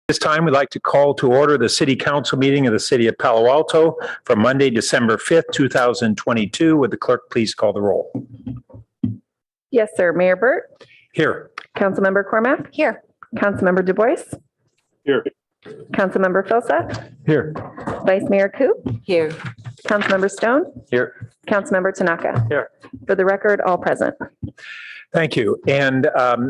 This time, we'd like to call to order the City Council meeting of the City of Palo Alto for Monday, December 5th, 2022. Would the clerk please call the roll? Yes, sir. Mayor Burt? Here. Councilmember Cormack? Here. Councilmember Du Bois? Here. Councilmember Filsa? Here. Vice Mayor Koo? Here. Councilmember Stone? Here. Councilmember Tanaka? Here. For the record, all present. Thank you. And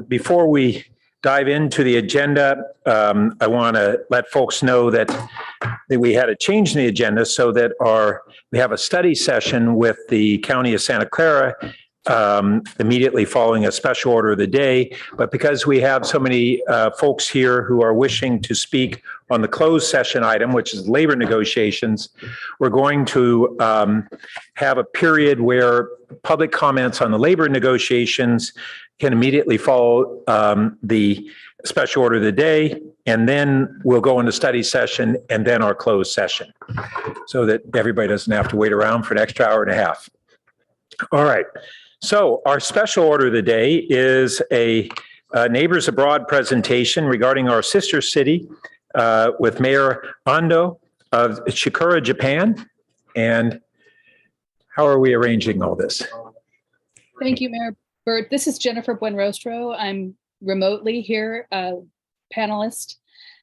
before we dive into the agenda, I want to let folks know that we had a change in the agenda so that we have a study session with the County of Santa Clara immediately following a special order of the day. But because we have so many folks here who are wishing to speak on the closed session item, which is labor negotiations, we're going to have a period where public comments on the labor negotiations can immediately follow the special order of the day, and then we'll go into study session and then our closed session so that everybody doesn't have to wait around for an extra hour and a half. All right. So our special order of the day is a Neighbors Abroad presentation regarding our sister city with Mayor Ando of Shikura, Japan. And how are we arranging all this? Thank you, Mayor Burt. This is Jennifer Buenrostro. I'm remotely here, panelist.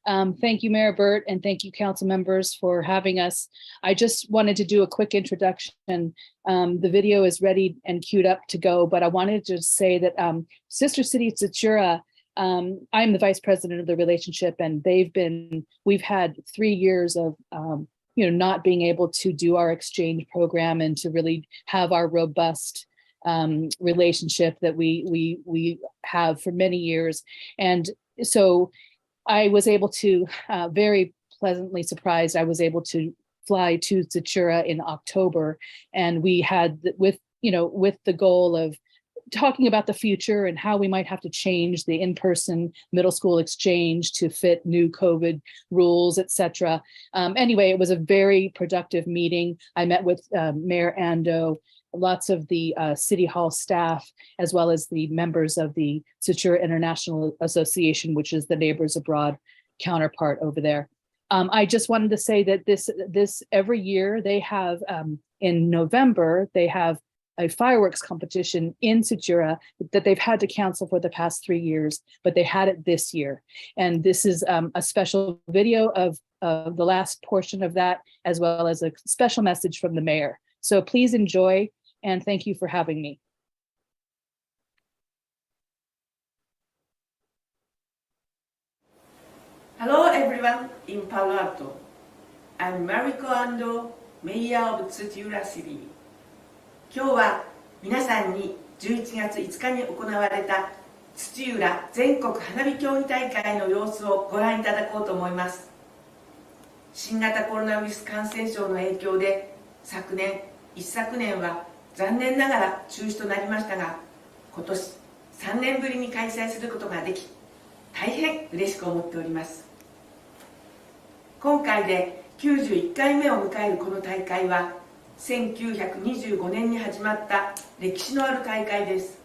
Thank you, Mayor Burt, and thank you, council members, for having us. I just wanted to do a quick introduction. The video is ready and queued up to go, but I wanted to say that Sister City Tsuchura, I'm the vice president of the relationship, and we've had 3 years of not being able to do our exchange program and to really have our robust relationship that we have for many years. And so I was able to, very pleasantly surprised, I was able to fly to Tsuchura in October, and we had with the goal of talking about the future and how we might have to change the in-person middle school exchange to fit new COVID rules, etc. Anyway, it was a very productive meeting. I met with Mayor Ando, lots of the City Hall staff, as well as the members of the Tsuchura International Association, which is the Neighbors Abroad counterpart over there. I just wanted to say that this every year they have, in November, they have a fireworks competition in Tsuchura that they've had to cancel for the past 3 years, but they had it this year. And this is a special video of the last portion of that, as well as a special message from the mayor. So please enjoy, and thank you for having me. Hello everyone in Palo Alto. I'm Mariko Ando, Mayor of Tsuchura City. 今日は皆さんに11月5日に行われた土浦全国花火競技大会の様子をご覧いただこうと思います。新型コロナウイルス感染症の影響で一昨年は残念ながら中止となりましたが、今年3年ぶりに開催することができ、大変嬉しく思っております。今回で91回目を迎えるこの大会は、1925年に始まった歴史のある大会です。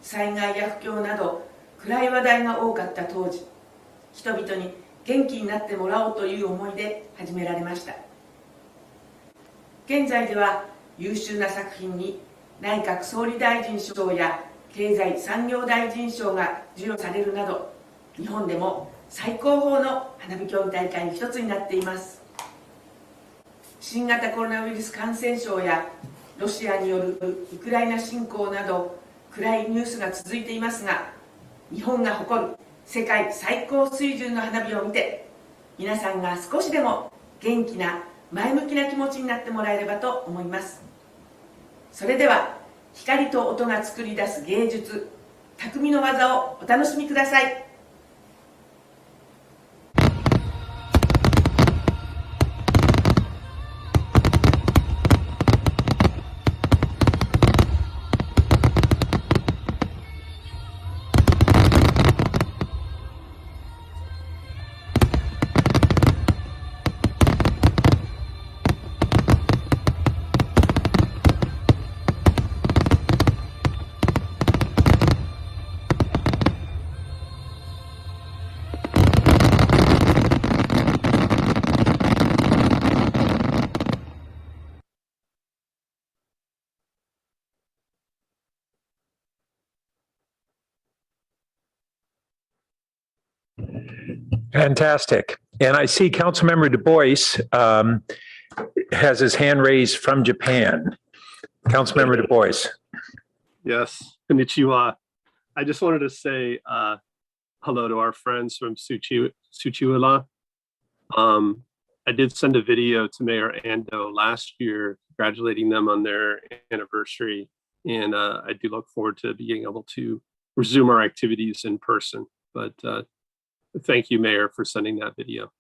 災害や不況など暗い話題が多かった当時、人々に元気になってもらおうという思いで始められました。現在では優秀な作品に内閣総理大臣賞や経済産業大臣賞が授与されるなど、日本でも最高峰の花火競技大会の一つになっています。新型コロナウイルス感染症やロシアによるウクライナ侵攻など暗いニュースが続いていますが、日本が誇る世界最高水準の花火を見て、皆さんが少しでも元気な前向きな気持ちになってもらえればと思います。それでは光と音が作り出す芸術、匠の技をお楽しみください。Fantastic. And I see Councilmember Du Bois has his hand raised from Japan. Councilmember Du Bois. Yes, konnichiwa. I just wanted to say hello to our friends from Tsuchiwala. I did send a video to Mayor Ando last year, congratulating them on their anniversary. And I do look forward to being able to resume our activities in person. But thank you, Mayor, for sending that video.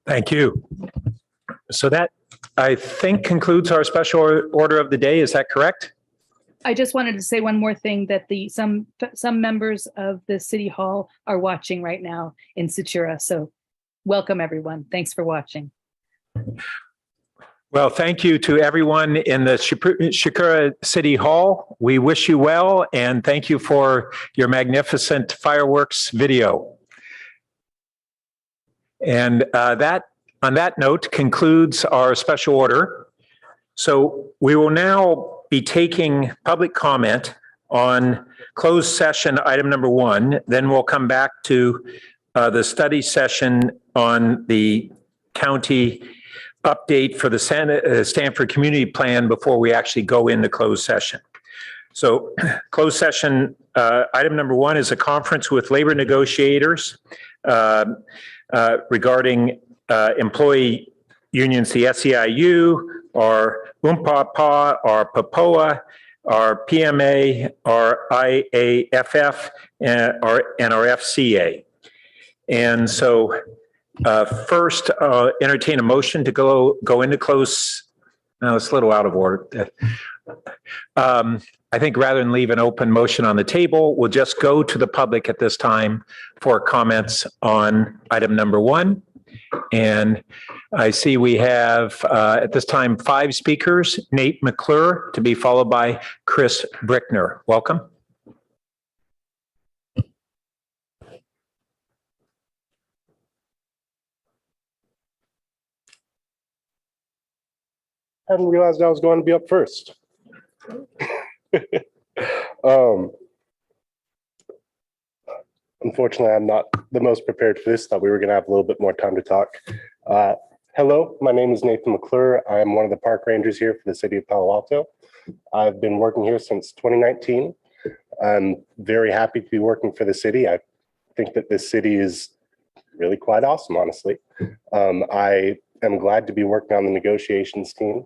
Thank you. So that, I think, concludes our special order of the day. Is that correct? I just wanted to say one more thing, that some members of the City Hall are watching right now in Satura. So welcome, everyone. Thanks for watching. Well, thank you to everyone in the Sakura City Hall. We wish you well, and thank you for your magnificent fireworks video. And on that note concludes our special order. So we will now be taking public comment on closed session item number 1. Then we'll come back to the study session on the county update for the Stanford Community Plan before we actually go into closed session. So closed session item number 1 is a conference with labor negotiators regarding employee unions, the SEIU, or UMPAPA, or PAPOA, our PMA, our IAFF, and our FCA. And so first, entertain a motion to go into close. No, it's a little out of order. I think rather than leave an open motion on the table, we'll just go to the public at this time for comments on item number 1. And I see we have at this time 5 speakers. Nate McClure, to be followed by Chris Brickner. Welcome. Hadn't realized I was going to be up first. Unfortunately, I'm not the most prepared for this. Thought we were going to have a little bit more time to talk. Hello, my name is Nathan McClure. I'm one of the park rangers here for the city of Palo Alto. I've been working here since 2019. I'm very happy to be working for the city. I think that this city is really quite awesome, honestly. I am glad to be working on the negotiations team.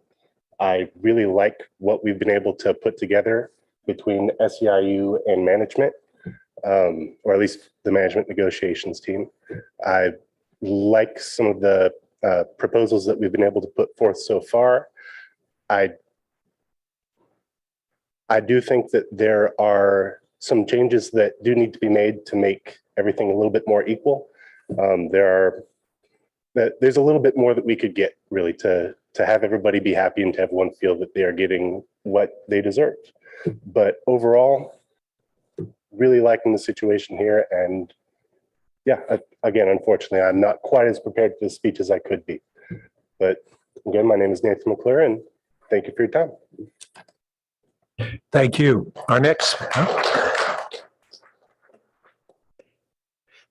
I really like what we've been able to put together between SEIU and management, or at least the management negotiations team. I like some of the proposals that we've been able to put forth so far. I do think that there are some changes that do need to be made to make everything a little bit more equal. There's a little bit more that we could get really to have everybody be happy and to everyone feel that they are getting what they deserve. But overall, really liking the situation here. And yeah, again, unfortunately, I'm not quite as prepared for the speech as I could be. But again, my name is Nathan McClure, and thank you for your time. Thank you. Our next.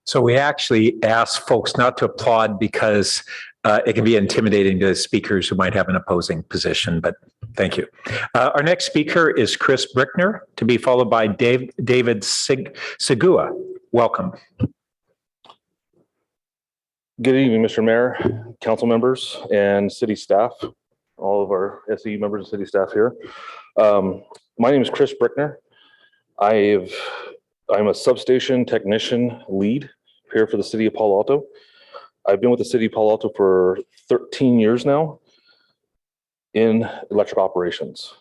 So we actually ask folks not to applaud because it can be intimidating to speakers who might have an opposing position, but thank you. Our next speaker is Chris Brickner, to be followed by David Segua. Welcome. Good evening, Mr. Mayor, council members, and city staff, all of our SEU members and city staff here. My name is Chris Brickner. I'm a substation technician lead here for the city of Palo Alto. I've been with the city of Palo Alto for 13 years now in electric operations.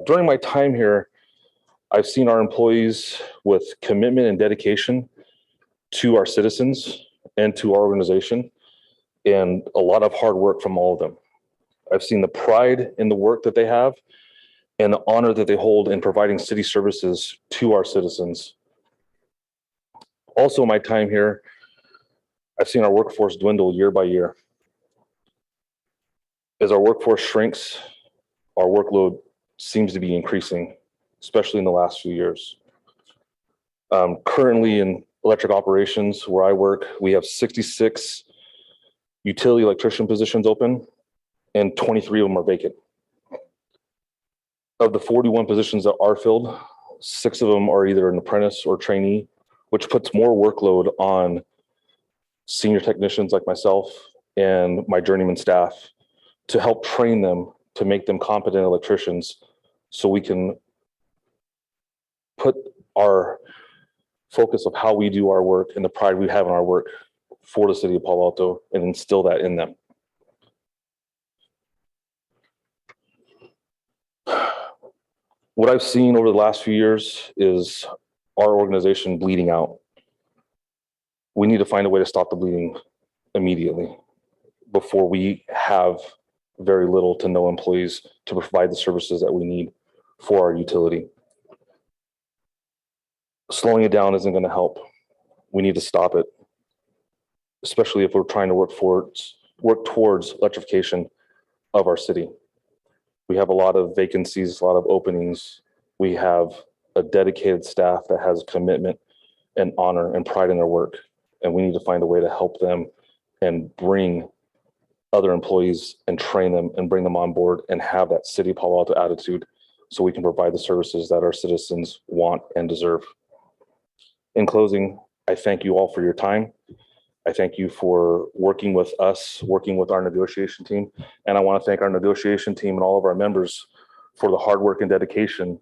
During my time here, I've seen our employees with commitment and dedication to our citizens and to our organization, and a lot of hard work from all of them. I've seen the pride in the work that they have and the honor that they hold in providing city services to our citizens. Also, in my time here, I've seen our workforce dwindle year by year. As our workforce shrinks, our workload seems to be increasing, especially in the last few years. Currently in electric operations where I work, we have 66 utility electrician positions open and 23 of them are vacant. Of the 41 positions that are filled, 6 of them are either an apprentice or trainee, which puts more workload on senior technicians like myself and my journeyman staff to help train them to make them competent electricians so we can put our focus of how we do our work and the pride we have in our work for the city of Palo Alto and instill that in them. What I've seen over the last few years is our organization bleeding out. We need to find a way to stop the bleeding immediately before we have very little to no employees to provide the services that we need for our utility. Slowing it down isn't going to help. We need to stop it, especially if we're trying to work towards electrification of our city. We have a lot of vacancies, a lot of openings. We have a dedicated staff that has commitment and honor and pride in their work. And we need to find a way to help them and bring other employees and train them and bring them on board and have that city of Palo Alto attitude so we can provide the services that our citizens want and deserve. In closing, I thank you all for your time. I thank you for working with us, working with our negotiation team. And I want to thank our negotiation team and all of our members for the hard work and dedication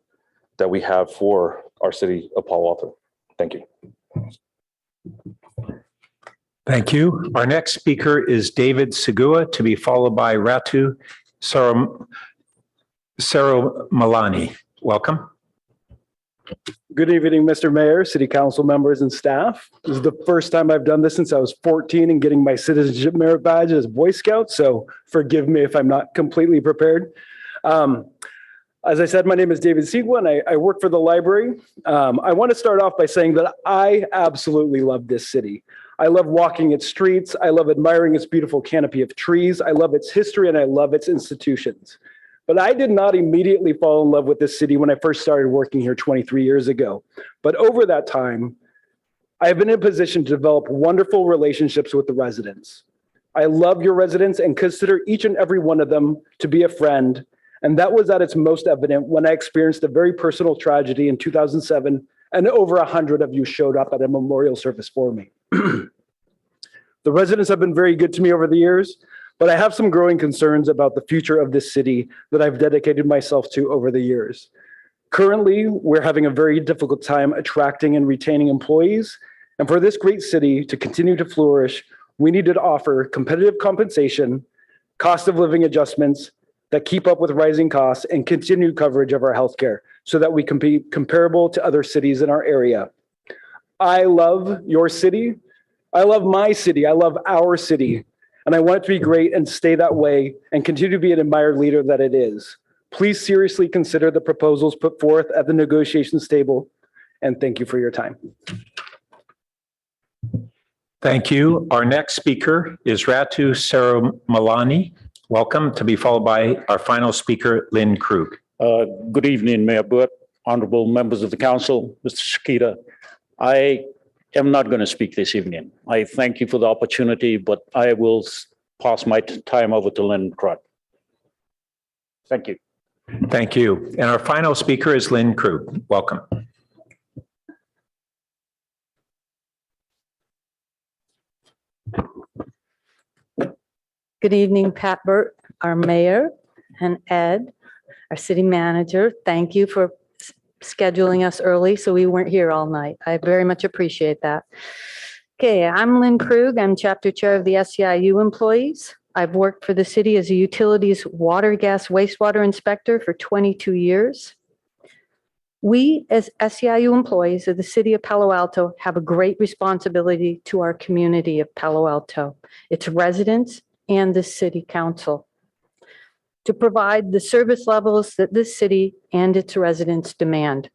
that we have for our city of Palo Alto. Thank you. Thank you. Our next speaker is David Segua, to be followed by Ratu Saramalani. Welcome. Good evening, Mr. Mayor, City Council members, and staff. This is the first time I've done this since I was 14 and getting my citizenship merit badge as Boy Scout, so forgive me if I'm not completely prepared. As I said, my name is David Segua, and I work for the library. I want to start off by saying that I absolutely love this city. I love walking its streets. I love admiring its beautiful canopy of trees. I love its history, and I love its institutions. But I did not immediately fall in love with this city when I first started working here 23 years ago. But over that time, I have been in a position to develop wonderful relationships with the residents. I love your residents and consider each and every one of them to be a friend. And that was at its most evident when I experienced a very personal tragedy in 2007, and over 100 of you showed up at a memorial service for me. The residents have been very good to me over the years, but I have some growing concerns about the future of this city that I've dedicated myself to over the years. Currently, we're having a very difficult time attracting and retaining employees. And for this great city to continue to flourish, we need to offer competitive compensation, cost of living adjustments that keep up with rising costs, and continued coverage of our healthcare so that we can be comparable to other cities in our area. I love your city. I love my city. I love our city. And I want it to be great and stay that way and continue to be an admired leader that it is. Please seriously consider the proposals put forth at the negotiations table. And thank you for your time. Thank you. Our next speaker is Ratu Saramalani. Welcome, to be followed by our final speaker, Lynn Krug. Good evening, Mayor Burt, honorable members of the council, Mr. Shakita. I am not going to speak this evening. I thank you for the opportunity, but I will pass my time over to Lynn Krug. Thank you. Thank you. And our final speaker is Lynn Krug. Welcome. Good evening, Pat Burt, our mayor, and Ed, our city manager. Thank you for scheduling us early so we weren't here all night. I very much appreciate that. Okay, I'm Lynn Krug. I'm chapter chair of the SEIU employees. I've worked for the city as a utilities water, gas, wastewater inspector for 22 years. We, as SEIU employees of the city of Palo Alto, have a great responsibility to our community of Palo Alto, its residents, and the city council to provide the service levels that this city and its residents demand.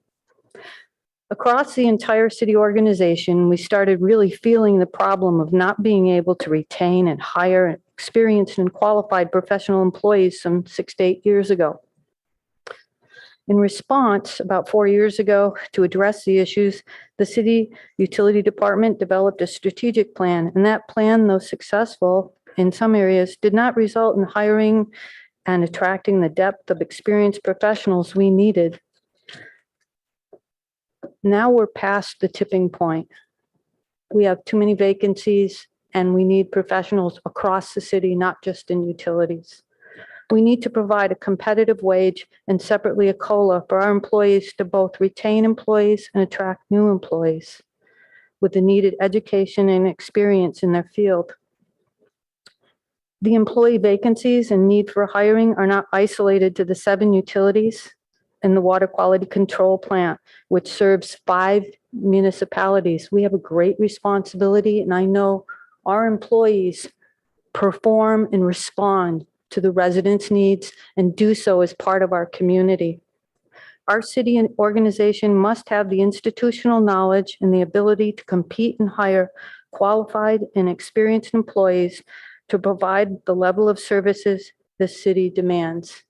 Across the entire city organization, we started really feeling the problem of not being able to retain and hire experienced and qualified professional employees some 6 to 8 years ago. In response, about 4 years ago, to address the issues, the city utility department developed a strategic plan, and that plan, though successful in some areas, did not result in hiring and attracting the depth of experienced professionals we needed. Now we're past the tipping point. We have too many vacancies, and we need professionals across the city, not just in utilities. We need to provide a competitive wage and separately a COLA for our employees to both retain employees and attract new employees with the needed education and experience in their field. The employee vacancies and need for hiring are not isolated to the 7 utilities and the water quality control plant, which serves 5 municipalities. We have a great responsibility, and I know our employees perform and respond to the residents' needs and do so as part of our community. Our city and organization must have the institutional knowledge and the ability to compete and hire qualified and experienced employees to provide the level of services the city demands.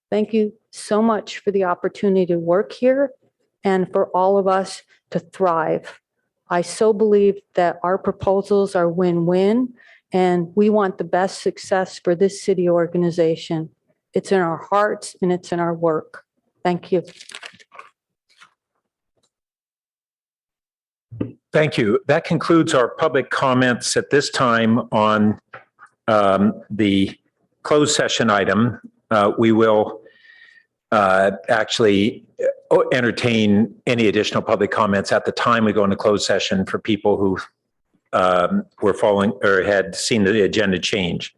Thank you so much for the opportunity to work here and for all of us to thrive. I so believe that our proposals are win-win, and we want the best success for this city organization. It's in our hearts and it's in our work. Thank you. Thank you. That concludes our public comments at this time on the closed session item. We will actually entertain any additional public comments at the time we go into closed session for people who were following or had seen the agenda change.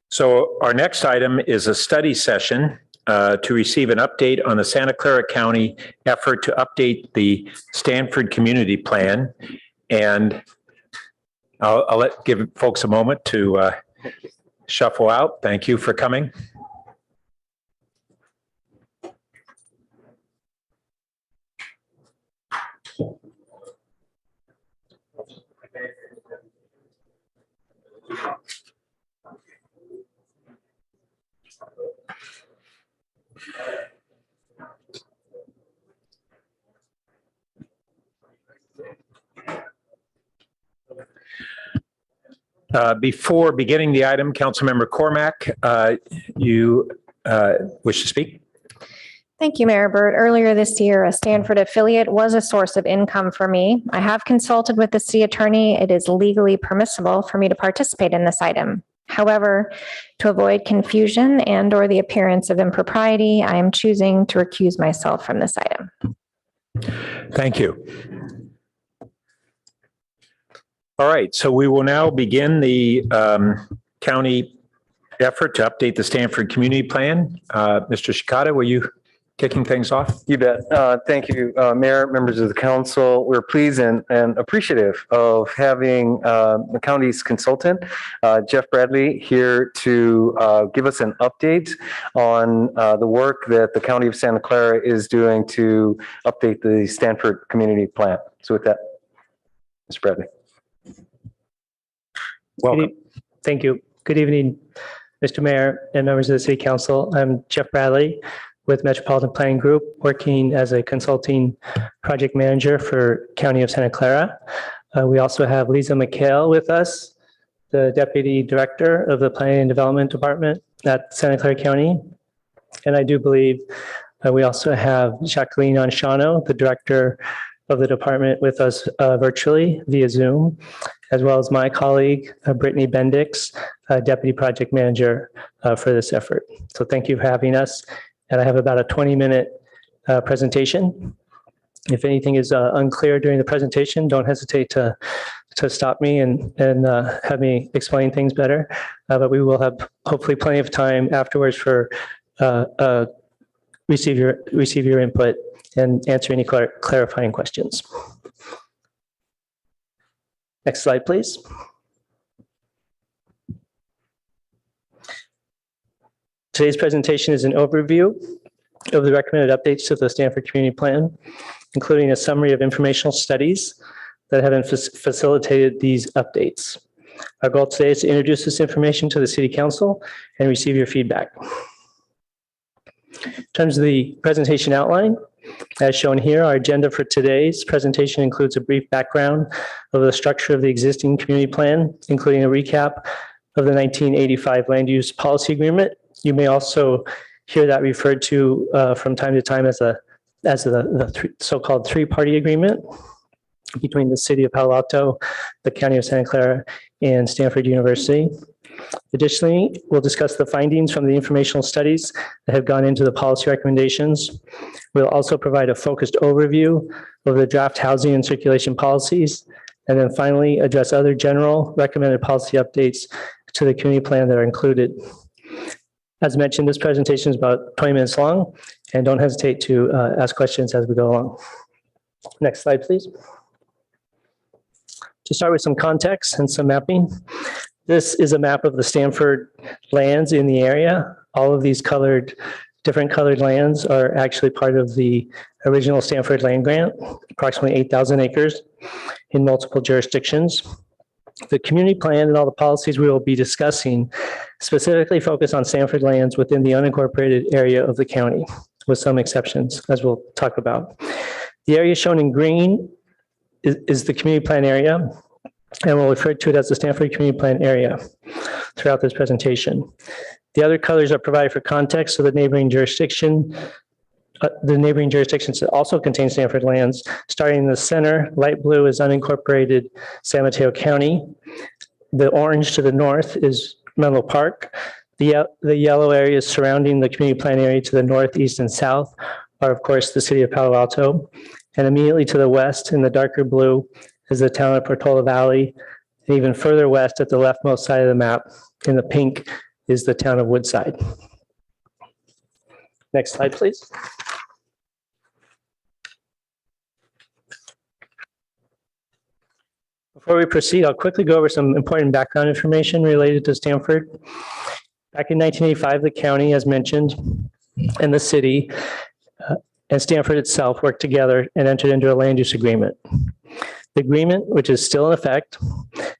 So our next item is a study session to receive an update on the Santa Clara County effort to update the Stanford Community Plan. And I'll give folks a moment to shuffle out. Thank you for coming. Before beginning the item, Councilmember Cormack, you wish to speak? Thank you, Mayor Burt. Earlier this year, a Stanford affiliate was a source of income for me. I have consulted with the city attorney. It is legally permissible for me to participate in this item. However, to avoid confusion and/or the appearance of impropriety, I am choosing to recuse myself from this item. Thank you. All right, so we will now begin the county effort to update the Stanford Community Plan. Mr. Shikata, will you kicking things off? You bet. Thank you, Mayor, members of the council. We're pleased and appreciative of having the county's consultant, Jeff Bradley, here to give us an update on the work that the County of Santa Clara is doing to update the Stanford Community Plan. So with that, Mr. Bradley. Welcome. Thank you. Good evening, Mr. Mayor and members of the City Council. I'm Jeff Bradley with Metropolitan Planning Group, working as a consulting project manager for County of Santa Clara. We also have Lisa McHale with us, the Deputy Director of the Planning and Development Department at Santa Clara County. And I do believe we also have Jacqueline Anshano, the Director of the department, with us virtually via Zoom, as well as my colleague, Brittany Bendix, Deputy Project Manager for this effort. So thank you for having us. And I have about a 20-minute presentation. If anything is unclear during the presentation, don't hesitate to stop me and have me explain things better. But we will have hopefully plenty of time afterwards for receive your input and answer any clarifying questions. Next slide, please. Today's presentation is an overview of the recommended updates to the Stanford Community Plan, including a summary of informational studies that have been facilitated these updates. Our goal today is to introduce this information to the City Council and receive your feedback. In terms of the presentation outline, as shown here, our agenda for today's presentation includes a brief background of the structure of the existing community plan, including a recap of the 1985 Land Use Policy Agreement. You may also hear that referred to from time to time as the so-called three-party agreement between the City of Palo Alto, the County of Santa Clara, and Stanford University. Additionally, we'll discuss the findings from the informational studies that have gone into the policy recommendations. We'll also provide a focused overview of the draft housing and circulation policies, and then finally address other general recommended policy updates to the community plan that are included. As mentioned, this presentation is about 20 minutes long, and don't hesitate to ask questions as we go along. Next slide, please. To start with some context and some mapping, this is a map of the Stanford lands in the area. All of these different colored lands are actually part of the original Stanford land grant, approximately 8,000 acres in multiple jurisdictions. The community plan and all the policies we will be discussing specifically focus on Stanford lands within the unincorporated area of the county, with some exceptions, as we'll talk about. The area shown in green is the community plan area, and we'll refer to it as the Stanford Community Plan area throughout this presentation. The other colors are provided for context, so the neighboring jurisdictions that also contain Stanford lands. Starting in the center, light blue is unincorporated San Mateo County. The orange to the north is Menlo Park. The yellow areas surrounding the community plan area to the north, east, and south are, of course, the City of Palo Alto. And immediately to the west, in the darker blue, is the town of Portola Valley. And even further west at the leftmost side of the map, in the pink, is the town of Woodside. Next slide, please. Before we proceed, I'll quickly go over some important background information related to Stanford. Back in 1985, the county, as mentioned, and the city and Stanford itself worked together and entered into a land use agreement. The agreement, which is still in effect,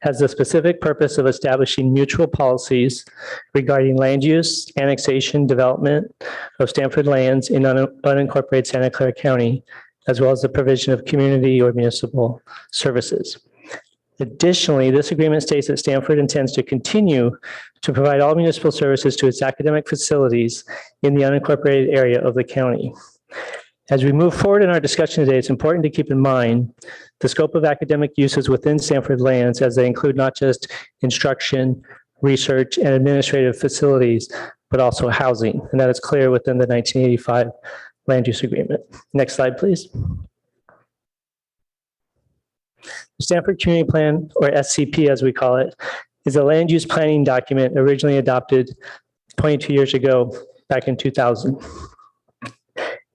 has the specific purpose of establishing mutual policies regarding land use, annexation, development of Stanford lands in unincorporated Santa Clara County, as well as the provision of community or municipal services. Additionally, this agreement states that Stanford intends to continue to provide all municipal services to its academic facilities in the unincorporated area of the county. As we move forward in our discussion today, it's important to keep in mind the scope of academic uses within Stanford lands, as they include not just instruction, research, and administrative facilities, but also housing. And that is clear within the 1985 land use agreement. Next slide, please. The Stanford Community Plan, or SCP as we call it, is a land use planning document originally adopted 22 years ago, back in 2000.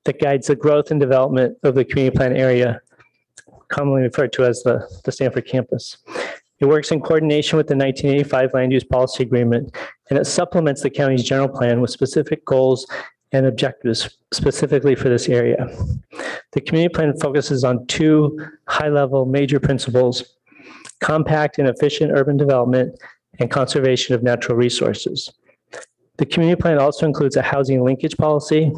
That guides the growth and development of the community plan area, commonly referred to as the Stanford campus. It works in coordination with the 1985 Land Use Policy Agreement, and it supplements the county's general plan with specific goals and objectives specifically for this area. The community plan focuses on two high-level major principles: compact and efficient urban development and conservation of natural resources. The community plan also includes a housing linkage policy,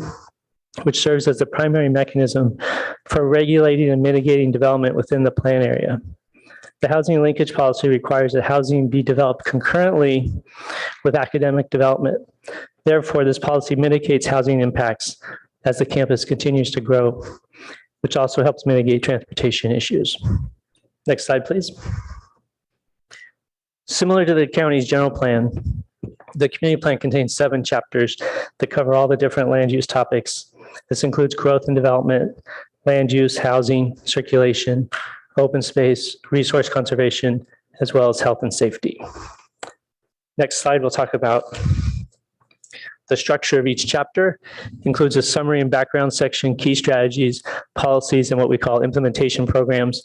which serves as the primary mechanism for regulating and mitigating development within the plan area. The housing linkage policy requires that housing be developed concurrently with academic development. Therefore, this policy mitigates housing impacts as the campus continues to grow, which also helps mitigate transportation issues. Next slide, please. Similar to the county's general plan, the community plan contains 7 chapters that cover all the different land use topics. This includes growth and development, land use, housing, circulation, open space, resource conservation, as well as health and safety. Next slide, we'll talk about the structure of each chapter. Includes a summary and background section, key strategies, policies, and what we call implementation programs.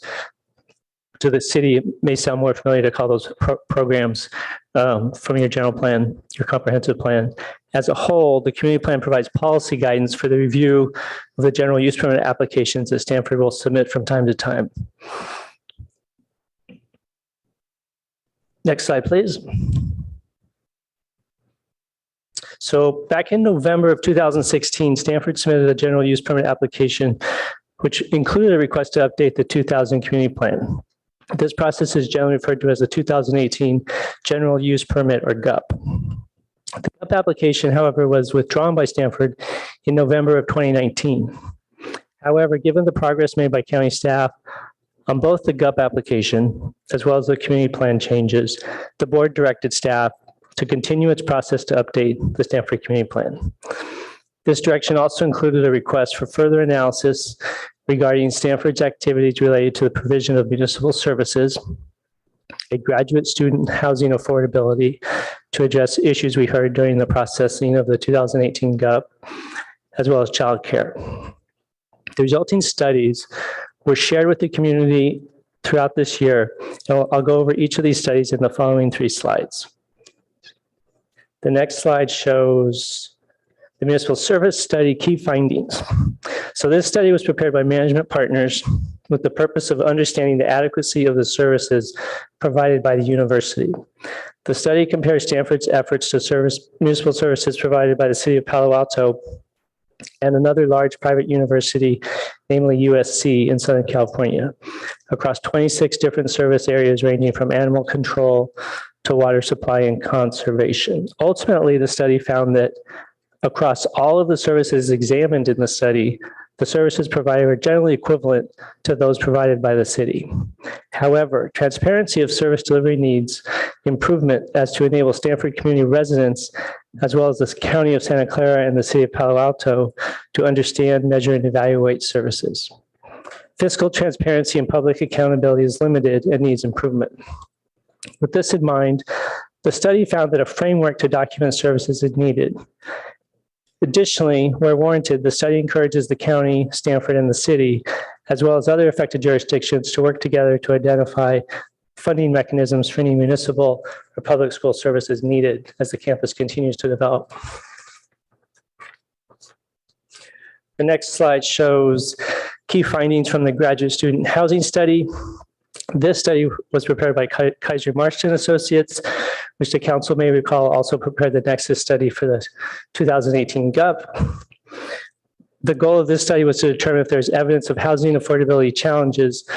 To the city, it may sound more familiar to call those programs from your general plan, your comprehensive plan. As a whole, the community plan provides policy guidance for the review of the general use permit applications that Stanford will submit from time to time. Next slide, please. So back in November of 2016, Stanford submitted a general use permit application, which included a request to update the 2000 community plan. This process is generally referred to as the 2018 general use permit, or GUP. The GUP application, however, was withdrawn by Stanford in November of 2019. However, given the progress made by county staff on both the GUP application as well as the community plan changes, the board directed staff to continue its process to update the Stanford community plan. This direction also included a request for further analysis regarding Stanford's activities related to the provision of municipal services, a graduate student housing affordability to address issues we heard during the processing of the 2018 GUP, as well as childcare. The resulting studies were shared with the community throughout this year. And I'll go over each of these studies in the following 3 slides. The next slide shows the municipal service study key findings. So this study was prepared by management partners with the purpose of understanding the adequacy of the services provided by the university. The study compares Stanford's efforts to service municipal services provided by the city of Palo Alto and another large private university, namely USC in Southern California, across 26 different service areas ranging from animal control to water supply and conservation. Ultimately, the study found that across all of the services examined in the study, the services provided were generally equivalent to those provided by the city. However, transparency of service delivery needs improvement as to enable Stanford community residents, as well as the County of Santa Clara and the City of Palo Alto, to understand, measure, and evaluate services. Fiscal transparency and public accountability is limited and needs improvement. With this in mind, the study found that a framework to document services is needed. Additionally, where warranted, the study encourages the county, Stanford, and the city, as well as other affected jurisdictions, to work together to identify funding mechanisms for any municipal or public school services needed as the campus continues to develop. The next slide shows key findings from the graduate student housing study. This study was prepared by Kaiser Marston Associates, which the council may recall also prepared the Nexus study for the 2018 GUP. The goal of this study was to determine if there's evidence of housing affordability challenges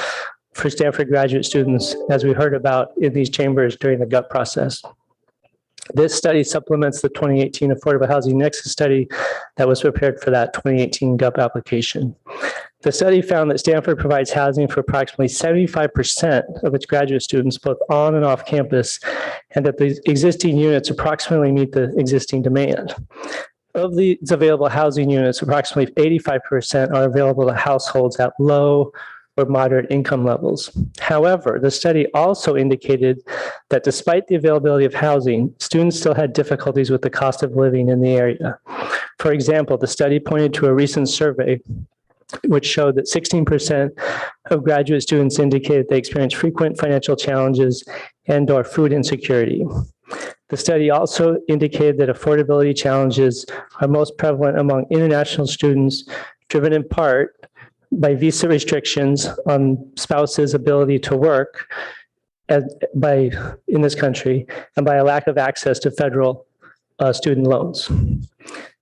for Stanford graduate students, as we heard about in these chambers during the GUP process. This study supplements the 2018 Affordable Housing Nexus study that was prepared for that 2018 GUP application. The study found that Stanford provides housing for approximately 75% of its graduate students, both on and off campus, and that the existing units approximately meet the existing demand. Of these available housing units, approximately 85% are available to households at low or moderate income levels. However, the study also indicated that despite the availability of housing, students still had difficulties with the cost of living in the area. For example, the study pointed to a recent survey which showed that 16% of graduate students indicated they experienced frequent financial challenges and/or food insecurity. The study also indicated that affordability challenges are most prevalent among international students, driven in part by visa restrictions on spouses' ability to work in this country, and by a lack of access to federal student loans.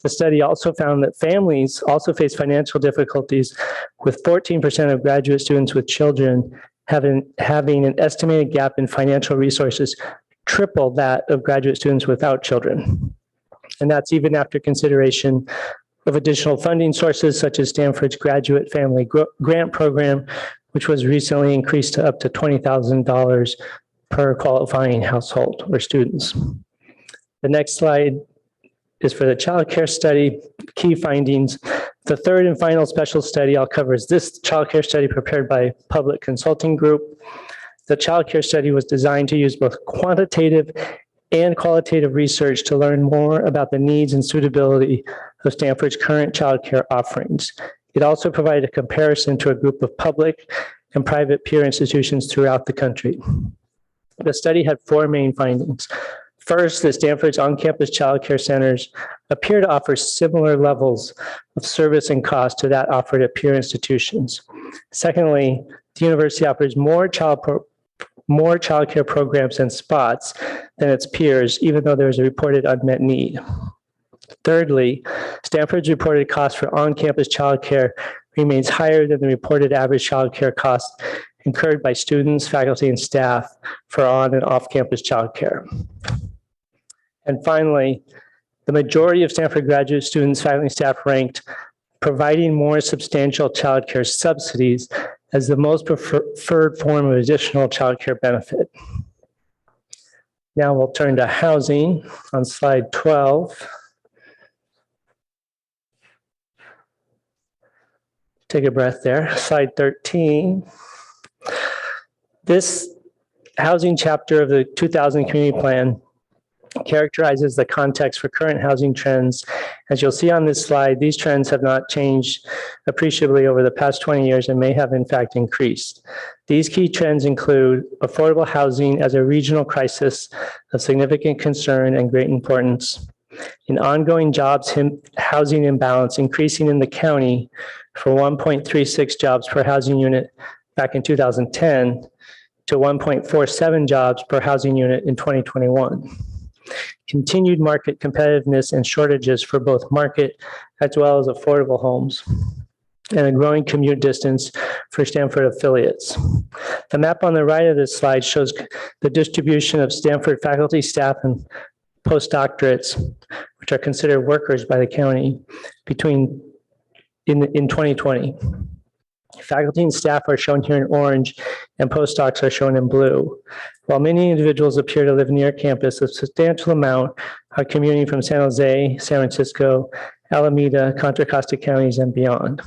The study also found that families also face financial difficulties, with 14% of graduate students with children having an estimated gap in financial resources triple that of graduate students without children. And that's even after consideration of additional funding sources such as Stanford's Graduate Family Grant Program, which was recently increased to up to $20,000 per qualifying household or students. The next slide is for the child care study, key findings. The third and final special study I'll cover is this child care study prepared by Public Consulting Group. The child care study was designed to use both quantitative and qualitative research to learn more about the needs and suitability of Stanford's current child care offerings. It also provided a comparison to a group of public and private peer institutions throughout the country. The study had 4 main findings. First, that Stanford's on-campus child care centers appear to offer similar levels of service and cost to that offered at peer institutions. Secondly, the university offers more child care programs and spots than its peers, even though there is a reported unmet need. Thirdly, Stanford's reported cost for on-campus childcare remains higher than the reported average childcare cost incurred by students, faculty, and staff for on and off-campus childcare. And finally, the majority of Stanford graduate students, faculty, and staff ranked providing more substantial childcare subsidies as the most preferred form of additional childcare benefit. Now we'll turn to housing on slide 12. Take a breath there. Slide 13. This housing chapter of the 2000 Community Plan characterizes the context for current housing trends. As you'll see on this slide, these trends have not changed appreciably over the past 20 years and may have in fact increased. These key trends include affordable housing as a regional crisis of significant concern and great importance, an ongoing jobs housing imbalance increasing in the county from 1.36 jobs per housing unit back in 2010 to 1.47 jobs per housing unit in 2021. Continued market competitiveness and shortages for both market as well as affordable homes, and a growing commute distance for Stanford affiliates. The map on the right of this slide shows the distribution of Stanford faculty, staff, and postdoctorates, which are considered workers by the county, in 2020. Faculty and staff are shown here in orange, and postdocs are shown in blue. While many individuals appear to live near campus, a substantial amount are commuting from San Jose, San Francisco, Alameda, Contra Costa counties, and beyond.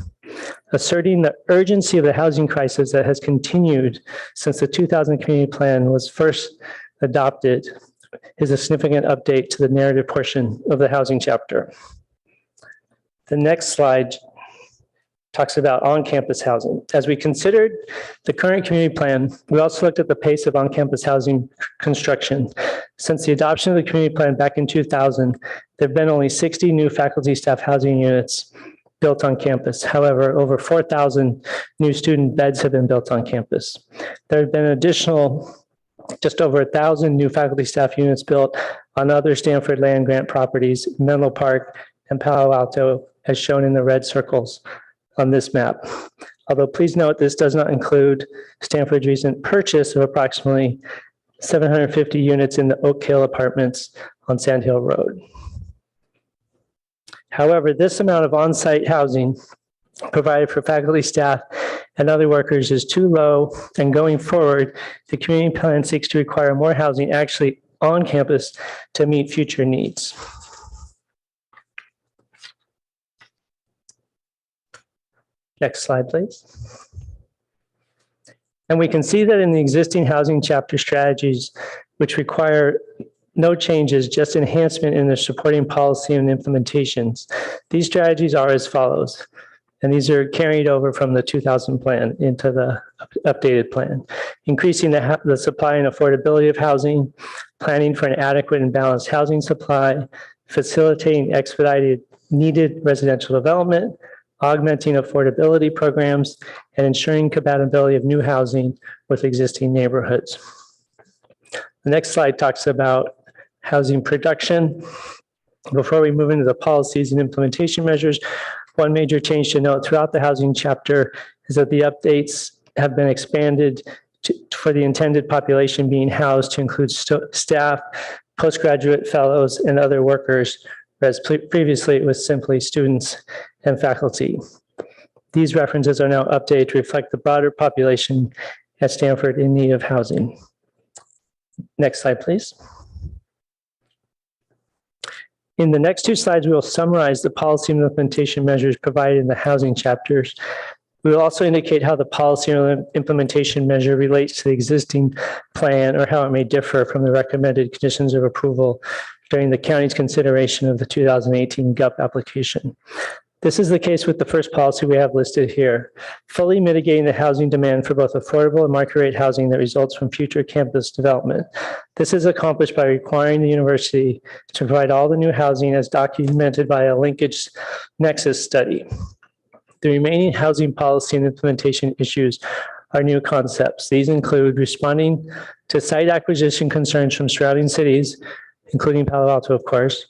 Asserting the urgency of the housing crisis that has continued since the 2000 Community Plan was first adopted is a significant update to the narrative portion of the housing chapter. The next slide talks about on-campus housing. As we considered the current community plan, we also looked at the pace of on-campus housing construction. Since the adoption of the community plan back in 2000, there have been only 60 new faculty staff housing units built on campus. However, over 4,000 new student beds have been built on campus. There have been additional just over 1,000 new faculty staff units built on other Stanford land grant properties, Menlo Park and Palo Alto, as shown in the red circles on this map. Although please note, this does not include Stanford's recent purchase of approximately 750 units in the Oak Hill Apartments on Sand Hill Road. However, this amount of on-site housing provided for faculty, staff, and other workers is too low, and going forward, the community plan seeks to require more housing actually on campus to meet future needs. Next slide, please. And we can see that in the existing housing chapter strategies, which require no changes, just enhancement in the supporting policy and implementations. These strategies are as follows, and these are carried over from the 2000 plan into the updated plan. Increasing the supply and affordability of housing, planning for an adequate and balanced housing supply, facilitating expedited needed residential development, augmenting affordability programs, and ensuring compatibility of new housing with existing neighborhoods. The next slide talks about housing production. Before we move into the policies and implementation measures, one major change to note throughout the housing chapter is that the updates have been expanded for the intended population being housed to include staff, postgraduate fellows, and other workers, whereas previously it was simply students and faculty. These references are now updated to reflect the broader population at Stanford in need of housing. Next slide, please. In the next two slides, we will summarize the policy and implementation measures provided in the housing chapters. We will also indicate how the policy or implementation measure relates to the existing plan or how it may differ from the recommended conditions of approval during the county's consideration of the 2018 GUP application. This is the case with the first policy we have listed here, fully mitigating the housing demand for both affordable and market rate housing that results from future campus development. This is accomplished by requiring the university to provide all the new housing as documented by a linkage nexus study. The remaining housing policy and implementation issues are new concepts. These include responding to site acquisition concerns from surrounding cities, including Palo Alto, of course,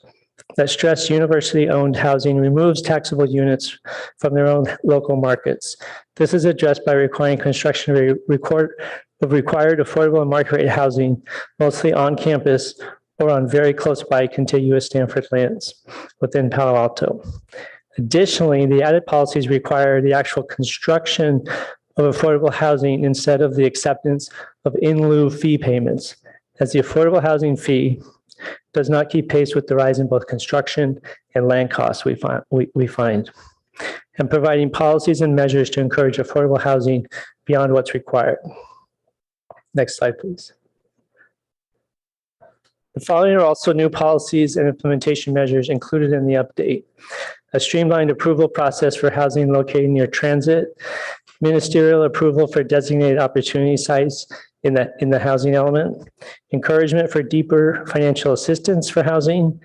that stress university-owned housing removes taxable units from their own local markets. This is addressed by requiring construction of required affordable and market rate housing, mostly on campus or on very close by contiguous Stanford lands within Palo Alto. Additionally, the added policies require the actual construction of affordable housing instead of the acceptance of in lieu fee payments, as the affordable housing fee does not keep pace with the rise in both construction and land costs we find, and providing policies and measures to encourage affordable housing beyond what's required. Next slide, please. The following are also new policies and implementation measures included in the update. A streamlined approval process for housing located near transit, ministerial approval for designated opportunity sites in the housing element, encouragement for deeper financial assistance for housing,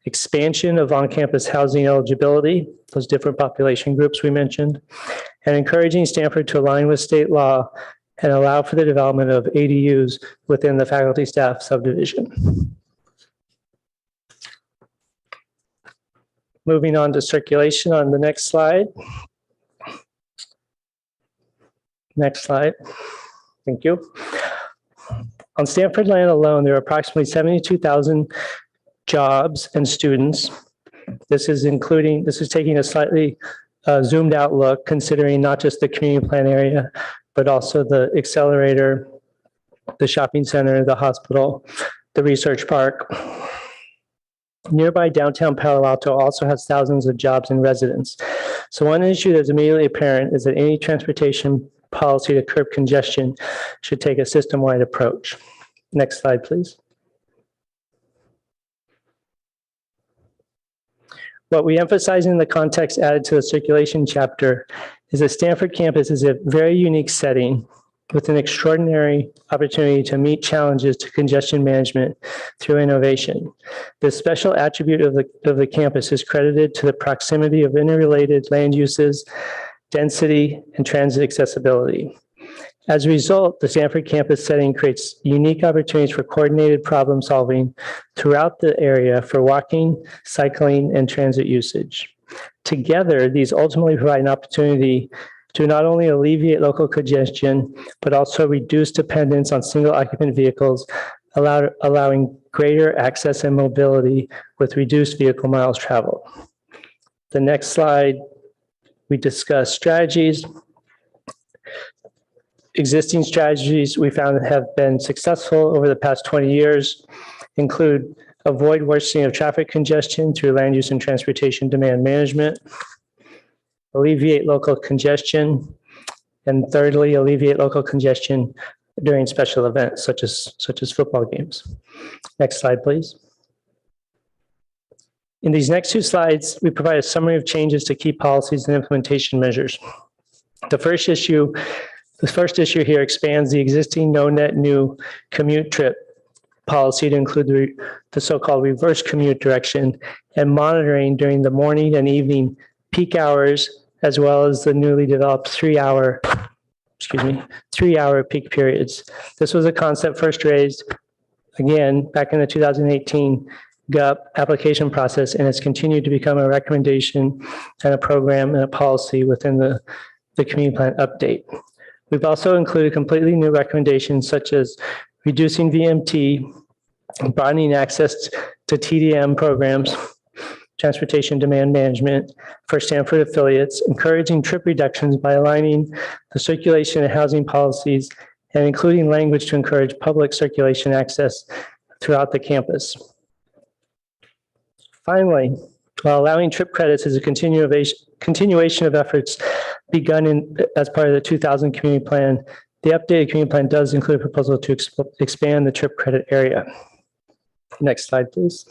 expansion of on-campus housing eligibility, those different population groups we mentioned, and encouraging Stanford to align with state law and allow for the development of ADUs within the faculty staff subdivision. Moving on to circulation on the next slide. Next slide. Thank you. On Stanford land alone, there are approximately 72,000 jobs and students. This is taking a slightly zoomed out look, considering not just the community plan area, but also the accelerator, the shopping center, the hospital, the research park. Nearby downtown Palo Alto also has thousands of jobs and residents. So one issue that's immediately apparent is that any transportation policy to curb congestion should take a system-wide approach. Next slide, please. What we emphasize in the context added to the circulation chapter is that Stanford campus is a very unique setting with an extraordinary opportunity to meet challenges to congestion management through innovation. This special attribute of the campus is credited to the proximity of interrelated land uses, density, and transit accessibility. As a result, the Stanford campus setting creates unique opportunities for coordinated problem solving throughout the area for walking, cycling, and transit usage. Together, these ultimately provide an opportunity to not only alleviate local congestion, but also reduce dependence on single occupant vehicles, allowing greater access and mobility with reduced vehicle miles traveled. The next slide, we discuss strategies. Existing strategies we found have been successful over the past 20 years include avoid worsening of traffic congestion through land use and transportation demand management, alleviate local congestion, and thirdly, alleviate local congestion during special events such as football games. Next slide, please. In these next two slides, we provide a summary of changes to key policies and implementation measures. The first issue here expands the existing no net new commute trip policy to include the so-called reverse commute direction and monitoring during the morning and evening peak hours, as well as the newly developed 3 hour peak periods. This was a concept first raised, again, back in the 2018 GUP application process, and it's continued to become a recommendation and a program and a policy within the community plan update. We've also included completely new recommendations such as reducing VMT, broadening access to TDM programs, transportation demand management for Stanford affiliates, encouraging trip reductions by aligning the circulation and housing policies, and including language to encourage public circulation access throughout the campus. Finally, while allowing trip credits is a continuation of efforts begun as part of the 2000 community plan, the updated community plan does include a proposal to expand the trip credit area. Next slide, please.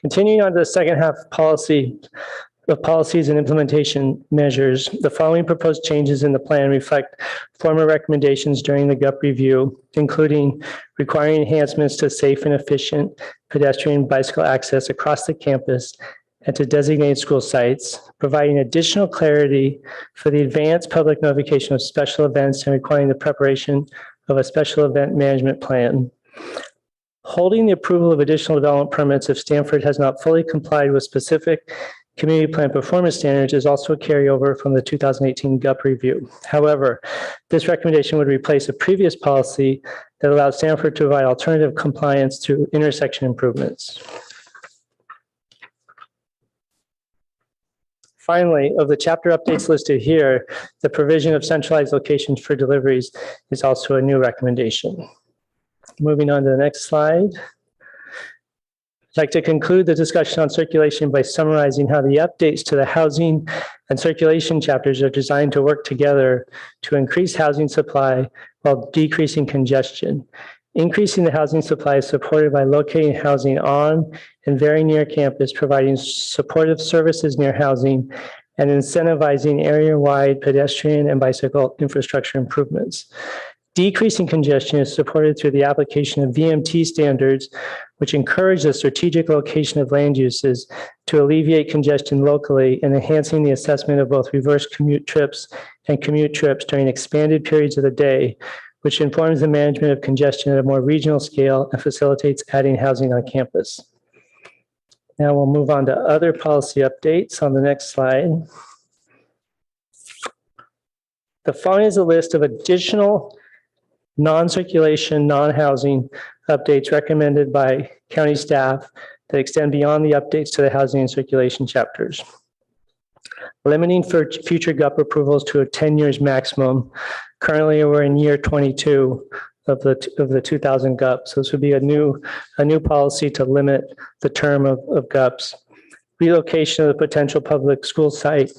Continuing on to the second half policies and implementation measures, the following proposed changes in the plan reflect former recommendations during the GUP review, including requiring enhancements to safe and efficient pedestrian and bicycle access across the campus and to designated school sites, providing additional clarity for the advanced public notification of special events and requiring the preparation of a special event management plan, Holding the approval of additional development permits if Stanford has not fully complied with specific community plan performance standards is also a carryover from the 2018 GUP review. However, this recommendation would replace a previous policy that allowed Stanford to provide alternative compliance to intersection improvements. Finally, of the chapter updates listed here, the provision of centralized locations for deliveries is also a new recommendation. Moving on to the next slide. I'd like to conclude the discussion on circulation by summarizing how the updates to the housing and circulation chapters are designed to work together to increase housing supply while decreasing congestion. Increasing the housing supply is supported by locating housing on and very near campus, providing supportive services near housing, and incentivizing area-wide pedestrian and bicycle infrastructure improvements. Decreasing congestion is supported through the application of VMT standards, which encourage the strategic location of land uses to alleviate congestion locally and enhancing the assessment of both reverse commute trips and commute trips during expanded periods of the day, which informs the management of congestion at a more regional scale and facilitates adding housing on campus. Now we'll move on to other policy updates on the next slide. The following is a list of additional non-circulation, non-housing updates recommended by county staff that extend beyond the updates to the housing and circulation chapters. Limiting for future GUP approvals to a 10 years maximum. Currently, we're in year 22 of the 2000 GUP. So this would be a new policy to limit the term of GUPs. Relocation of the potential public school site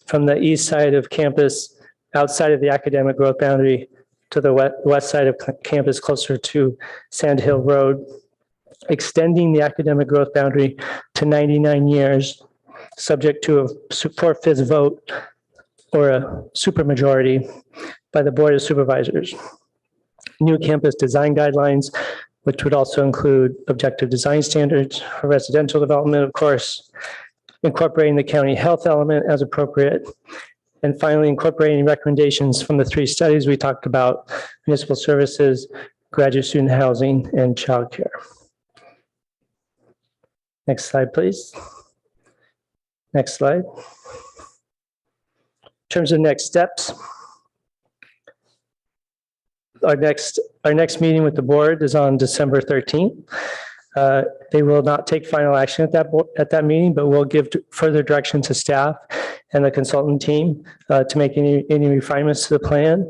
from the east side of campus outside of the academic growth boundary to the west side of campus closer to Sand Hill Road, extending the academic growth boundary to 99 years, subject to a 4/5 vote or a supermajority by the Board of Supervisors. New campus design guidelines, which would also include objective design standards for residential development, of course, incorporating the county health element as appropriate, and finally, incorporating recommendations from the 3 studies we talked about: municipal services, graduate student housing, and childcare. Next slide, please. Next slide. In terms of next steps, our next meeting with the board is on December 13th. They will not take final action at that meeting, but we'll give further direction to staff and the consultant team to make any refinements to the plan.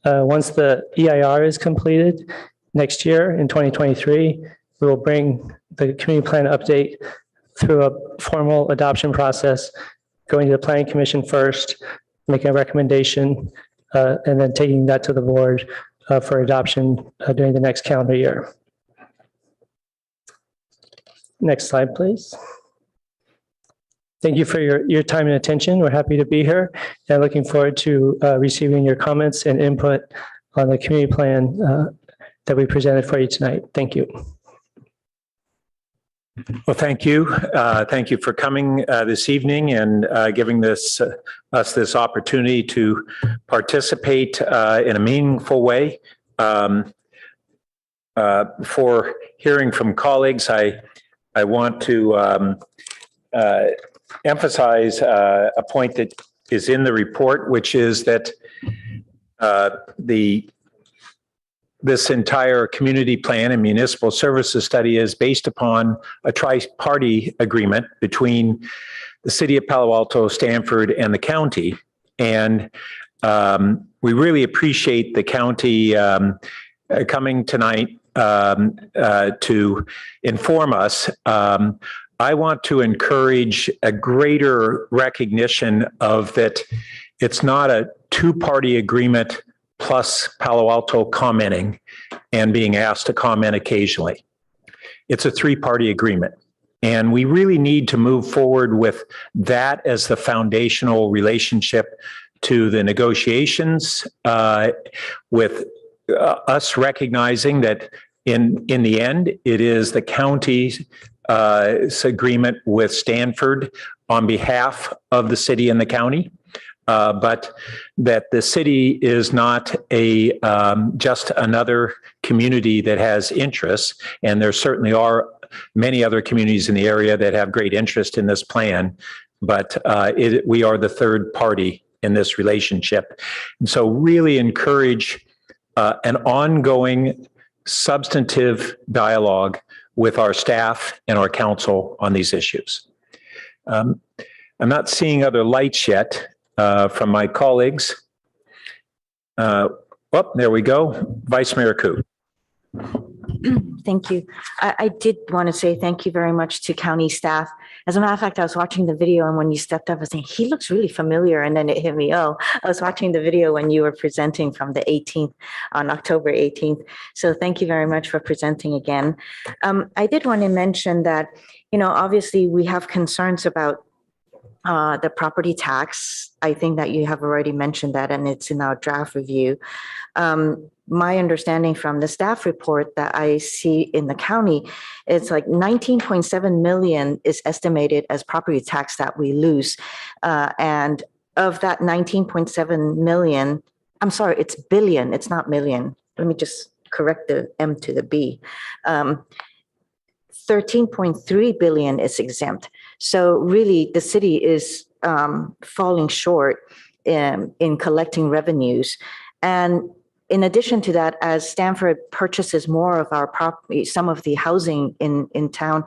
Once the EIR is completed next year in 2023, we will bring the community plan update through a formal adoption process, going to the planning commission first, making a recommendation, and then taking that to the board for adoption during the next calendar year. Next slide, please. Thank you for your time and attention. We're happy to be here and looking forward to receiving your comments and input on the community plan that we presented for you tonight. Thank you. Well, thank you. Thank you for coming this evening and giving us this opportunity to participate in a meaningful way. For hearing from colleagues, I want to emphasize a point that is in the report, which is that this entire community plan and municipal services study is based upon a tri-party agreement between the city of Palo Alto, Stanford, and the county. And we really appreciate the county coming tonight to inform us. I want to encourage a greater recognition of that it's not a 2-party agreement plus Palo Alto commenting and being asked to comment occasionally. It's a 3-party agreement. And we really need to move forward with that as the foundational relationship to the negotiations, with us recognizing that in the end, it is the county's agreement with Stanford on behalf of the city and the county. but that the city is not just another community that has interests. And there certainly are many other communities in the area that have great interest in this plan, but we are the third party in this relationship. And so really encourage an ongoing substantive dialogue with our staff and our council on these issues. I'm not seeing other lights yet from my colleagues. Oh, there we go. Vice Mayor Koo. Thank you. I did want to say thank you very much to county staff. As a matter of fact, I was watching the video and when you stepped up, I was saying, he looks really familiar. And then it hit me, oh, I was watching the video when you were presenting from the 18th, on October 18th. So thank you very much for presenting again. I did want to mention that, obviously we have concerns about the property tax. I think that you have already mentioned that and it's in our draft review. My understanding from the staff report that I see in the county, it's like 19.7 million is estimated as property tax that we lose. And of that 19.7 million, I'm sorry, it's billion, it's not million. Let me just correct the M to the B. 13.3 billion is exempt. So really the city is falling short in collecting revenues. And in addition to that, as Stanford purchases more of our property, some of the housing in town,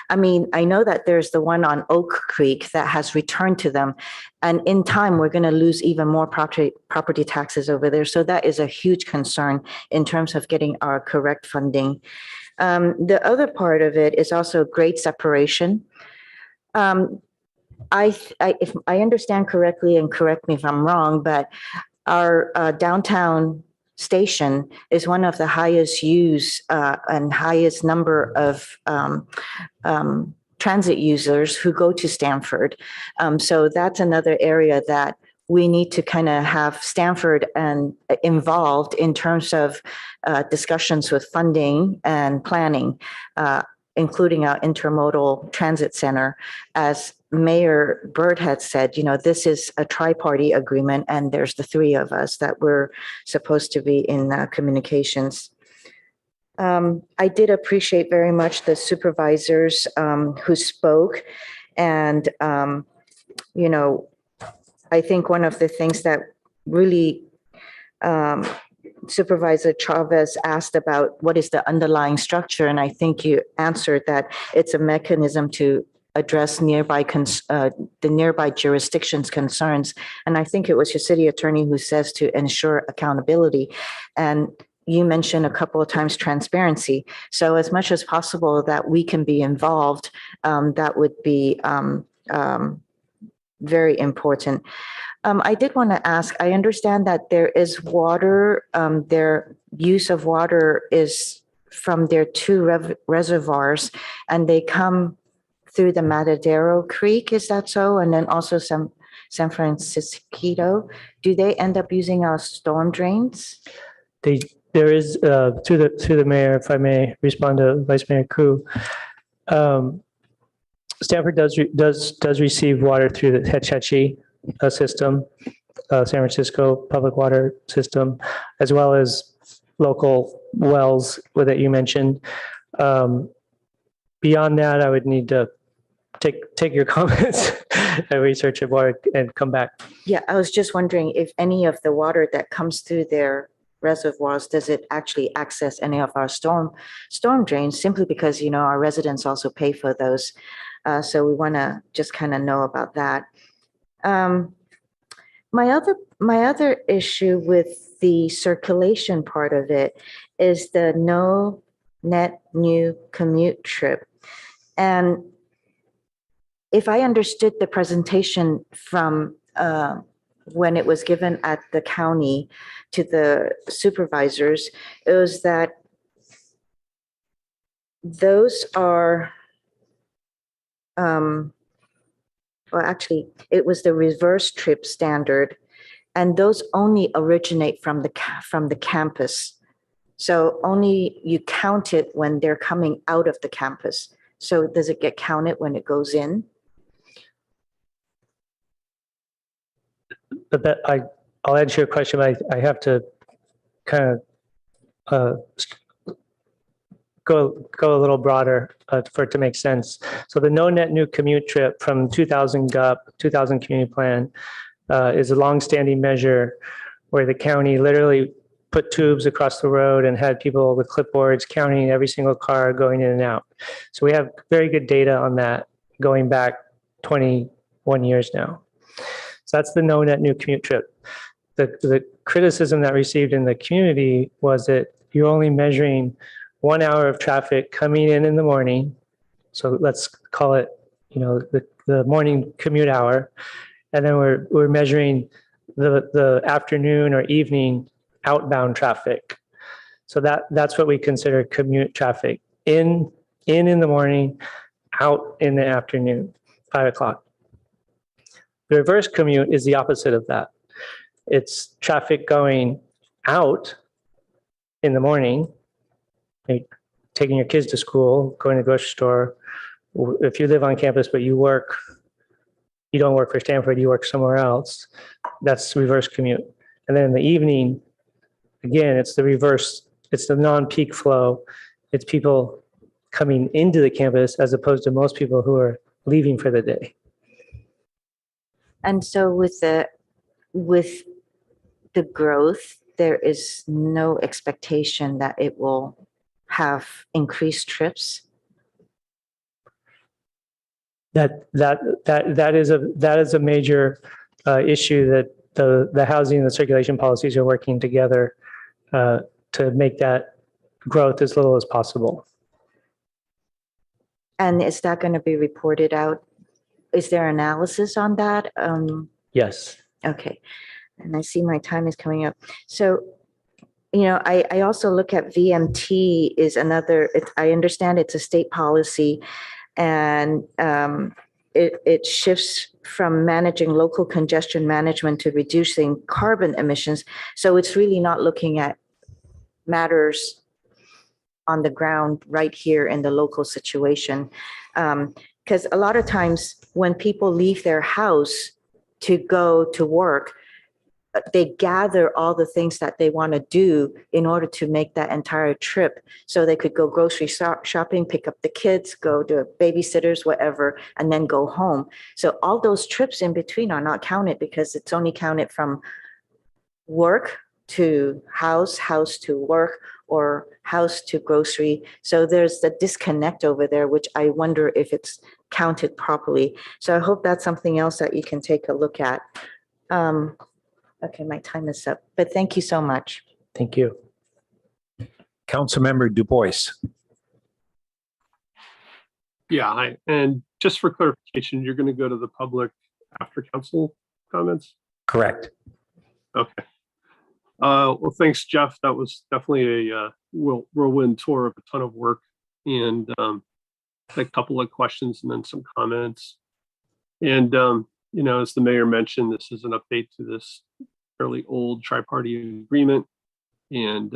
I mean, I know that there's the one on Oak Creek that has returned to them. And in time, we're going to lose even more property taxes over there. So that is a huge concern in terms of getting our correct funding. The other part of it is also grade separation. If I understand correctly, and correct me if I'm wrong, but our downtown station is one of the highest use and highest number of transit users who go to Stanford. So that's another area that we need to kind of have Stanford and involved in terms of discussions with funding and planning, including our intermodal transit center. As Mayor Byrd had said, this is a tri-party agreement and there's the three of us that we're supposed to be in communications. I did appreciate very much the supervisors who spoke. And, I think one of the things that really Supervisor Chavez asked about what is the underlying structure, and I think you answered that it's a mechanism to address the nearby jurisdiction's concerns. And I think it was your city attorney who says to ensure accountability. And you mentioned a couple of times transparency. So as much as possible that we can be involved, that would be very important. I did want to ask, I understand that there is water, their use of water is from their two reservoirs and they come through the Matadero Creek, is that so? And then also San Francisco. Do they end up using our storm drains? There is, to the mayor, if I may respond to Vice Mayor Koo. Stanford does receive water through the Techachi system, San Francisco public water system, as well as local wells that you mentioned. Beyond that, I would need to take your comments and research water and come back. Yeah, I was just wondering if any of the water that comes through their reservoirs, does it actually access any of our storm drains, simply because, our residents also pay for those. So we want to just kind of know about that. My other issue with the circulation part of it is the no net new commute trip. And if I understood the presentation from when it was given at the county to the supervisors, it was that those are, well, actually, it was the reverse trip standard, and those only originate from the campus. So only you count it when they're coming out of the campus. So does it get counted when it goes in? but I'll answer your question. I have to kind of go a little broader for it to make sense. So the no net new commute trip from 2000 GUP, 2000 community plan is a longstanding measure where the county literally put tubes across the road and had people with clipboards counting every single car going in and out. So we have very good data on that going back 21 years now. So that's the no net new commute trip. The criticism that received in the community was that you're only measuring 1 hour of traffic coming in the morning. So let's call it, the morning commute hour. And then we're measuring the afternoon or evening outbound traffic. So that's what we consider commute traffic. In the morning, out in the afternoon, 5 o'clock. The reverse commute is the opposite of that. It's traffic going out in the morning, like taking your kids to school, going to the grocery store. If you live on campus but you don't work for Stanford, you work somewhere else, that's reverse commute. And then in the evening, again, it's the reverse, it's the non-peak flow. It's people coming into the campus as opposed to most people who are leaving for the day. And so with the growth, there is no expectation that it will have increased trips. That is a major issue that the housing and the circulation policies are working together to make that growth as little as possible. And is that going to be reported out? Is there analysis on that? Yes. Okay. And I see my time is coming up. So, I also look at VMT is another, I understand it's a state policy, and it shifts from managing local congestion management to reducing carbon emissions. So it's really not looking at matters on the ground right here in the local situation. Because a lot of times when people leave their house to go to work, they gather all the things that they want to do in order to make that entire trip. So they could go grocery shopping, pick up the kids, go to babysitters, whatever, and then go home. So all those trips in between are not counted because it's only counted from work to house, house to work, or house to grocery. So there's the disconnect over there, which I wonder if it's counted properly. So I hope that's something else that you can take a look at. Okay, my time is up, but thank you so much. Thank you. Councilmember Du Bois. Yeah, hi. And just for clarification, you're going to go to the public after council comments? Correct. Okay. Well, thanks, Jeff. That was definitely a whirlwind tour of a ton of work, and a couple of questions and then some comments. And as the mayor mentioned, this is an update to this fairly old tri-party agreement. And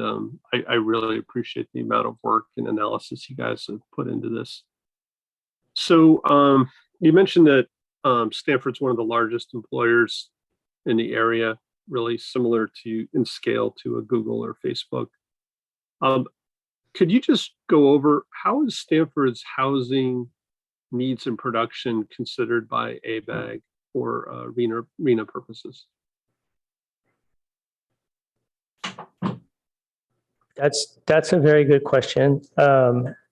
I really appreciate the amount of work and analysis you guys have put into this. So you mentioned that Stanford's one of the largest employers in the area, really similar to in scale to a Google or Facebook. Could you just go over how is Stanford's housing needs and production considered by ABAG for RENA purposes? That's a very good question. ABAG,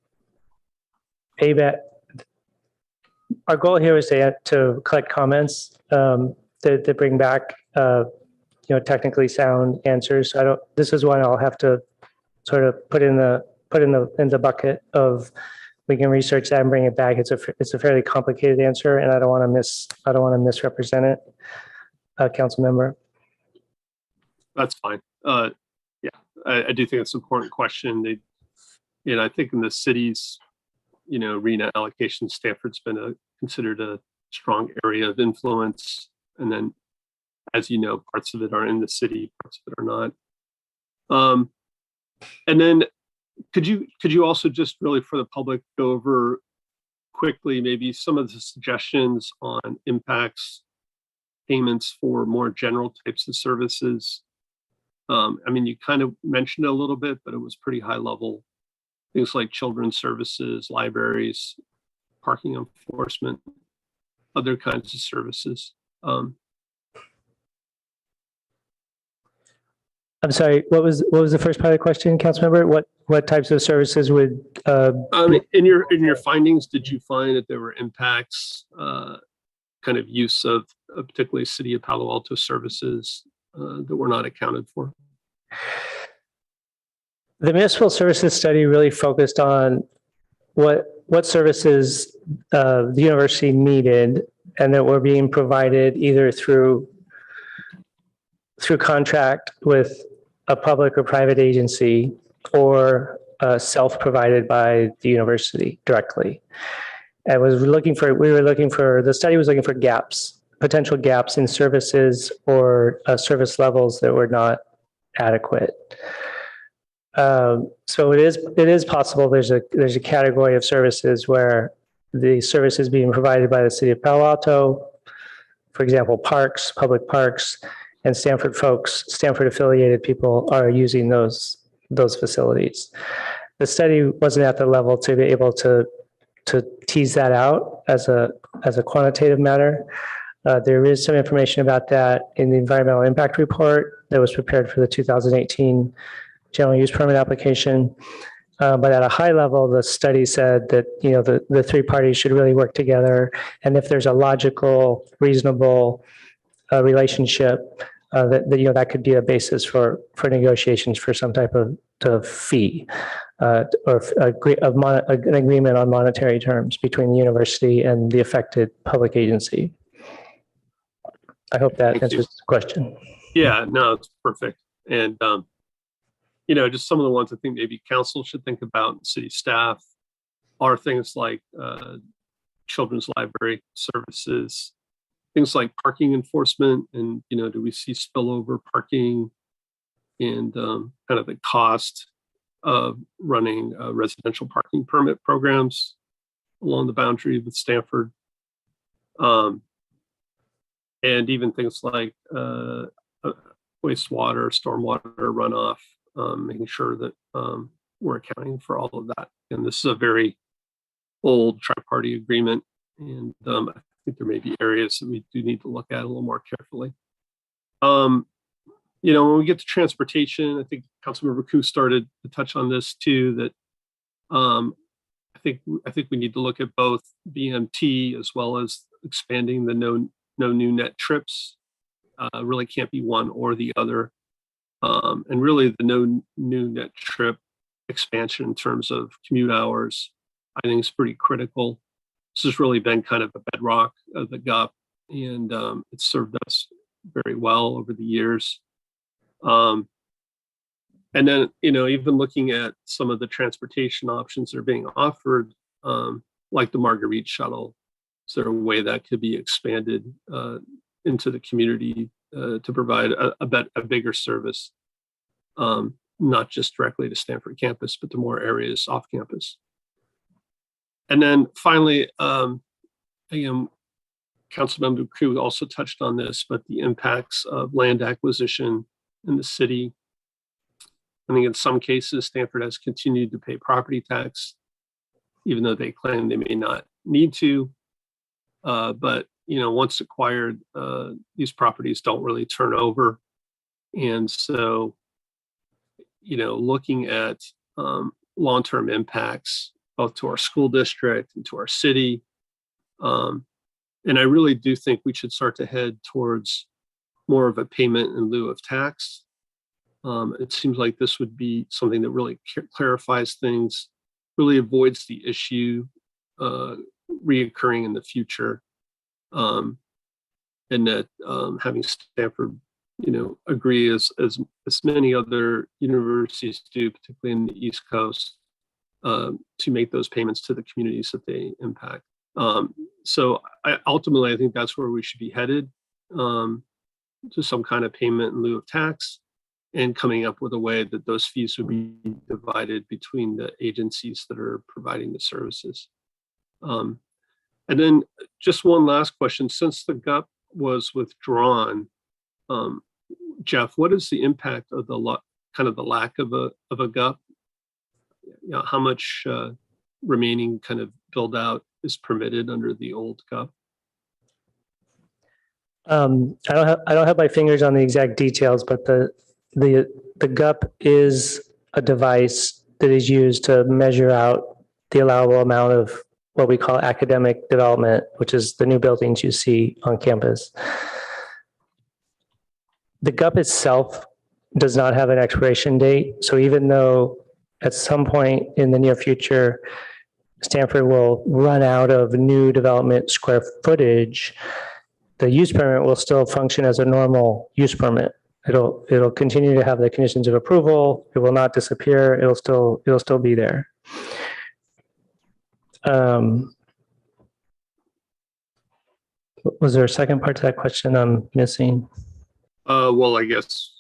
our goal here is to collect comments to bring back technically sound answers. This is one I'll have to sort of put in the bucket of, we can research that and bring it back. It's a fairly complicated answer, and I don't want to misrepresent it, council member. That's fine. Yeah, I do think it's an important question. I think in the cities, RENA allocation, Stanford's been considered a strong area of influence, and then, as you know, parts of it are in the city, parts of it are not. And then could you also just really for the public go over quickly maybe some of the suggestions on impacts payments for more general types of services. I mean, you kind of mentioned it a little bit, but it was pretty high level. Things like children's services, libraries, parking enforcement, other kinds of services. I'm sorry, what was the first part of the question, Councilmember? What types of services would? In your findings, did you find that there were impacts, kind of use of particularly City of Palo Alto services that were not accounted for? The municipal services study really focused on what services the university needed and that were being provided either through contract with a public or private agency or self-provided by the university directly. And the study was looking for gaps, potential gaps in services or service levels that were not adequate. So it is possible there's a category of services where the services being provided by the City of Palo Alto, for example, parks, public parks, and Stanford affiliated people are using those facilities. The study wasn't at the level to be able to tease that out as a quantitative matter. There is some information about that in the environmental impact report that was prepared for the 2018 general use permit application. But at a high level, the study said that, the three parties should really work together. And if there's a logical, reasonable relationship, that could be a basis for negotiations for some type of fee or an agreement on monetary terms between the university and the affected public agency. I hope that answers the question. Yeah, no, it's perfect. And, just some of the ones I think maybe council should think about, city staff, are things like children's library services, things like parking enforcement, and do we see spillover parking, and kind of the cost of running residential parking permit programs along the boundary with Stanford, and even things like wastewater, stormwater runoff, making sure that we're accounting for all of that. And this is a very old tri-party agreement, and I think there may be areas that we do need to look at a little more carefully. When we get to transportation, I think Councilmember Koo started to touch on this too, that I think we need to look at both BMT as well as expanding the no new net trips. Really can't be one or the other. And really the no new net trip expansion in terms of commute hours, I think is pretty critical. This has really been kind of a bedrock of the GUP, and it's served us very well over the years. And then, even looking at some of the transportation options that are being offered, like the Marguerite shuttle, is there a way that could be expanded into the community to provide a bigger service, not just directly to Stanford campus, but to more areas off campus? And then finally, again, Councilmember Koo also touched on this, but the impacts of land acquisition in the city. I think in some cases, Stanford has continued to pay property tax, even though they claim they may not need to. But once acquired, these properties don't really turn over. And so, looking at long-term impacts, both to our school district and to our city. And I really do think we should start to head towards more of a payment in lieu of tax. It seems like this would be something that really clarifies things, really avoids the issue reoccurring in the future. And that having Stanford, agree as many other universities do, particularly in the East Coast, to make those payments to the communities that they impact. So ultimately, I think that's where we should be headed, to some kind of payment in lieu of tax, and coming up with a way that those fees would be divided between the agencies that are providing the services. And then just one last question. Since the GUP was withdrawn, Jeff, what is the impact of the kind of the lack of a GUP? You know, how much remaining kind of build out is permitted under the old GUP? I don't have my fingers on the exact details, but the GUP is a device that is used to measure out the allowable amount of what we call academic development, which is the new buildings you see on campus. The GUP itself does not have an expiration date. So even though at some point in the near future, Stanford will run out of new development square footage, the use permit will still function as a normal use permit. It'll continue to have the conditions of approval. It will not disappear. It'll still be there. Was there a second part to that question I'm missing? Well, I guess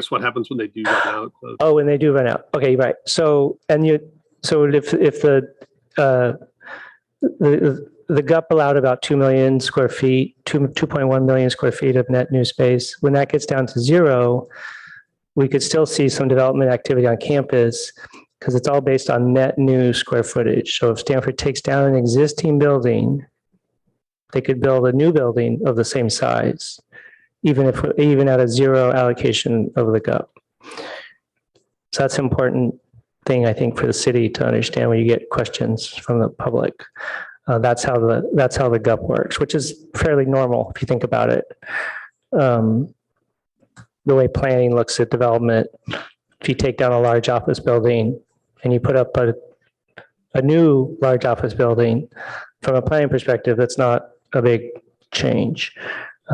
what happens when they do run out? Oh, when they do run out. Okay, right. So if the GUP allowed about 2 million square feet, 2.1 million square feet of net new space. When that gets down to zero, we could still see some development activity on campus because it's all based on net new square footage. So if Stanford takes down an existing building, they could build a new building of the same size, even at a zero allocation of the GUP. So that's an important thing, I think, for the city to understand when you get questions from the public. That's how the GUP works, which is fairly normal if you think about it. The way planning looks at development, if you take down a large office building and you put up a new large office building, from a planning perspective, that's not a big change.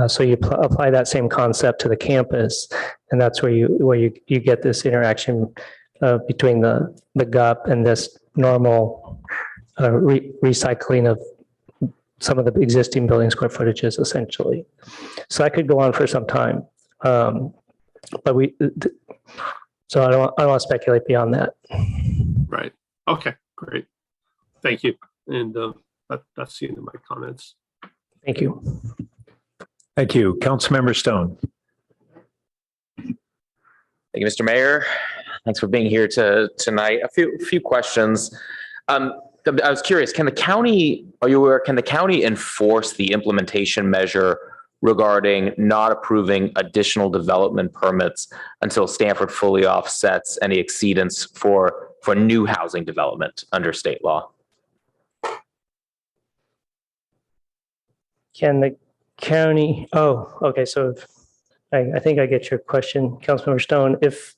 So you apply that same concept to the campus, and that's where you get this interaction between the GUP and this normal recycling of some of the existing building square footages, essentially. So that could go on for some time, so I don't want to speculate beyond that. Right. Okay. Great. Thank you. And that's the end of my comments. Thank you. Thank you. Councilmember Stone. Thank you, Mr. Mayor. Thanks for being here tonight. A few questions. I was curious, can the county enforce the implementation measure regarding not approving additional development permits until Stanford fully offsets any exceedance for new housing development under state law? Can the county, okay, so I think I get your question, Councilmember Stone. If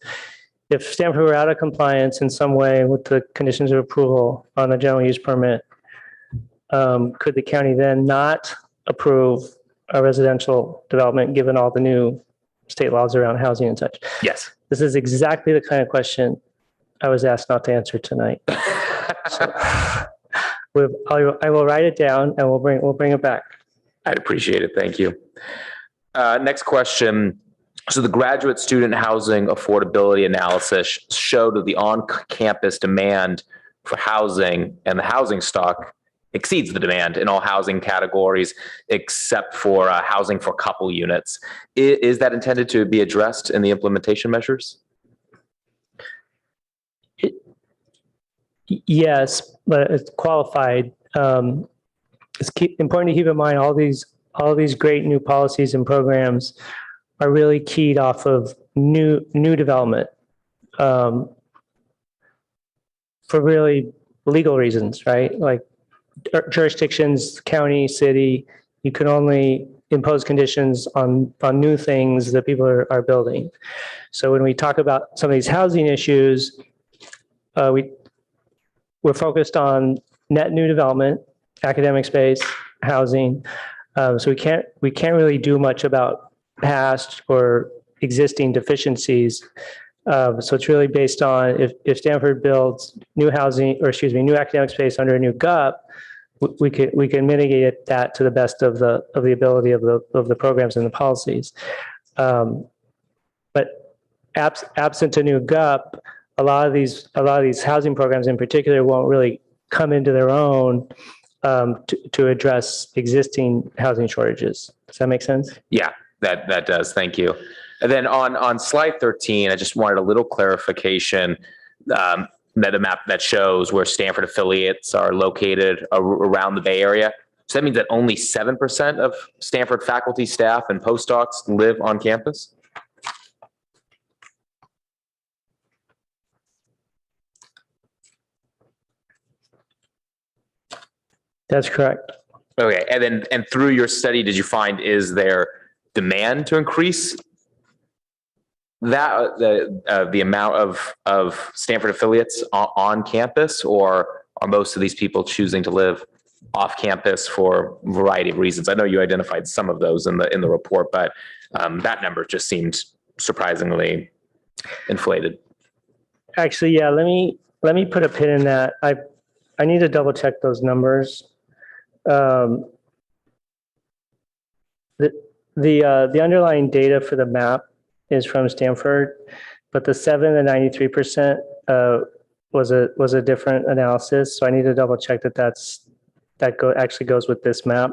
Stanford were out of compliance in some way with the conditions of approval on a general use permit, could the county then not approve a residential development given all the new state laws around housing and such? Yes. This is exactly the kind of question I was asked not to answer tonight. So, I will write it down and we'll bring it back. I'd appreciate it. Thank you. Next question. So the graduate student housing affordability analysis showed that the on-campus demand for housing and the housing stock exceeds the demand in all housing categories except for housing for couple units. Is that intended to be addressed in the implementation measures? Yes, but it's qualified. It's important to keep in mind all these great new policies and programs are really keyed off of new development for really legal reasons, right? Like jurisdictions, county, city, you can only impose conditions on new things that people are building. So when we talk about some of these housing issues, we're focused on net new development, academic space, housing. So we can't really do much about past or existing deficiencies. So it's really based on if Stanford builds new housing, or new academic space under a new GUP, we can mitigate that to the best of the ability of the programs and the policies. But absent a new GUP, a lot of these housing programs in particular won't really come into their own to address existing housing shortages. Does that make sense? Yeah, that does. Thank you. And then on slide 13, I just wanted a little clarification. That a map that shows where Stanford affiliates are located around the Bay Area. So that means that only 7% of Stanford faculty, staff, and postdocs live on campus? That's correct. Okay, and through your study, did you find, is there demand to increase that the amount of Stanford affiliates on campus, or are most of these people choosing to live off campus for a variety of reasons? I know you identified some of those in the report, but that number just seemed surprisingly inflated. Actually, yeah, let me put a pin in that. I need to double check those numbers. The underlying data for the map is from Stanford, but the 7 and 93% was a different analysis. So I need to double check that actually goes with this map.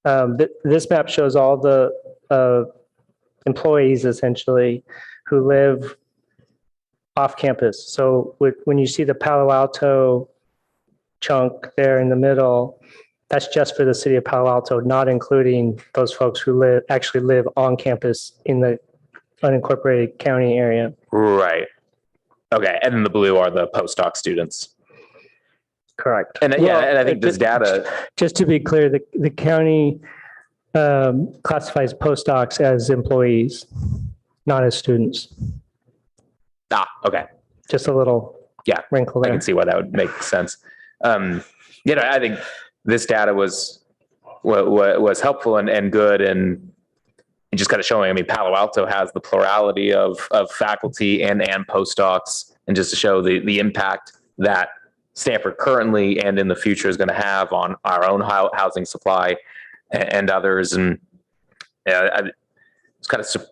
This map shows all the employees essentially who live off campus. So when you see the Palo Alto chunk there in the middle, that's just for the city of Palo Alto, not including those folks who actually live on campus in the unincorporated county area. Right. Okay. And then the blue are the postdoc students. Correct. And yeah, and I think this data. Just to be clear, the county classifies postdocs as employees, not as students. Okay. Just a little wrinkle there. I can see why that would make sense. I think this data was helpful and good, and just kind of showing, I mean, Palo Alto has the plurality of faculty and postdocs, and just to show the impact that Stanford currently and in the future is going to have on our own housing supply and others. And it's kind of, it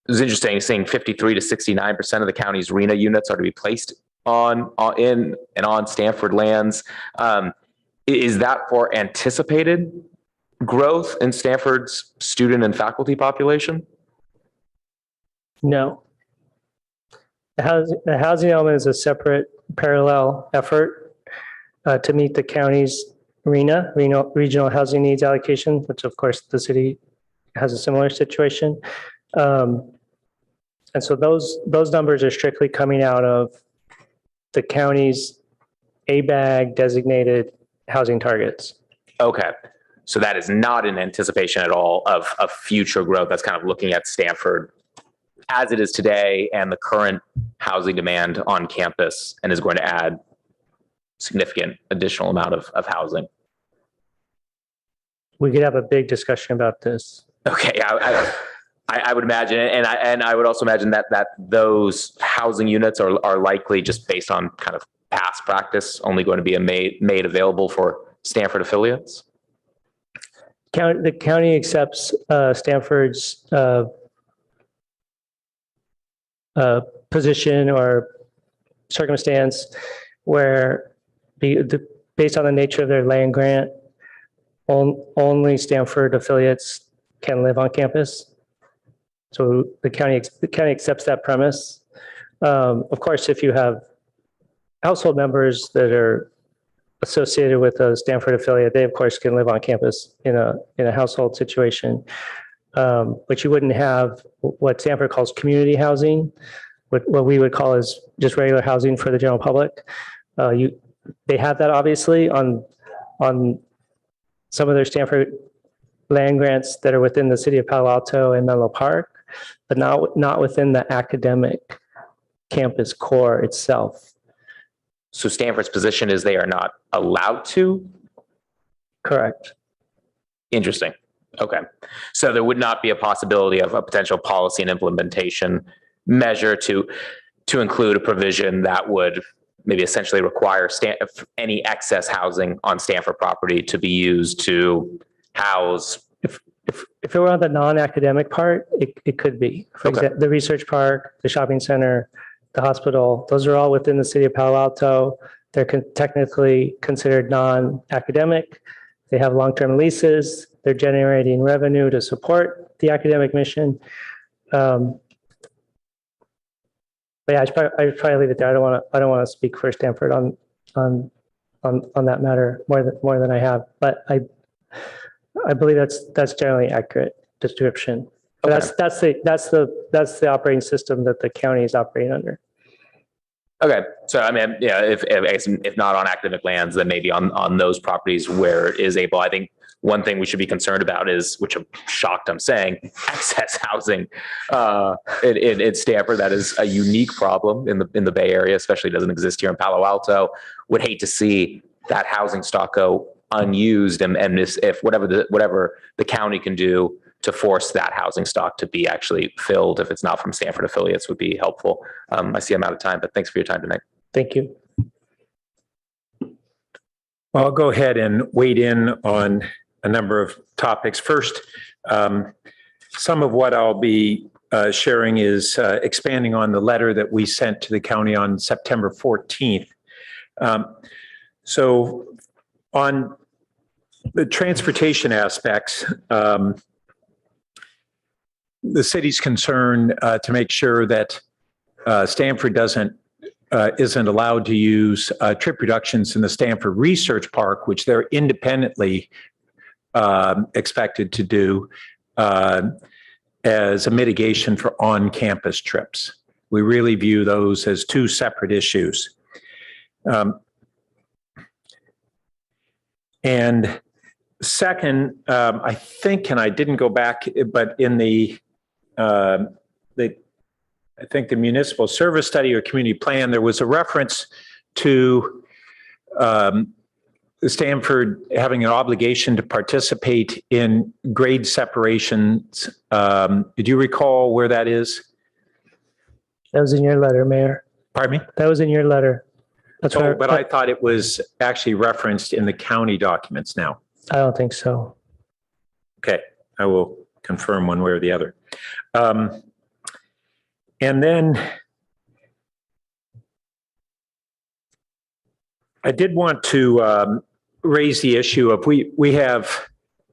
was interesting seeing 53 to 69% of the county's RENA units are to be placed on Stanford lands. Is that for anticipated growth in Stanford's student and faculty population? No. The housing element is a separate parallel effort to meet the county's RENA, regional housing needs allocation, which of course the city has a similar situation. And so those numbers are strictly coming out of the county's ABAG designated housing targets. Okay. So that is not an anticipation at all of future growth. That's kind of looking at Stanford as it is today and the current housing demand on campus, and is going to add significant additional amount of housing. We could have a big discussion about this. Okay. I would imagine, and I would also imagine that those housing units are likely, just based on kind of past practice, only going to be made available for Stanford affiliates. The county accepts Stanford's position or circumstance where based on the nature of their land grant, only Stanford affiliates can live on campus. So the county accepts that premise. Of course, if you have household members that are associated with a Stanford affiliate, they of course can live on campus in a household situation. But you wouldn't have what Stanford calls community housing, what we would call is just regular housing for the general public. They have that obviously on some of their Stanford land grants that are within the city of Palo Alto and Menlo Park, but not within the academic campus core itself. So Stanford's position is they are not allowed to? Correct. Interesting. Okay. So there would not be a possibility of a potential policy and implementation measure to include a provision that would maybe essentially require any excess housing on Stanford property to be used to house. If it were on the non-academic part, it could be. For example, the research park, the shopping center, the hospital, those are all within the city of Palo Alto. They're technically considered non-academic. They have long-term leases. They're generating revenue to support the academic mission. But yeah, I'd probably leave it there. I don't want to speak for Stanford on that matter more than I have. But I believe that's generally accurate description. But Okay. that's the operating system that the county is operating under. Okay, so I mean, yeah, if not on academic lands, then maybe on those properties where it is able. I think one thing we should be concerned about is, which I'm shocked I'm saying, excess housing in Stanford. That is a unique problem in the Bay Area, especially doesn't exist here in Palo Alto. Would hate to see that housing stock go unused, and if whatever the county can do to force that housing stock to be actually filled, if it's not from Stanford affiliates, would be helpful. I see I'm out of time, but thanks for your time tonight. Thank you. Well, I'll go ahead and wade in on a number of topics. First, some of what I'll be sharing is expanding on the letter that we sent to the county on September 14th. So on the transportation aspects, the city's concerned to make sure that Stanford isn't allowed to use trip reductions in the Stanford Research Park, which they're independently expected to do as a mitigation for on-campus trips. We really view those as two separate issues. And second, I think, and I didn't go back, but in I think the municipal service study or community plan, there was a reference to Stanford having an obligation to participate in grade separations. Did you recall where that is? That was in your letter, Mayor. Pardon me? That was in your letter. That's Oh, but I thought it was actually referenced in the county documents now. I don't think so. Okay, I will confirm one way or the other. And then I did want to raise the issue of we have,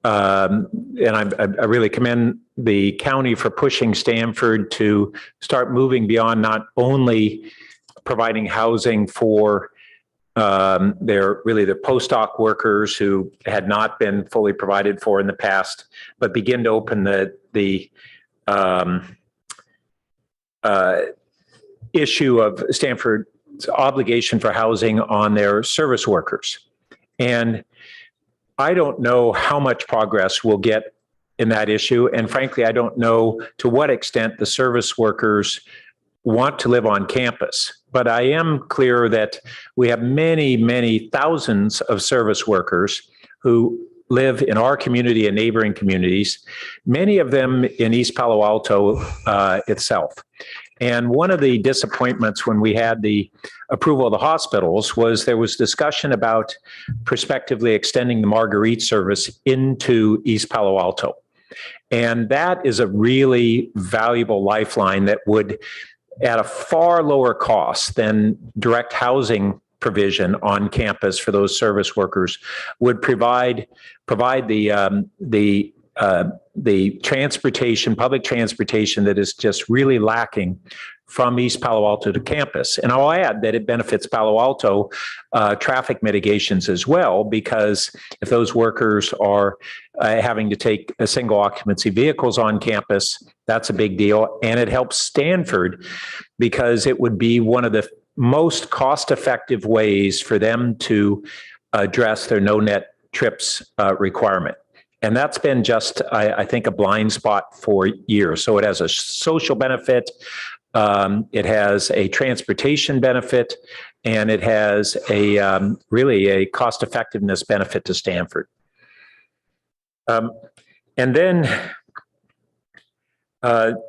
and I really commend the county for pushing Stanford to start moving beyond not only providing housing for their postdoc workers who had not been fully provided for in the past, but begin to open the issue of Stanford's obligation for housing on their service workers. And I don't know how much progress we'll get in that issue. And frankly, I don't know to what extent the service workers want to live on campus. But I am clear that we have many, many thousands of service workers who live in our community and neighboring communities, many of them in East Palo Alto itself. And one of the disappointments when we had the approval of the hospitals was there was discussion about prospectively extending the Marguerite service into East Palo Alto. And that is a really valuable lifeline that would, at a far lower cost than direct housing provision on campus for those service workers, would provide the transportation, public transportation that is just really lacking from East Palo Alto to campus. And I'll add that it benefits Palo Alto traffic mitigations as well, because if those workers are having to take single occupancy vehicles on campus, that's a big deal. And it helps Stanford because it would be one of the most cost-effective ways for them to address their no-net trips requirement. And that's been just, I think, a blind spot for years. So it has a social benefit, it has a transportation benefit, and it has a really a cost-effectiveness benefit to Stanford. And then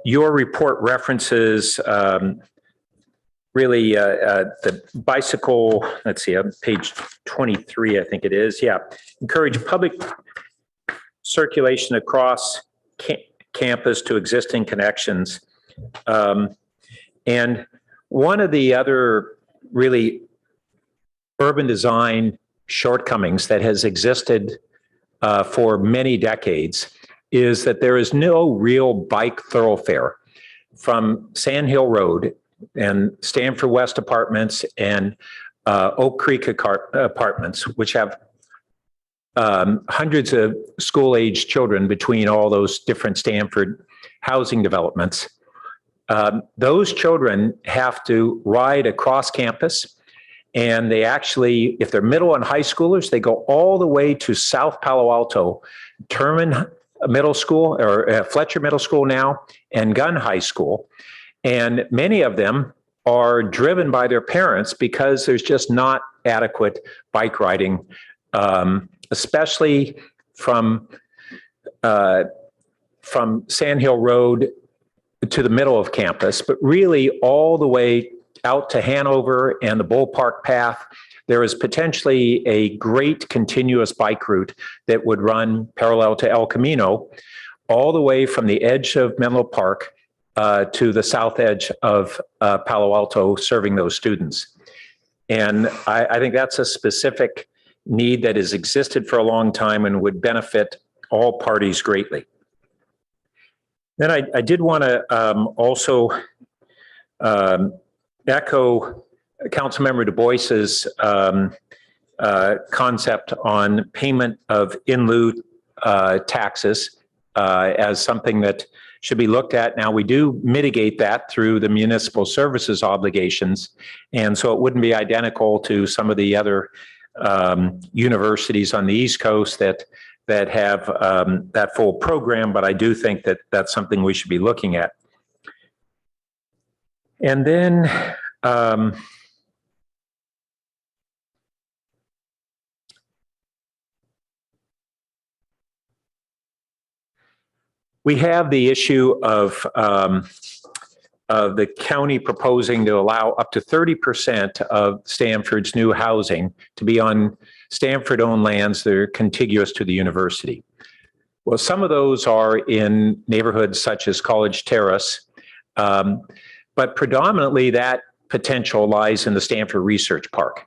your report references really the bicycle, let's see, page 23, I think it is. Yeah, encourage public circulation across campus to existing connections. And one of the other really urban design shortcomings that has existed for many decades is that there is no real bike thoroughfare from Sand Hill Road and Stanford West Apartments and Oak Creek Apartments, which have hundreds of school-aged children between all those different Stanford housing developments. Those children have to ride across campus, and they actually, if they're middle and high schoolers, they go all the way to South Palo Alto, Terman Middle School, or Fletcher Middle School now, and Gunn High School. And many of them are driven by their parents because there's just not adequate bike riding, especially from Sand Hill Road to the middle of campus, but really all the way out to Hanover and the Bull Park Path. There is potentially a great continuous bike route that would run parallel to El Camino, all the way from the edge of Menlo Park to the south edge of Palo Alto, serving those students. And I think that's a specific need that has existed for a long time and would benefit all parties greatly. Then I did want to also echo Councilmember Du Bois's concept on payment of in lieu taxes as something that should be looked at. Now, we do mitigate that through the municipal services obligations, and so it wouldn't be identical to some of the other universities on the East Coast that have that full program, but I do think that that's something we should be looking at. And then we have the issue of the county proposing to allow up to 30% of Stanford's new housing to be on Stanford-owned lands that are contiguous to the university. Well, some of those are in neighborhoods such as College Terrace, but predominantly that potential lies in the Stanford Research Park.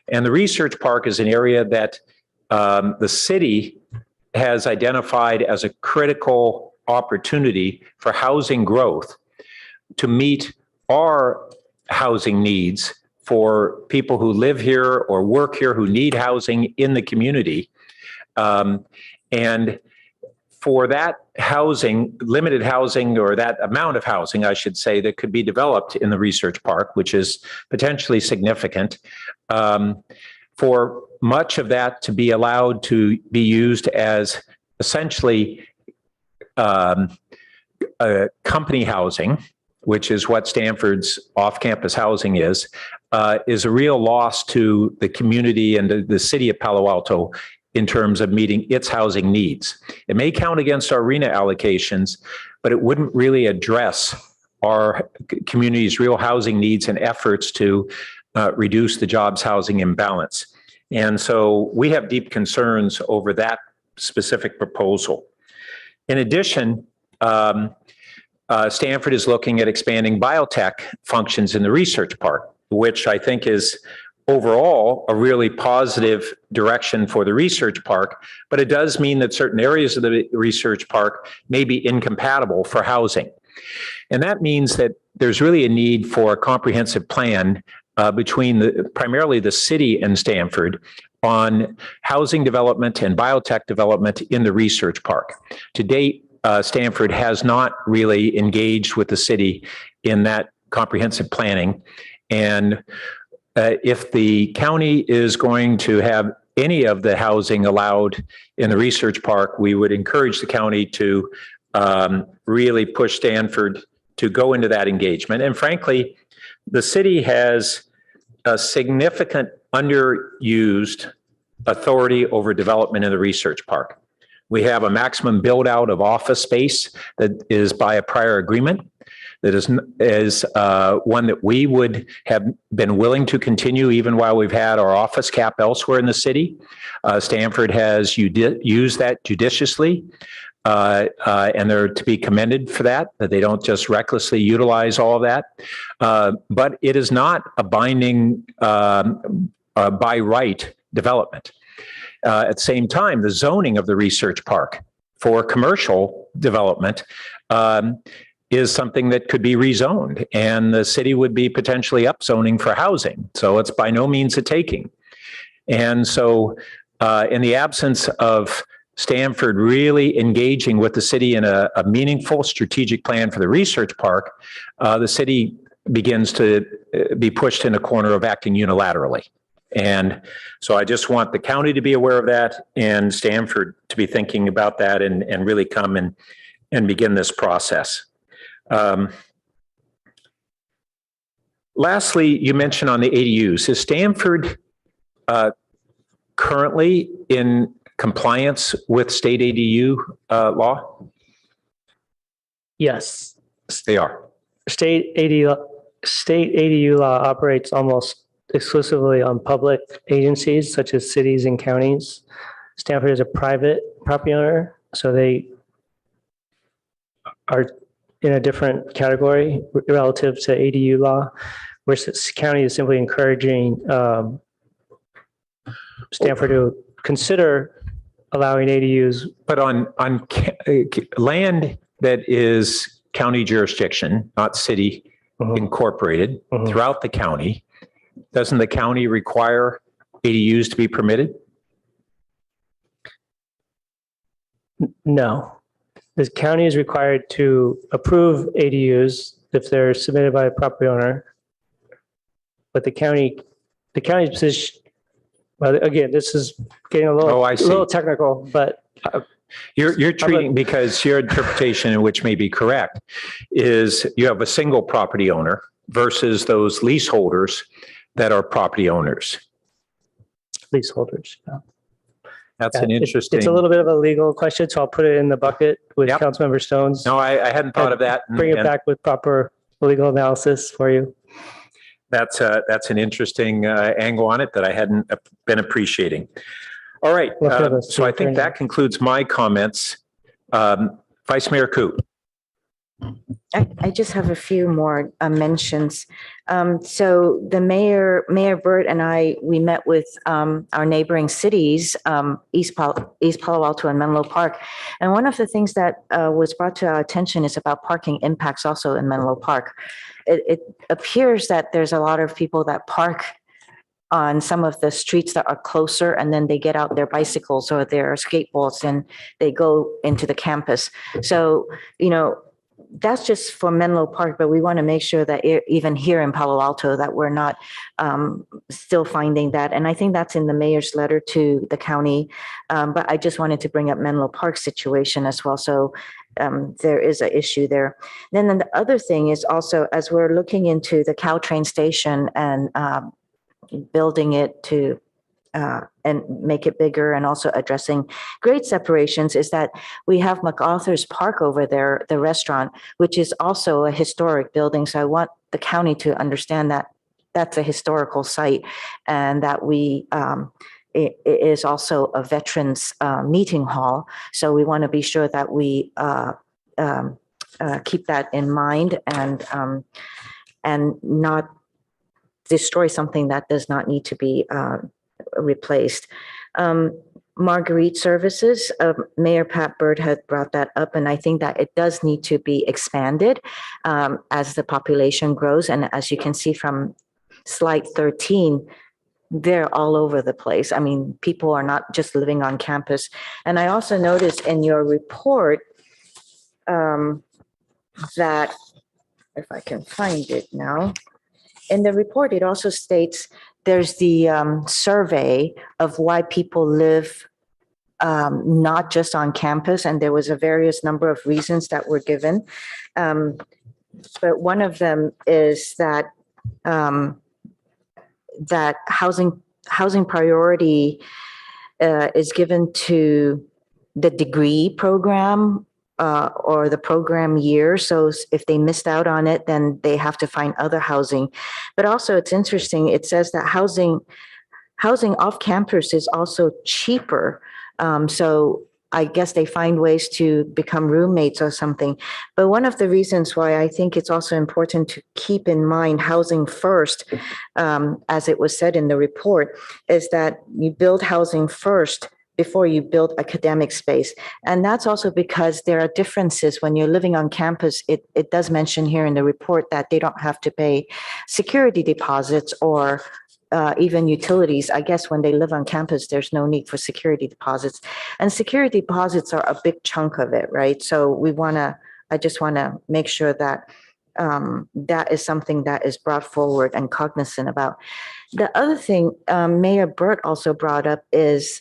And the Research Park is an area that the city has identified as a critical opportunity for housing growth to meet our housing needs for people who live here or work here who need housing in the community. And for that housing, limited housing, or that amount of housing, I should say, that could be developed in the Research Park, which is potentially significant, for much of that to be allowed to be used as essentially company housing, which is what Stanford's off-campus housing is a real loss to the community and the city of Palo Alto in terms of meeting its housing needs. It may count against our RENA allocations, but it wouldn't really address our community's real housing needs and efforts to reduce the jobs housing imbalance. And so we have deep concerns over that specific proposal. In addition, Stanford is looking at expanding biotech functions in the Research Park, which I think is overall a really positive direction for the Research Park, but it does mean that certain areas of the Research Park may be incompatible for housing. And that means that there's really a need for a comprehensive plan between primarily the city and Stanford on housing development and biotech development in the Research Park. To date, Stanford has not really engaged with the city in that comprehensive planning. And if the county is going to have any of the housing allowed in the Research Park, we would encourage the county to really push Stanford to go into that engagement. And frankly, the city has a significant underused authority over development in the Research Park. We have a maximum build out of office space that is by a prior agreement. That is one that we would have been willing to continue even while we've had our office cap elsewhere in the city. Stanford has used that judiciously, and they're to be commended for that they don't just recklessly utilize all of that. But it is not a binding by right development. At the same time, the zoning of the research park for commercial development is something that could be rezoned, and the city would be potentially upzoning for housing. So it's by no means a taking. And so in the absence of Stamford really engaging with the city in a meaningful strategic plan for the research park, the city begins to be pushed in a corner of acting unilaterally. And so I just want the county to be aware of that and Stamford to be thinking about that and really come and begin this process. Lastly, you mentioned on the ADUs, is Stamford currently in compliance with state ADU law? Yes. They are. State ADU law operates almost exclusively on public agencies such as cities and counties. Stamford is a private property owner, so they are in a different category relative to ADU law, where the county is simply encouraging Stamford to consider allowing ADUs. But on land that is county jurisdiction, not city incorporated, throughout the county, doesn't the county require ADUs to be permitted? No. The county is required to approve ADUs if they're submitted by a property owner. But the county's position, well, again, this is getting a little technical, but you're treating, because your interpretation, in which may be correct, is you have a single property owner versus those leaseholders that are property owners. Leaseholders. Yeah. That's an interesting. It's a little bit of a legal question, so I'll put it in the bucket with Councilmember Stone's. No, I hadn't thought of that. Bring it back with proper legal analysis for you. That's an interesting angle on it that I hadn't been appreciating. All right, so I think that concludes my comments. Vice Mayor Koo. I just have a few more mentions. So the Mayor Burt and we met with our neighboring cities, East Palo Alto and Menlo Park. And one of the things that was brought to our attention is about parking impacts also in Menlo Park. It appears that there's a lot of people that park on some of the streets that are closer, and then they get out their bicycles or their skateboards and they go into the campus. So, that's just for Menlo Park, but we want to make sure that even here in Palo Alto that we're not still finding that. And I think that's in the mayor's letter to the county. But I just wanted to bring up Menlo Park situation as well. So there is an issue there. Then the other thing is also, as we're looking into the Caltrain station and building it to and make it bigger, and also addressing grade separations, is that we have MacArthur's Park over there, the restaurant, which is also a historic building. So I want the county to understand that that's a historical site, and that it is also a veterans meeting hall. So we want to be sure that we keep that in mind and not destroy something that does not need to be replaced. Marguerite services, Mayor Pat Byrd had brought that up, and I think that it does need to be expanded as the population grows. And as you can see from slide 13, they're all over the place. I mean, people are not just living on campus. And I also noticed in your report that, if I can find it now, in the report, it also states there's the survey of why people live not just on campus, and there was a various number of reasons that were given. But one of them is that that housing priority is given to the degree program or the program year. So if they missed out on it, then they have to find other housing. But also it's interesting, it says that housing off campus is also cheaper. So I guess they find ways to become roommates or something. But one of the reasons why I think it's also important to keep in mind housing first, as it was said in the report, is that you build housing first before you build academic space. And that's also because there are differences when you're living on campus. It does mention here in the report that they don't have to pay security deposits or even utilities. I guess when they live on campus, there's no need for security deposits. And security deposits are a big chunk of it, right? So I just want to make sure that that is something that is brought forward and cognizant about. The other thing Mayor Burt also brought up is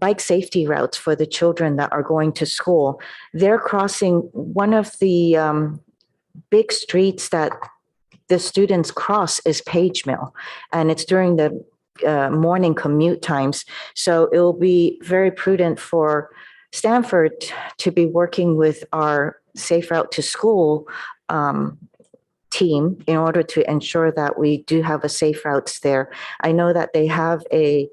bike safety routes for the children that are going to school. They're crossing one of the big streets that the students cross is Page Mill, and it's during the morning commute times. So it will be very prudent for Stanford to be working with our Safe Route to School team in order to ensure that we do have a safe routes there. I know that they have a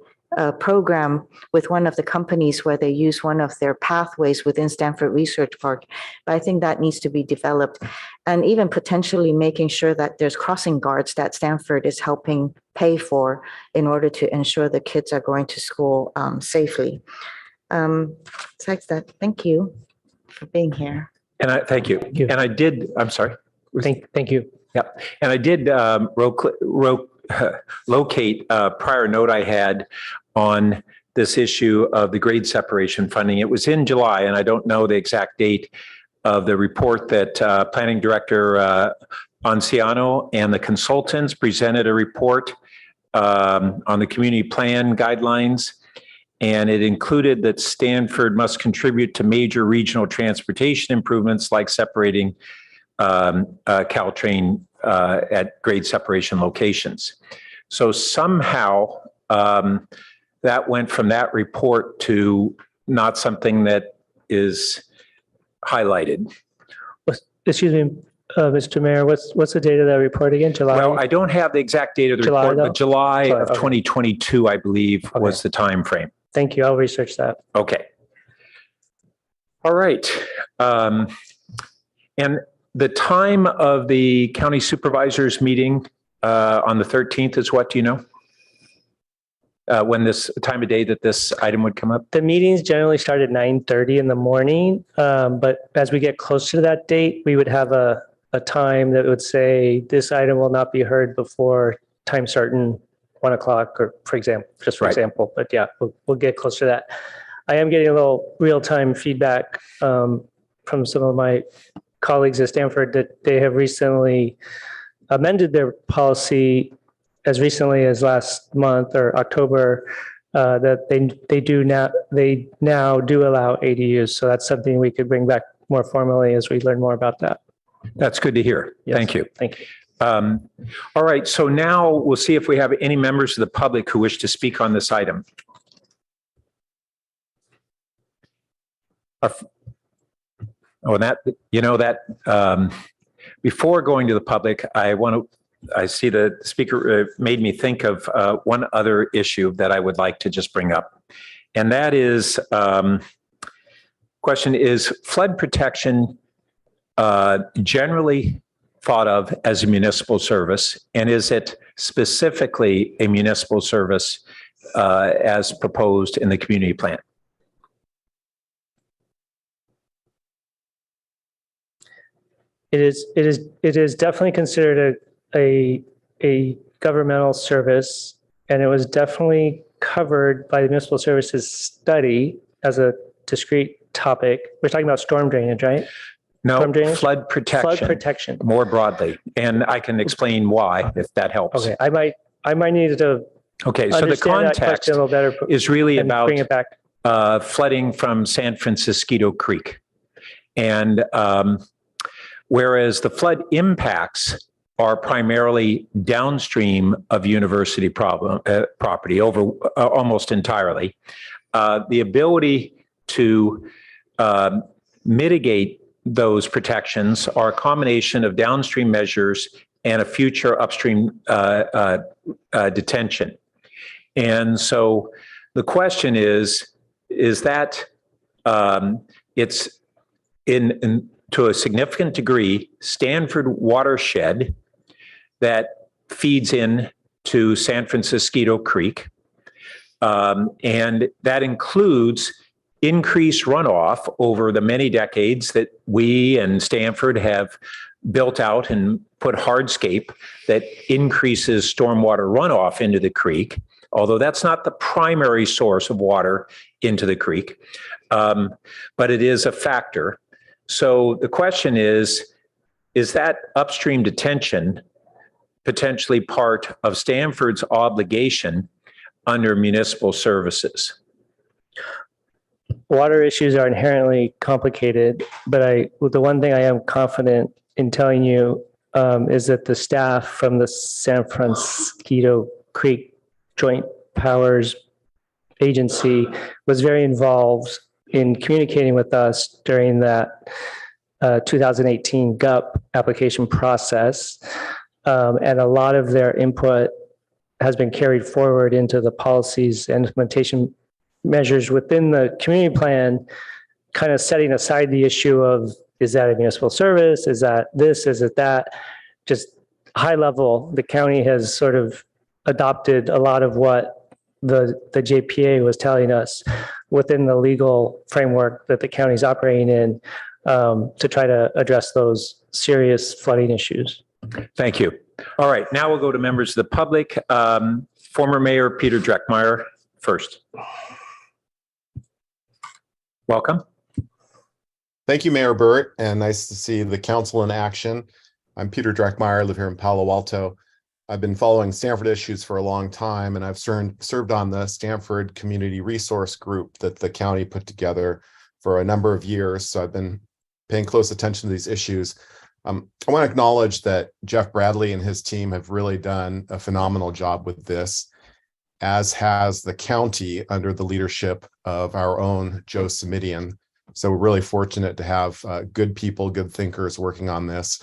program with one of the companies where they use one of their pathways within Stanford Research Park, but I think that needs to be developed, and even potentially making sure that there's crossing guards that Stanford is helping pay for in order to ensure the kids are going to school safely. Besides that, thank you for being here. And thank you. you. And I did, I'm sorry. Thank you. Yep. And I did locate a prior note I had on this issue of the grade separation funding. It was in July, and I don't know the exact date of the report that Planning Director Anciano and the consultants presented a report on the community plan guidelines. And it included that Stanford must contribute to major regional transportation improvements like separating Caltrain at grade separation locations. So somehow that went from that report to not something that is highlighted. Excuse me, Mr. Mayor, what's the date of that report again? July? Well, I don't have the exact date of the report, but July of 2022, I believe, was the time frame. Thank you. I'll research that. Okay. All right. And the time of the county supervisors meeting on the 13th is what, do you know? When this time of day that this item would come up? The meetings generally start at 9:30 in the morning, but as we get closer to that date, we would have a time that would say this item will not be heard before time certain, 1 o'clock, or for example, just for example. But yeah, we'll get closer to that. I am getting a little real-time feedback from some of my colleagues at Stanford that they have recently amended their policy as recently as last month or October, that they now do allow ADUs. So that's something we could bring back more formally as we learn more about that. That's good to hear. Yes. Thank you. Thank you. All right. So now we'll see if we have any members of the public who wish to speak on this item. Before going to the public, I see the speaker made me think of one other issue that I would like to just bring up. And that is, question is, flood protection generally thought of as a municipal service? And is it specifically a municipal service as proposed in the community plan? It is definitely considered a governmental service, and it was definitely covered by the municipal services study as a discrete topic. We're talking about storm drainage, right? No, Storm drainage? flood protection. Flood protection. More broadly, and I can explain why if that helps. Okay, I might need to. Okay, so the context a little better is really about bring it back. Flooding from San Francisco Creek, and whereas the flood impacts are primarily downstream of university property over almost entirely. The ability to mitigate those protections are a combination of downstream measures and a future upstream detention. And so the question is is that it's to a significant degree, Stanford watershed that feeds in to San Francisco Creek. And that includes increased runoff over the many decades that we and Stanford have built out and put hardscape that increases stormwater runoff into the creek, although that's not the primary source of water into the creek, but it is a factor. So the question is that upstream detention potentially part of Stanford's obligation under municipal services? Water issues are inherently complicated, but the one thing I am confident in telling you is that the staff from the San Francisco Creek Joint Powers Agency was very involved in communicating with us during that 2018 GUP application process. And a lot of their input has been carried forward into the policies and implementation measures within the community plan, kind of setting aside the issue of, is that a municipal service? Is that this? Is it that? Just high level, the county has sort of adopted a lot of what the JPA was telling us within the legal framework that the county is operating in to try to address those serious flooding issues. Thank you. All right, now we'll go to members of the public. Former Mayor Peter Dreckmeyer first. Welcome. Thank you, Mayor Burt, and nice to see the council in action. I'm Peter Dreckmeyer. I live here in Palo Alto. I've been following Stanford issues for a long time, and I've served on the Stanford Community Resource Group that the county put together for a number of years. So I've been paying close attention to these issues. I want to acknowledge that Jeff Bradley and his team have really done a phenomenal job with this, as has the county under the leadership of our own Joe Simidian. So we're really fortunate to have good people, good thinkers working on this.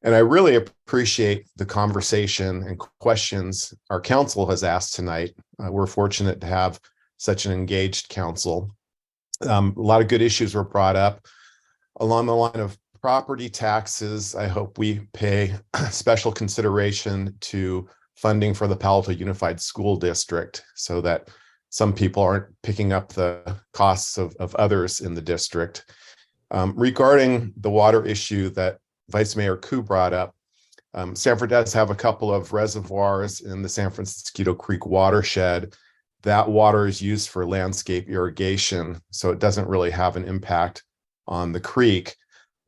And I really appreciate the conversation and questions our council has asked tonight. We're fortunate to have such an engaged council. A lot of good issues were brought up along the line of property taxes. I hope we pay special consideration to funding for the Palo Alto Unified School District so that some people aren't picking up the costs of others in the district. Regarding the water issue that Vice Mayor Koo brought up, Stanford does have a couple of reservoirs in the San Francisco Creek watershed. That water is used for landscape irrigation, so it doesn't really have an impact on the creek.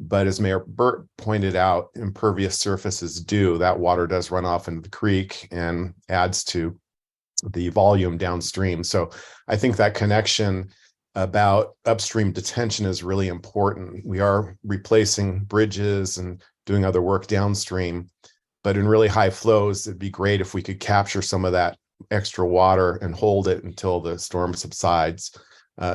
But as Mayor Burt pointed out, impervious surfaces do. That water does run off into the creek and adds to the volume downstream. So I think that connection about upstream detention is really important. We are replacing bridges and doing other work downstream, but in really high flows, it'd be great if we could capture some of that extra water and hold it until the storm subsides.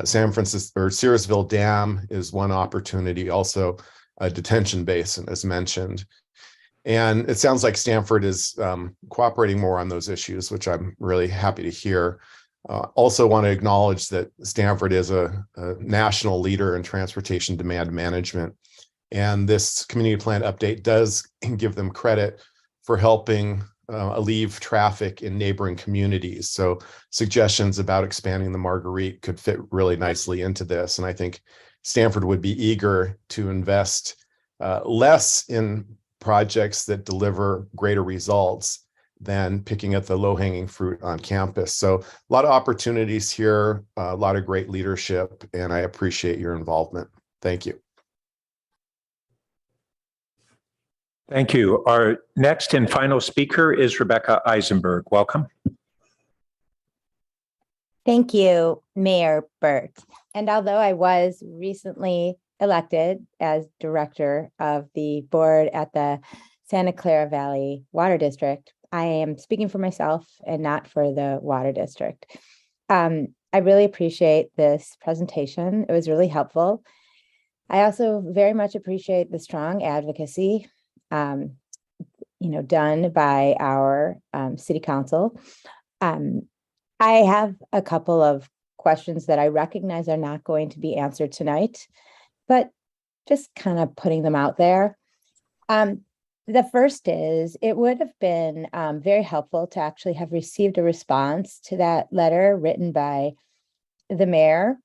San Francisco or Searsville Dam is one opportunity, also a detention basin, as mentioned. And it sounds like Stanford is cooperating more on those issues, which I'm really happy to hear. Also want to acknowledge that Stanford is a national leader in transportation demand management. And this community plan update does give them credit for helping alleviate traffic in neighboring communities. So suggestions about expanding the Marguerite could fit really nicely into this. And I think Stanford would be eager to invest less in projects that deliver greater results than picking at the low-hanging fruit on campus. So a lot of opportunities here, a lot of great leadership, and I appreciate your involvement. Thank you. Thank you. Our next and final speaker is Rebecca Eisenberg. Welcome. Thank you, Mayor Burt. And although I was recently elected as director of the board at the Santa Clara Valley Water District, I am speaking for myself and not for the water district. I really appreciate this presentation. It was really helpful. I also very much appreciate the strong advocacy done by our city council. I have a couple of questions that I recognize are not going to be answered tonight, but just kind of putting them out there. The first is, it would have been very helpful to actually have received a response to that letter written by the mayor.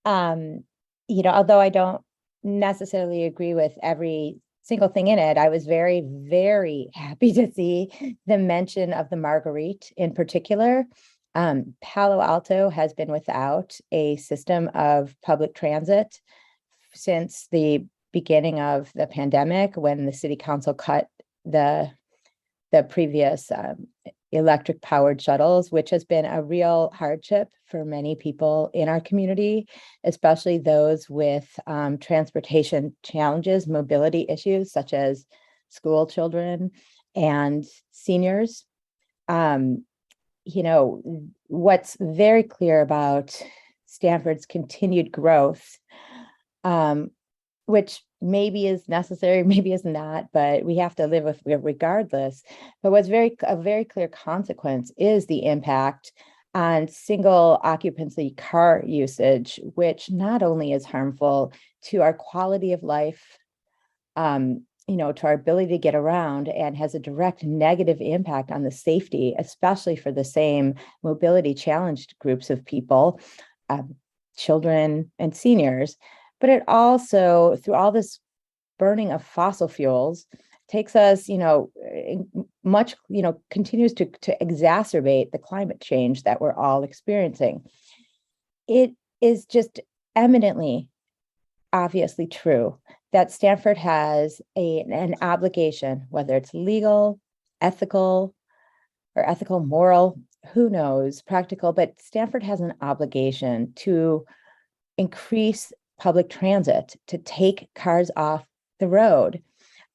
Although I don't necessarily agree with every single thing in it, I was very, very happy to see the mention of the Marguerite in particular. Palo Alto has been without a system of public transit since the beginning of the pandemic, when the city council cut the previous electric powered shuttles, which has been a real hardship for many people in our community, especially those with transportation challenges, mobility issues such as school children and seniors. What's very clear about Stanford's continued growth, which maybe is necessary, maybe is not, but we have to live with it regardless. But what's a very clear consequence is the impact on single occupancy car usage, which not only is harmful to our quality of life, to our ability to get around, and has a direct negative impact on the safety, especially for the same mobility challenged groups of people, children and seniors. But it also, through all this burning of fossil fuels, takes us, continues to exacerbate the climate change that we're all experiencing. It is just eminently, obviously true that Stanford has an obligation, whether it's legal, ethical, moral, who knows, practical, but Stanford has an obligation to increase public transit, to take cars off the road.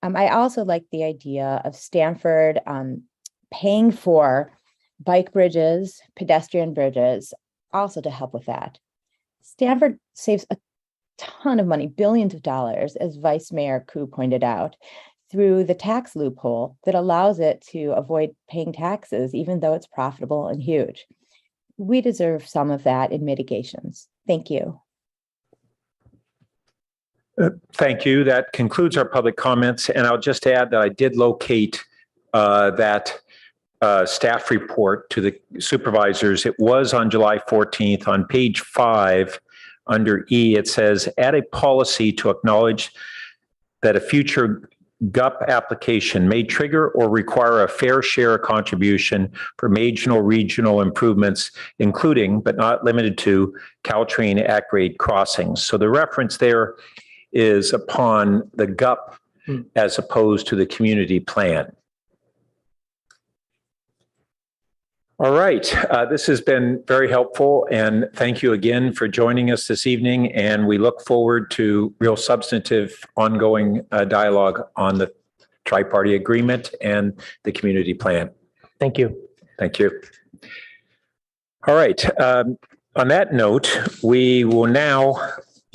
I also like the idea of Stanford paying for bike bridges, pedestrian bridges, also to help with that. Stanford saves a ton of money, billions of dollars, as Vice Mayor Koo pointed out, through the tax loophole that allows it to avoid paying taxes, even though it's profitable and huge. We deserve some of that in mitigations. Thank you. Thank you. That concludes our public comments. And I'll just add that I did locate that staff report to the supervisors. It was on July 14th. On page 5, under E, it says, add a policy to acknowledge that a future GUP application may trigger or require a fair share contribution for major regional improvements, including, but not limited to, Caltrain at-grade crossings. So the reference there is upon the GUP as opposed to the community plan. All right, this has been very helpful, and thank you again for joining us this evening, and we look forward to real substantive ongoing dialogue on the tri-party agreement and the community plan. Thank you. Thank you. All right, on that note, we will now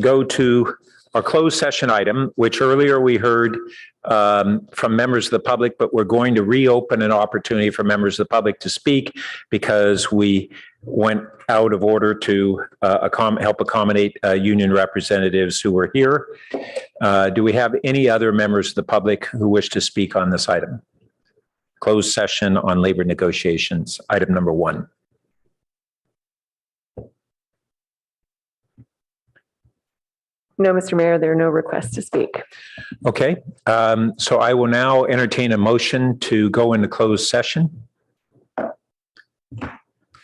go to our closed session item, which earlier we heard from members of the public, but we're going to reopen an opportunity for members of the public to speak because we went out of order to help accommodate union representatives who were here. Do we have any other members of the public who wish to speak on this item? Closed session on labor negotiations, item number 1. No, Mr. Mayor, there are no requests to speak. Okay, so I will now entertain a motion to go into closed session.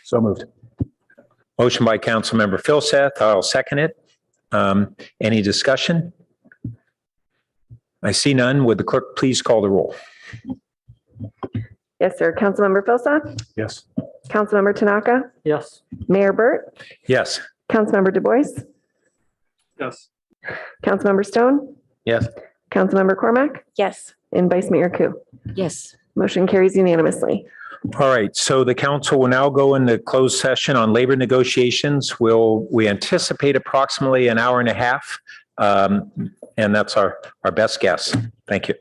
So moved. Motion by Councilmember Philseth. I'll second it. Any discussion? I see none. Would the clerk please call the roll? Yes, sir. Councilmember Philseth? Yes. Councilmember Tanaka? Yes. Mayor Burt? Yes. Councilmember Du Bois? Yes. Councilmember Stone? Yes. Councilmember Cormack? Yes. And Vice Mayor Koo? Yes. Motion carries unanimously. All right, so the council will now go into closed session on labor negotiations. We anticipate approximately an hour and a half, and that's our best guess. Thank you.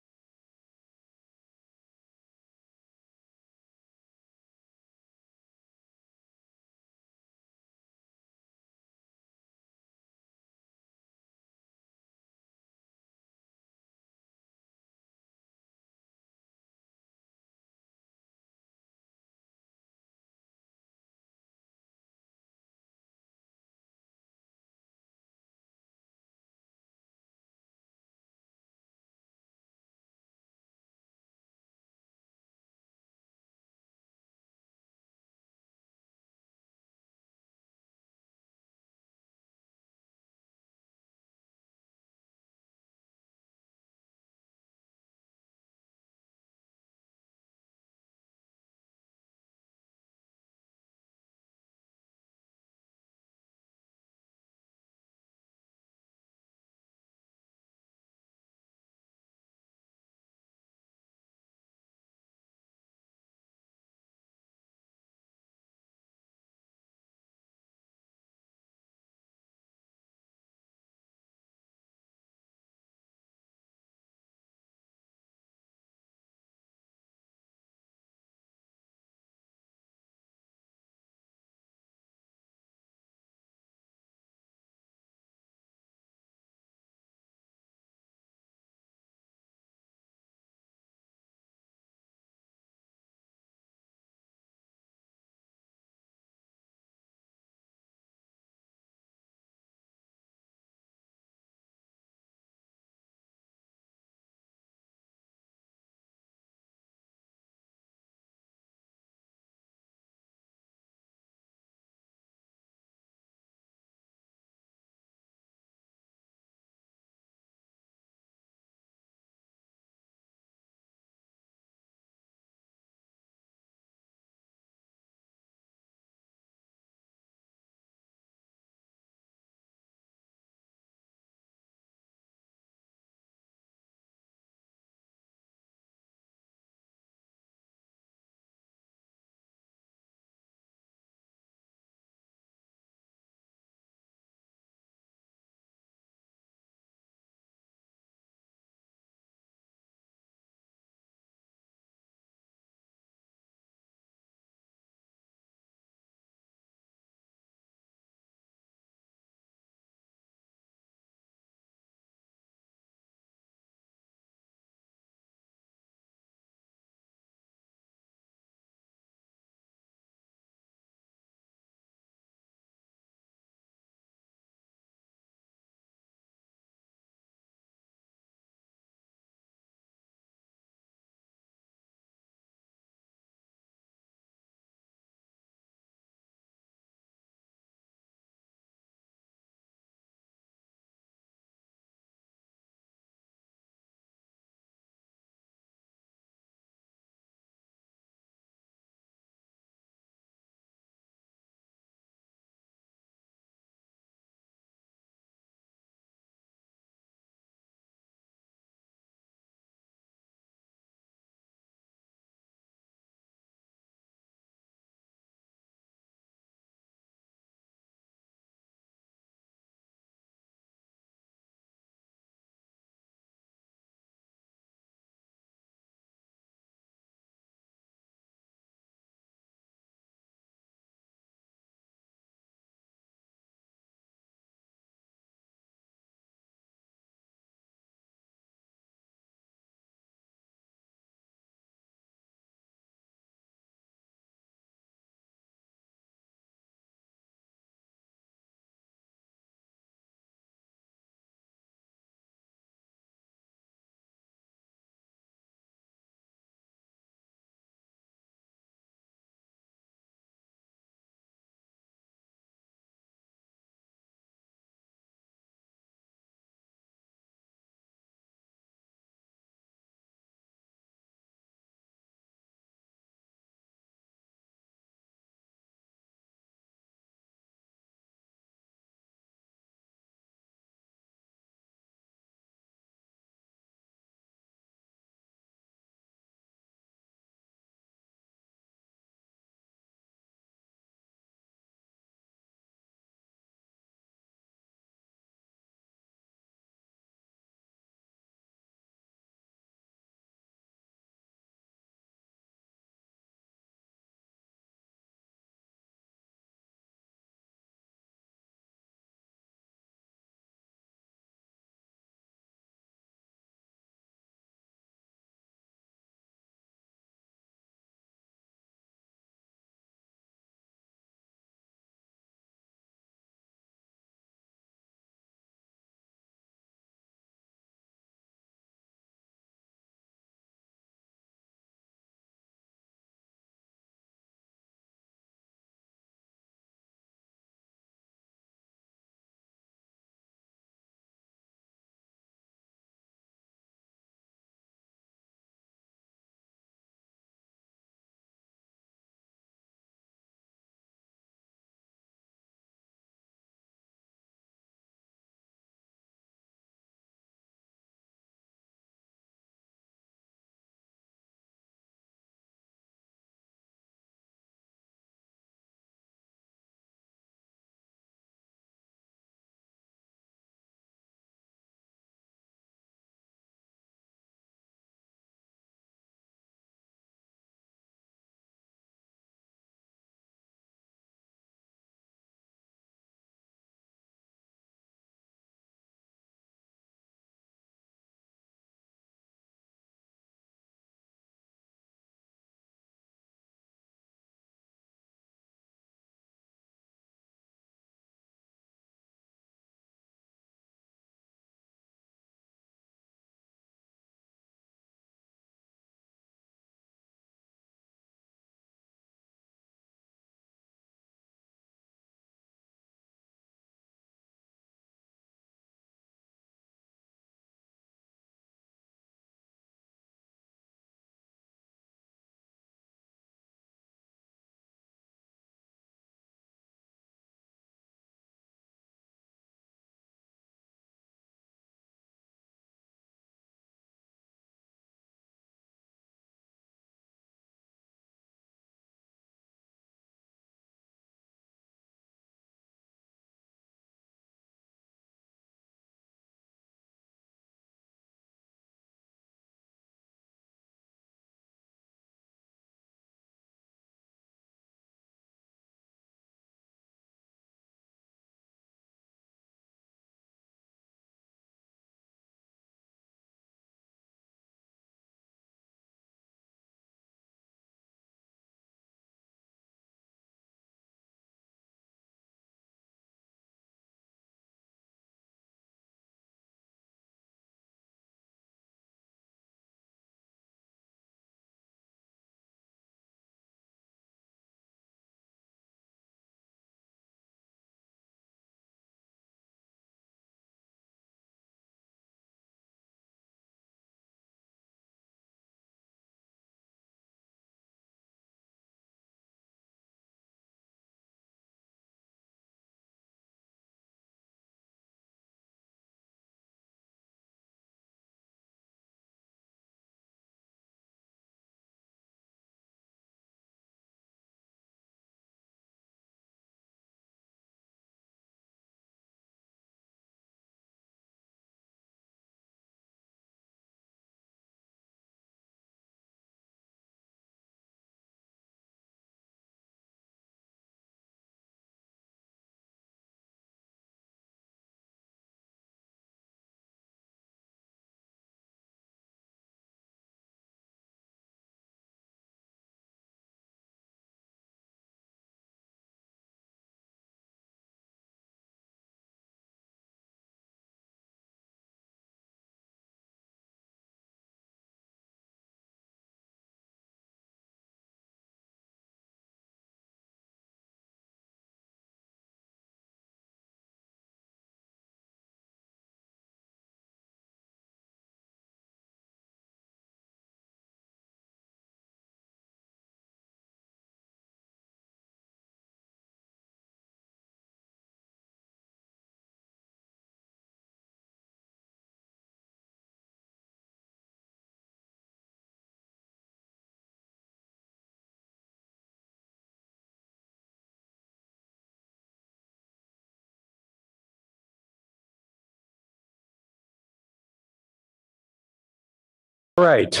All right.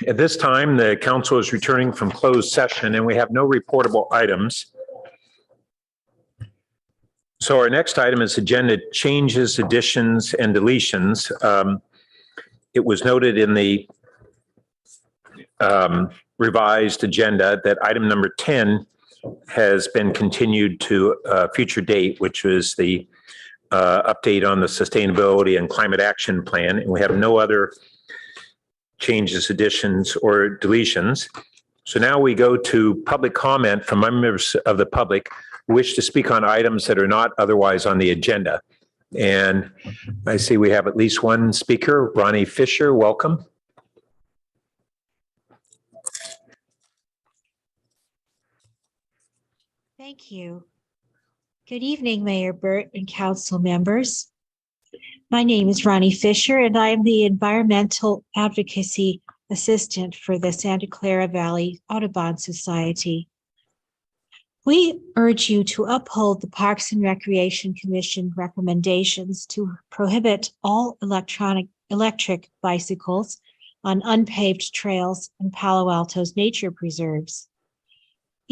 At this time, the council is returning from closed session and we have no reportable items. So our next item is agenda changes, additions, and deletions. It was noted in the revised agenda that item number 10 has been continued to a future date, which was the update on the sustainability and climate action plan. And we have no other changes, additions, or deletions. So now we go to public comment from members of the public who wish to speak on items that are not otherwise on the agenda. And I see we have at least one speaker, Ronnie Fisher, welcome. Thank you. Good evening, Mayor Burt and council members. My name is Ronnie Fisher, and I am the Environmental Advocacy Assistant for the Santa Clara Valley Audubon Society. We urge you to uphold the Parks and Recreation Commission recommendations to prohibit all electric bicycles on unpaved trails in Palo Alto's nature preserves.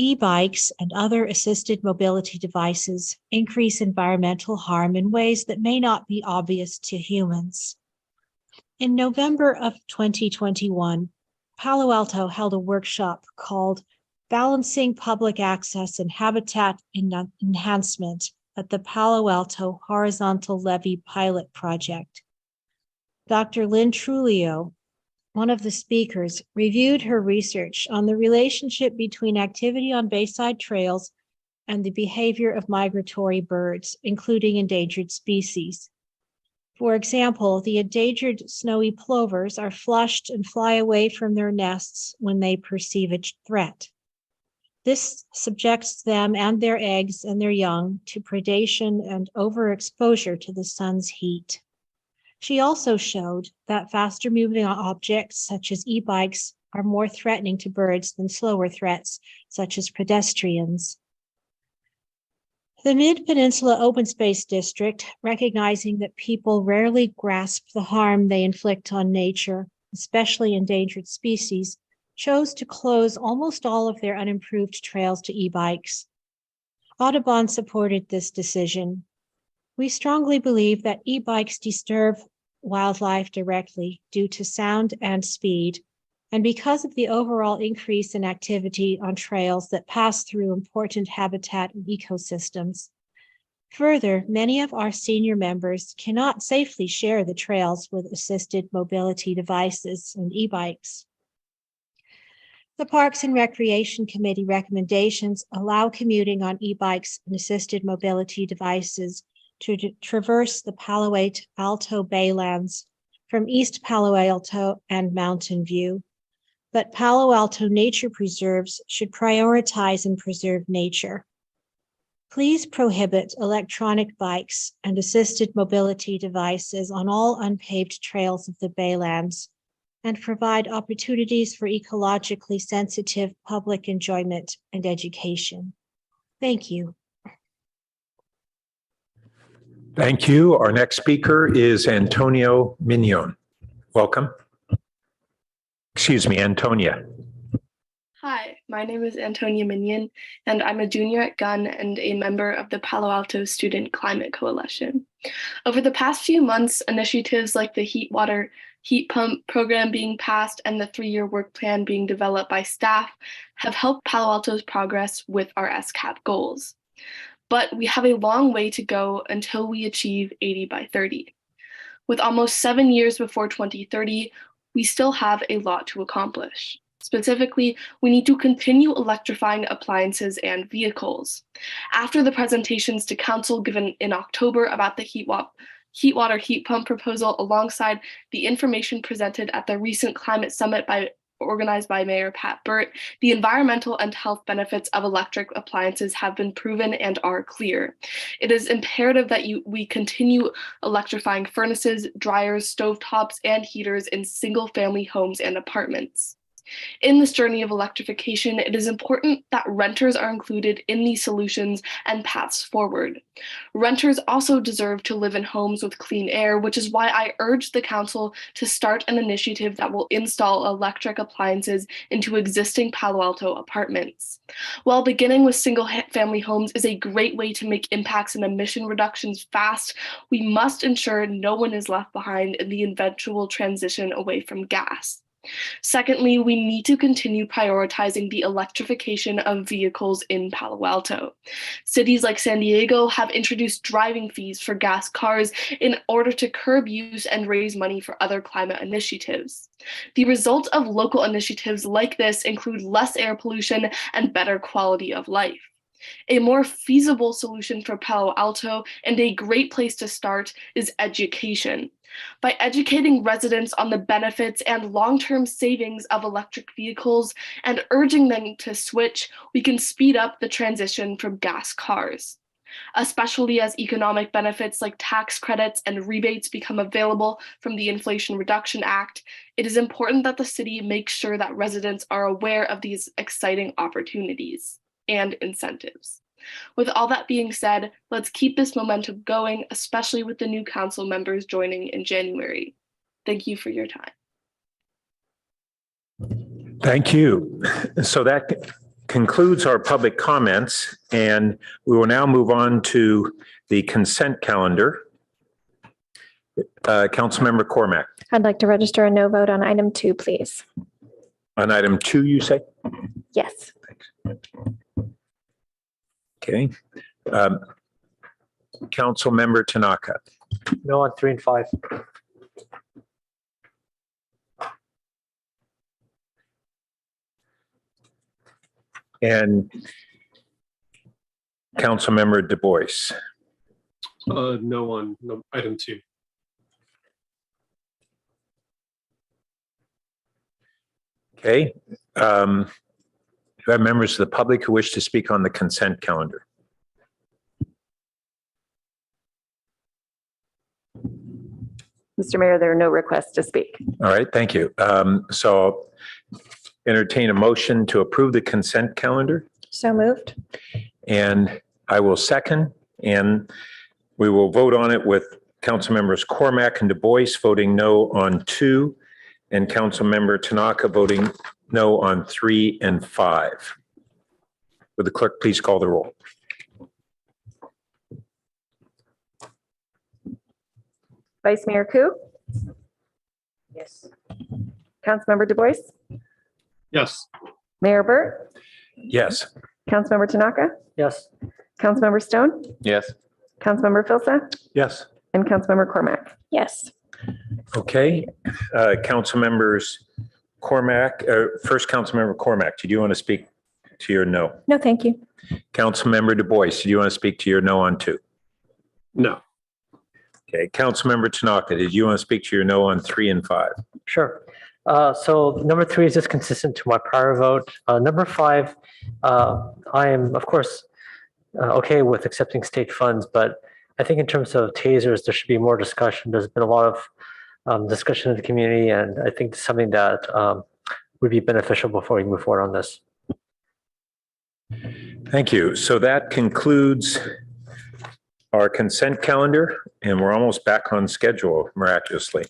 E-bikes and other assisted mobility devices increase environmental harm in ways that may not be obvious to humans. In November of 2021, Palo Alto held a workshop called Balancing Public Access and Habitat Enhancement at the Palo Alto Horizontal Levee Pilot Project. Dr. Lynn Trulio, one of the speakers, reviewed her research on the relationship between activity on bayside trails and the behavior of migratory birds, including endangered species. For example, the endangered snowy plovers are flushed and fly away from their nests when they perceive a threat. This subjects them and their eggs and their young to predation and overexposure to the sun's heat. She also showed that faster moving objects such as e-bikes are more threatening to birds than slower threats such as pedestrians. The Mid-Peninsula Open Space District, recognizing that people rarely grasp the harm they inflict on nature, especially endangered species, chose to close almost all of their unimproved trails to e-bikes. Audubon supported this decision. We strongly believe that e-bikes disturb wildlife directly due to sound and speed, and because of the overall increase in activity on trails that pass through important habitat and ecosystems. Further, many of our senior members cannot safely share the trails with assisted mobility devices and e-bikes. The Parks and Recreation Committee recommendations allow commuting on e-bikes and assisted mobility devices to traverse the Palo Alto Baylands from East Palo Alto and Mountain View. But Palo Alto nature preserves should prioritize and preserve nature. Please prohibit electronic bikes and assisted mobility devices on all unpaved trails of the Baylands and provide opportunities for ecologically sensitive public enjoyment and education. Thank you. Thank you. Our next speaker is Antonio Mignon. Welcome. Excuse me, Antonia. Hi, my name is Antonia Mignon, and I'm a junior at Gunn and a member of the Palo Alto Student Climate Coalition. Over the past few months, initiatives like the heat pump program being passed and the 3-year work plan being developed by staff have helped Palo Alto's progress with our SCAP goals. But we have a long way to go until we achieve 80 by 30. With almost 7 years before 2030, we still have a lot to accomplish. Specifically, we need to continue electrifying appliances and vehicles. After the presentations to council given in October about the heat water heat pump proposal, alongside the information presented at the recent climate summit organized by Mayor Pat Burt, the environmental and health benefits of electric appliances have been proven and are clear. It is imperative that we continue electrifying furnaces, dryers, stovetops, and heaters in single-family homes and apartments. In this journey of electrification, it is important that renters are included in these solutions and paths forward. Renters also deserve to live in homes with clean air, which is why I urge the council to start an initiative that will install electric appliances into existing Palo Alto apartments. While beginning with single-family homes is a great way to make impacts and emission reductions fast, we must ensure no one is left behind in the eventual transition away from gas. Secondly, we need to continue prioritizing the electrification of vehicles in Palo Alto. Cities like San Diego have introduced driving fees for gas cars in order to curb use and raise money for other climate initiatives. The result of local initiatives like this include less air pollution and better quality of life. A more feasible solution for Palo Alto and a great place to start is education. By educating residents on the benefits and long-term savings of electric vehicles and urging them to switch, we can speed up the transition from gas cars. Especially as economic benefits like tax credits and rebates become available from the Inflation Reduction Act, it is important that the city makes sure that residents are aware of these exciting opportunities and incentives. With all that being said, let's keep this momentum going, especially with the new council members joining in January. Thank you for your time. Thank you. So that concludes our public comments, and we will now move on to the consent calendar. Councilmember Cormack. I'd like to register a no vote on item 2, please. On item 2, you say? Yes. Okay. Councilmember Tanaka. No on 3 and 5. And Councilmember Du Bois. No on item 2. Okay. Do I have members of the public who wish to speak on the consent calendar? Mr. Mayor, there are no requests to speak. All right, thank you. So entertain a motion to approve the consent calendar, So moved. and I will second, and we will vote on it with Council members Cormack and Du Bois voting no on 2, and Councilmember Tanaka voting no on 3 and 5. Would the clerk please call the roll? Vice Mayor Ku? Yes. Councilmember Du Bois? Yes. Mayor Burt? Yes. Councilmember Tanaka? Yes. Councilmember Stone? Yes. Councilmember Filsa? Yes. And Councilmember Cormack? Yes. Okay, council members Cormack, first Councilmember Cormack, did you want to speak to your no? No, thank you. Councilmember Du Bois, do you want to speak to your no on 2? No. Okay, Councilmember Tanaka, did you want to speak to your no on 3 and 5? Sure. So number 3 is just consistent to my prior vote. Number 5, I am, of course, okay with accepting state funds, but I think in terms of tasers, there should be more discussion. There's been a lot of discussion in the community, and I think it's something that would be beneficial before we move forward on this. Thank you. So that concludes our consent calendar, and we're almost back on schedule miraculously.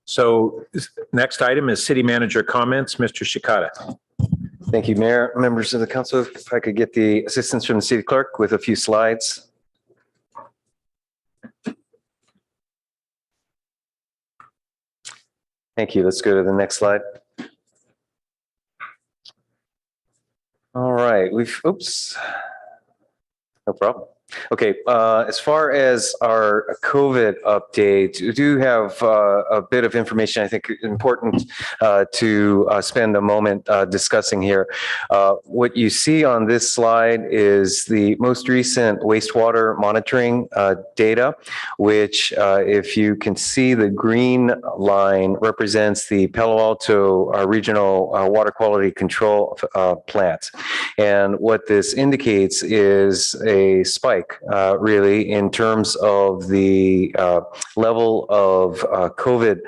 So next item is city manager comments. Mr. Shikata. Thank you, Mayor. Members of the council, if I could get the assistance from the city clerk with a few slides. Thank you. Let's go to the next slide. All right, oops. No problem. Okay, as far as our COVID update, we do have a bit of information I think important to spend a moment discussing here. What you see on this slide is the most recent wastewater monitoring data, which if you can see, the green line represents the Palo Alto Regional Water Quality Control Plant. And what this indicates is a spike really in terms of the level of COVID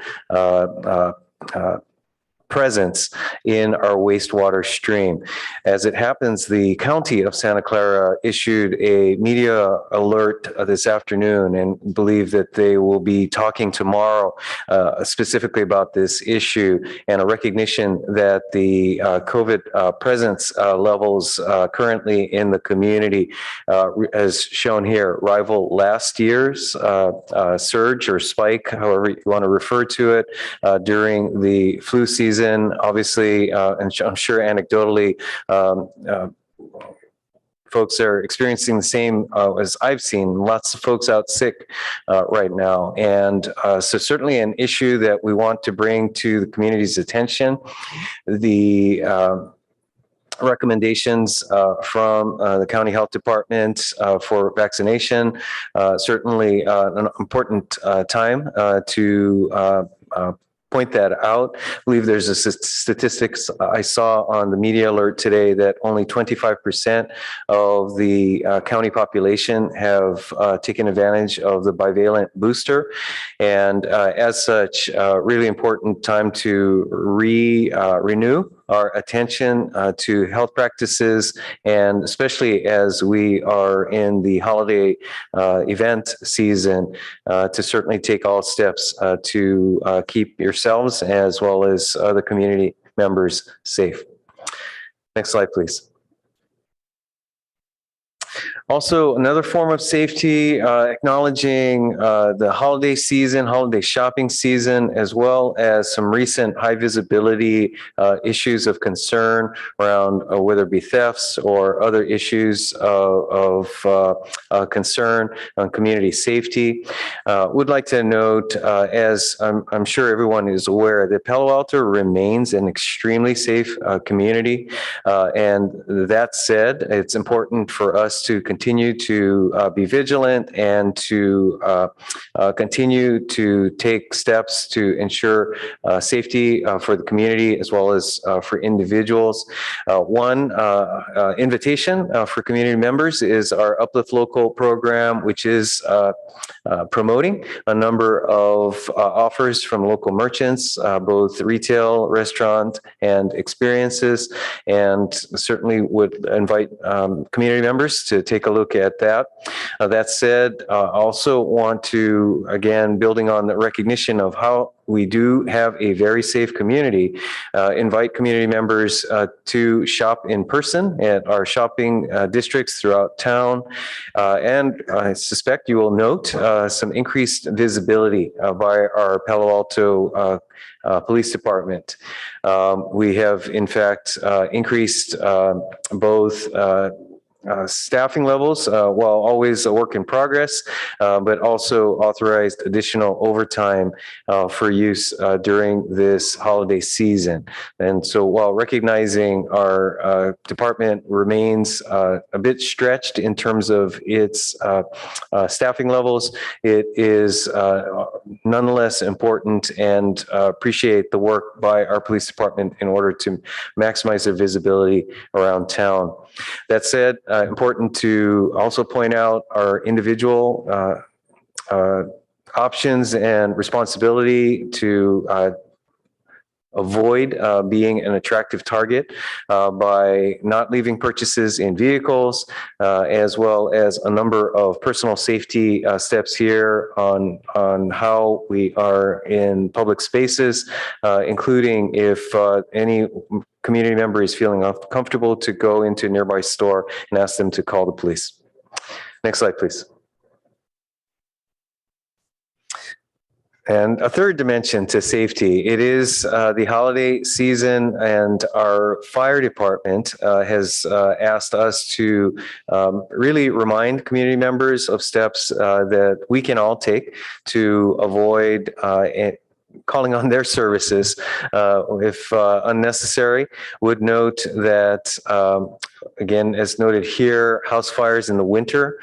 presence in our wastewater stream. As it happens, the County of Santa Clara issued a media alert this afternoon and believe that they will be talking tomorrow specifically about this issue and a recognition that the COVID presence levels currently in the community, as shown here, rival last year's surge or spike, however you want to refer to it, during the flu season. Obviously, and I'm sure anecdotally, folks are experiencing the same as I've seen. Lots of folks out sick right now. And so certainly an issue that we want to bring to the community's attention. The recommendations from the county health department for vaccination, certainly an important time to point that out. I believe there's a statistics I saw on the media alert today that only 25% of the county population have taken advantage of the bivalent booster. And as such, really important time to renew our attention to health practices, and especially as we are in the holiday event season, to certainly take all steps to keep yourselves as well as other community members safe. Next slide, please. Also, another form of safety, acknowledging the holiday season, holiday shopping season, as well as some recent high visibility issues of concern around whether it be thefts or other issues of concern on community safety. Would like to note, as I'm sure everyone is aware, that Palo Alto remains an extremely safe community. And that said, it's important for us to continue to be vigilant and to continue to take steps to ensure safety for the community as well as for individuals. One invitation for community members is our Uplift Local program, which is promoting a number of offers from local merchants, both retail, restaurant, and experiences, and certainly would invite community members to take a look at that. That said, also want to, again, building on the recognition of how we do have a very safe community, invite community members to shop in person at our shopping districts throughout town. And I suspect you will note some increased visibility by our Palo Alto Police Department. We have, in fact, increased both staffing levels, while always a work in progress, but also authorized additional overtime for use during this holiday season. And so while recognizing our department remains a bit stretched in terms of its staffing levels, it is nonetheless important, and appreciate the work by our police department in order to maximize their visibility around town. That said, important to also point out our individual options and responsibility to avoid being an attractive target by not leaving purchases in vehicles, as well as a number of personal safety steps here on how we are in public spaces, including if any community member is feeling uncomfortable, to go into a nearby store and ask them to call the police. Next slide, please. And a third dimension to safety, it is the holiday season, and our fire department has asked us to really remind community members of steps that we can all take to avoid calling on their services if unnecessary. Would note that, again, as noted here, house fires in the winter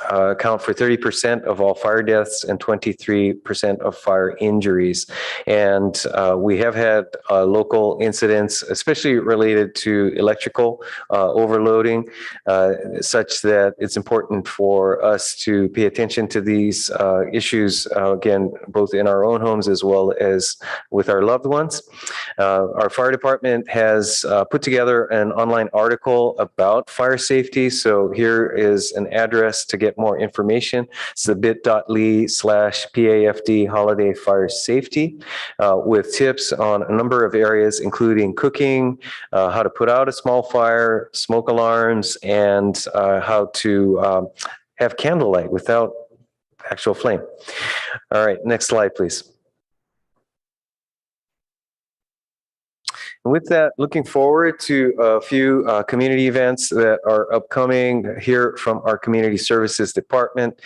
account for 30% of all fire deaths and 23% of fire injuries. And we have had local incidents, especially related to electrical overloading, such that it's important for us to pay attention to these issues, again, both in our own homes as well as with our loved ones. Our fire department has put together an online article about fire safety. So here is an address to get more information. It's the bit.ly/PAFD holiday fire safety with tips on a number of areas, including cooking, how to put out a small fire, smoke alarms, and how to have candlelight without actual flame. All right, next slide, please. With that, looking forward to a few community events that are upcoming here from our Community Services Department.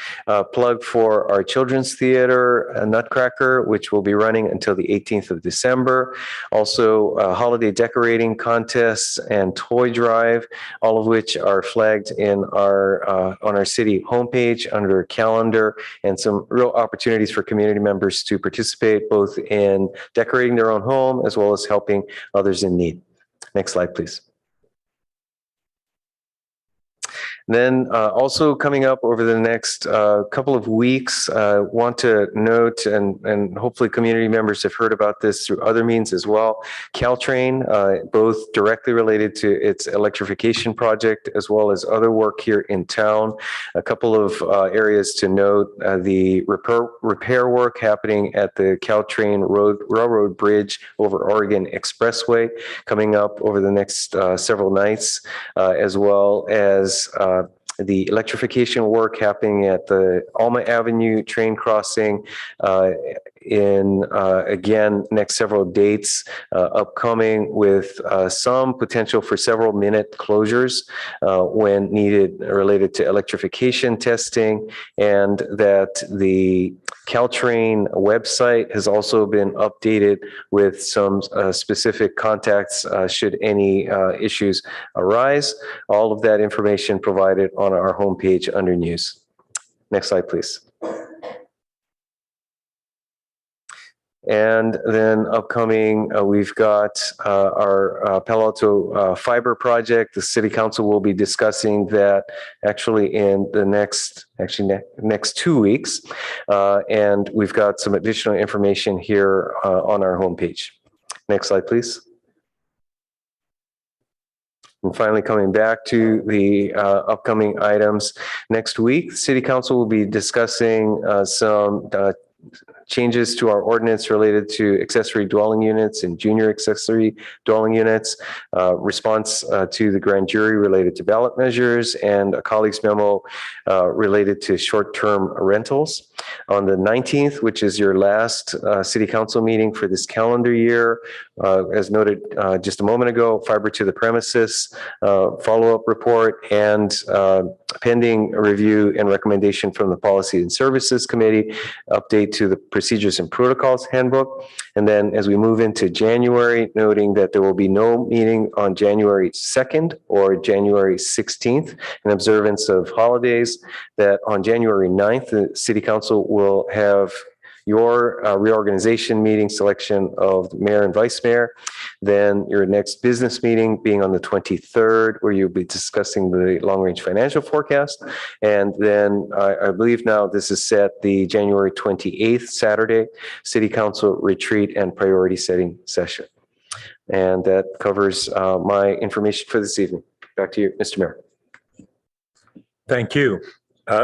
Plug for our Children's Theater, Nutcracker, which will be running until the 18th of December. Also, holiday decorating contests and toy drive, all of which are flagged in our on our city homepage under calendar, and some real opportunities for community members to participate both in decorating their own home as well as helping others in need. Next slide, please. Then also coming up over the next couple of weeks, want to note, and hopefully community members have heard about this through other means as well, Caltrain, both directly related to its electrification project as well as other work here in town. A couple of areas to note, the repair work happening at the Caltrain Railroad Bridge over Oregon Expressway coming up over the next several nights, as well as the electrification work happening at the Alma Avenue train crossing in, again, next several dates upcoming with some potential for several minute closures when needed related to electrification testing, and that the Caltrain website has also been updated with some specific contacts should any issues arise. All of that information provided on our homepage under news. Next slide, please. And then upcoming, we've got our Palo Alto fiber project. The City Council will be discussing that actually in the next 2 weeks. And we've got some additional information here on our homepage. Next slide, please. And finally, coming back to the upcoming items, next week, City Council will be discussing some changes to our ordinance related to accessory dwelling units and junior accessory dwelling units, response to the grand jury related to ballot measures, and a colleague's memo related to short-term rentals. On the 19th, which is your last City Council meeting for this calendar year, as noted just a moment ago, fiber to the premises, follow-up report, and pending review and recommendation from the Policy and Services Committee, update to the Procedures and Protocols Handbook. And then as we move into January, noting that there will be no meeting on January 2nd or January 16th in observance of holidays, that on January 9th, the City Council will have your reorganization meeting, selection of the mayor and vice mayor. Then your next business meeting being on the 23rd, where you'll be discussing the long-range financial forecast. And then I believe now this is set the January 28th, Saturday, City Council retreat and priority setting session. And that covers my information for this evening. Back to you, Mr. Mayor. Thank you.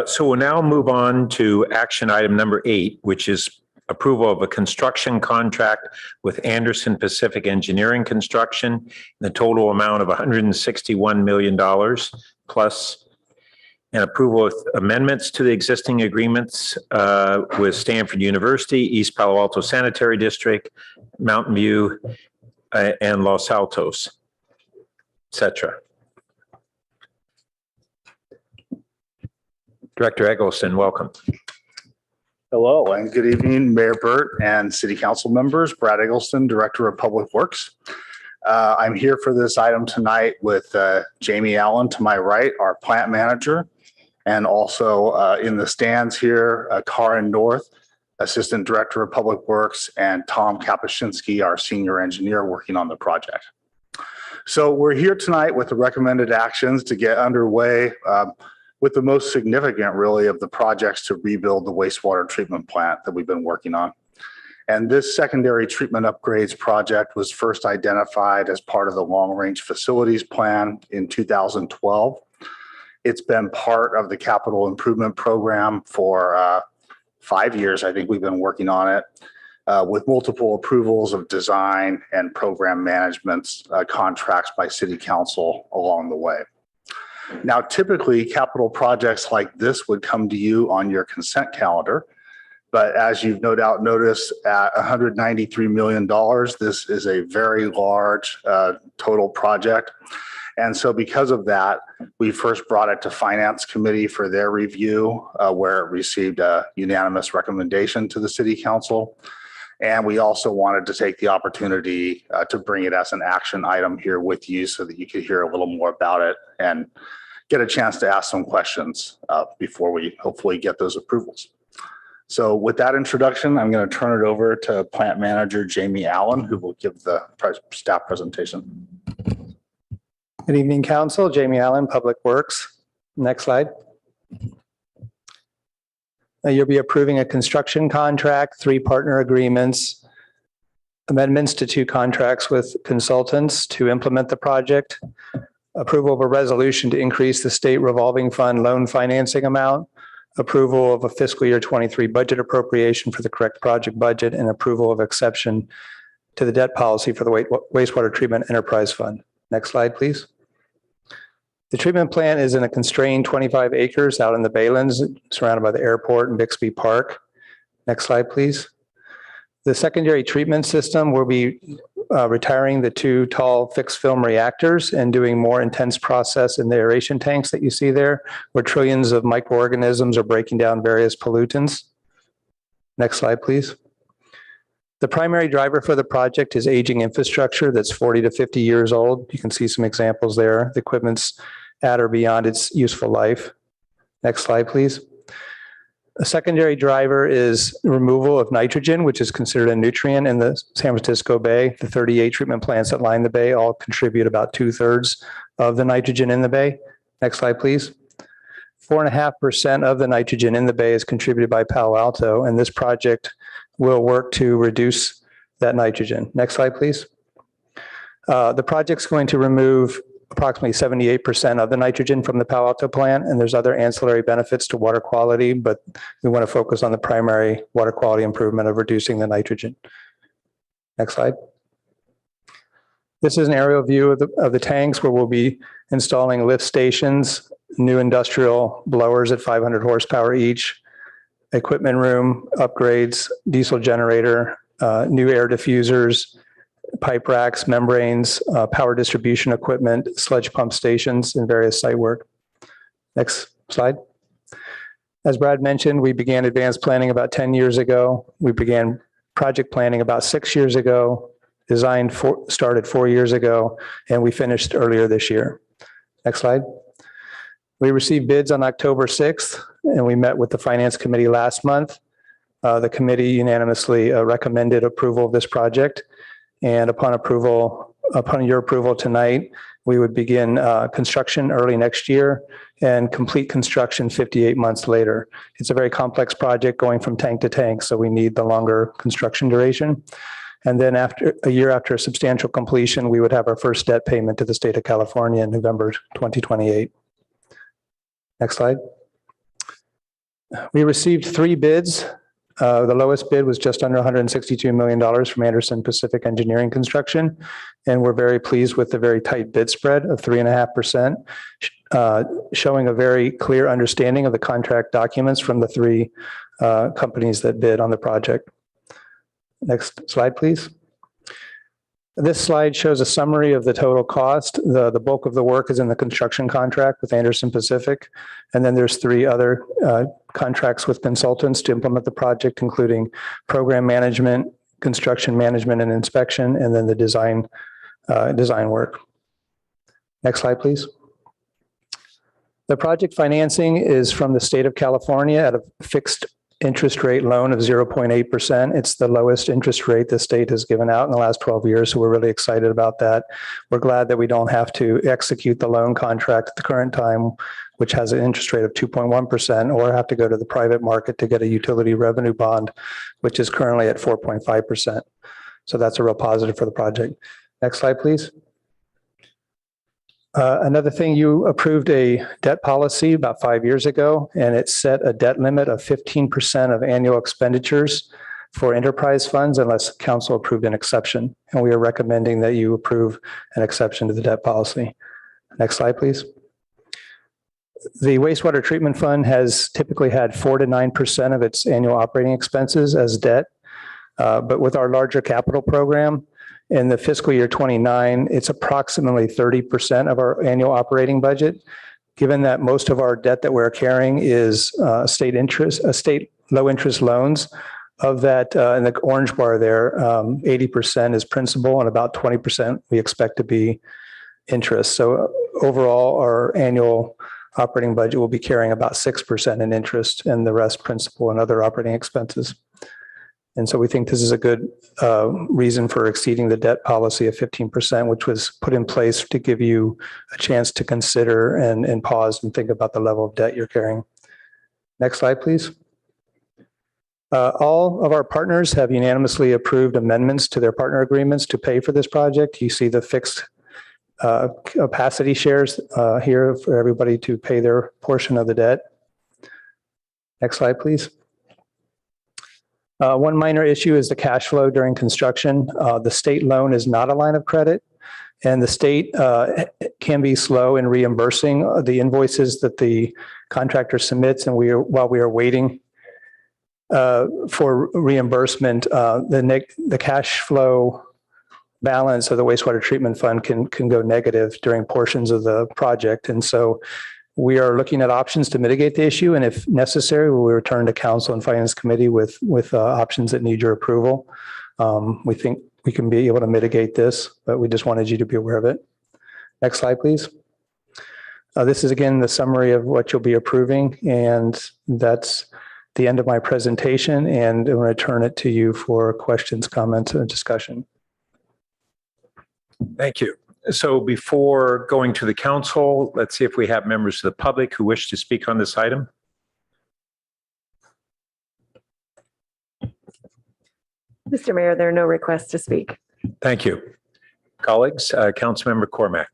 So we'll now move on to action item number 8, which is approval of a construction contract with Anderson Pacific Engineering Construction in the total amount of $161 million, plus an approval of amendments to the existing agreements with Stanford University, East Palo Alto Sanitary District, Mountain View, and Los Altos, etc. Director Eggleston, welcome. Hello and good evening, Mayor Burt and City Council members. Brad Eggleston, Director of Public Works. I'm here for this item tonight with Jamie Allen to my right, our plant manager, And also in the stands here, Karin North, Assistant Director of Public Works, and Tom Kapuscinski, our Senior Engineer working on the project. So we're here tonight with the recommended actions to get underway with the most significant really of the projects to rebuild the wastewater treatment plant that we've been working on. And this secondary treatment upgrades project was first identified as part of the long-range facilities plan in 2012. It's been part of the capital improvement program for 5 years. I think we've been working on it with multiple approvals of design and program management contracts by City Council along the way. Now, typically capital projects like this would come to you on your consent calendar. But as you've no doubt noticed, at $193 million, this is a very large total project. And so because of that, we first brought it to Finance Committee for their review, where it received a unanimous recommendation to the City Council. And we also wanted to take the opportunity to bring it as an action item here with you so that you could hear a little more about it and get a chance to ask some questions before we hopefully get those approvals. So with that introduction, I'm going to turn it over to Plant Manager Jamie Allen, who will give the staff presentation. Good evening, Council. Jamie Allen, Public Works. Next slide. You'll be approving a construction contract, 3 partner agreements, amendments to 2 contracts with consultants to implement the project, approval of a resolution to increase the state revolving fund loan financing amount, approval of a fiscal year 23 budget appropriation for the correct project budget, and approval of exception to the debt policy for the wastewater treatment enterprise fund. Next slide, please. The treatment plant is in a constrained 25 acres out in the Baylands, surrounded by the airport and Bixby Park. Next slide, please. The secondary treatment system will be retiring the 2 tall fixed film reactors and doing more intense process in the aeration tanks that you see there, where trillions of microorganisms are breaking down various pollutants. Next slide, please. The primary driver for the project is aging infrastructure that's 40 to 50 years old. You can see some examples there. The equipment's at or beyond its useful life. Next slide, please. A secondary driver is removal of nitrogen, which is considered a nutrient in the San Francisco Bay. The 38 treatment plants that line the bay all contribute about 2/3 of the nitrogen in the bay. Next slide, please. 4.5% of the nitrogen in the bay is contributed by Palo Alto, and this project will work to reduce that nitrogen. Next slide, please. The project's going to remove approximately 78% of the nitrogen from the Palo Alto plant, and there's other ancillary benefits to water quality, but we want to focus on the primary water quality improvement of reducing the nitrogen. Next slide. This is an aerial view of the tanks where we'll be installing lift stations, new industrial blowers at 500 horsepower each, equipment room upgrades, diesel generator, new air diffusers, pipe racks, membranes, power distribution equipment, sludge pump stations, and various site work. Next slide. As Brad mentioned, we began advanced planning about 10 years ago. We began project planning about 6 years ago, started 4 years ago, and we finished earlier this year. Next slide. We received bids on October 6th, and we met with the Finance Committee last month. The committee unanimously recommended approval of this project. And upon your approval tonight, we would begin construction early next year and complete construction 58 months later. It's a very complex project going from tank to tank, so we need the longer construction duration. And then after a year after substantial completion, we would have our first debt payment to the state of California in November 2028. Next slide. We received 3 bids. The lowest bid was just under $162 million from Anderson Pacific Engineering Construction, and we're very pleased with the very tight bid spread of 3.5%, showing a very clear understanding of the contract documents from the 3 companies that bid on the project. Next slide, please. This slide shows a summary of the total cost. The bulk of the work is in the construction contract with Anderson Pacific. And then there's 3 other contracts with consultants to implement the project, including program management, construction management and inspection, and then the design work. Next slide, please. The project financing is from the state of California at a fixed interest rate loan of 0.8%. It's the lowest interest rate the state has given out in the last 12 years. So we're really excited about that. We're glad that we don't have to execute the loan contract at the current time, which has an interest rate of 2.1%, or have to go to the private market to get a utility revenue bond, which is currently at 4.5%. So that's a real positive for the project. Next slide, please. Another thing, you approved a debt policy about 5 years ago, and it set a debt limit of 15% of annual expenditures for enterprise funds unless council approved an exception. And we are recommending that you approve an exception to the debt policy. Next slide, please. The wastewater treatment fund has typically had 4 to 9% of its annual operating expenses as debt. But with our larger capital program, in the fiscal year 29, it's approximately 30% of our annual operating budget. Given that most of our debt that we're carrying is state low interest loans, of that in the orange bar there, 80% is principal and about 20% we expect to be interest. So overall, our annual operating budget will be carrying about 6% in interest and the rest principal and other operating expenses. And so we think this is a good reason for exceeding the debt policy of 15%, which was put in place to give you a chance to consider and pause and think about the level of debt you're carrying. Next slide, please. All of our partners have unanimously approved amendments to their partner agreements to pay for this project. You see the fixed capacity shares here for everybody to pay their portion of the debt. Next slide, please. One minor issue is the cash flow during construction. The state loan is not a line of credit, and the state can be slow in reimbursing the invoices that the contractor submits. And while we are waiting for reimbursement, the cash flow balance of the wastewater treatment fund can go negative during portions of the project. And so we are looking at options to mitigate the issue, and if necessary, we will return to Council and Finance Committee with options that need your approval. We think we can be able to mitigate this, but we just wanted you to be aware of it. Next slide, please. This is again the summary of what you'll be approving, and that's the end of my presentation, and I'm going to turn it to you for questions, comments, and discussion. Thank you. So before going to the council, let's see if we have members of the public who wish to speak on this item. Mr. Mayor, there are no requests to speak. Thank you. Colleagues, Councilmember Cormack.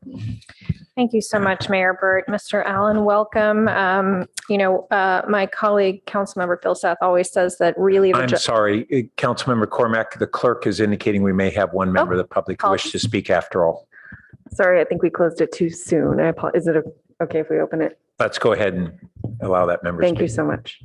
Thank you so much, Mayor Burt. Mr. Allen, welcome. My colleague, Councilmember Phil Seth, always says that really— I'm sorry, Councilmember Cormack, the clerk is indicating we may have one member of the public who wishes to speak after all. Sorry, I think we closed it too soon. Is it okay if we open it? Let's go ahead and allow that member to speak. Thank you so much.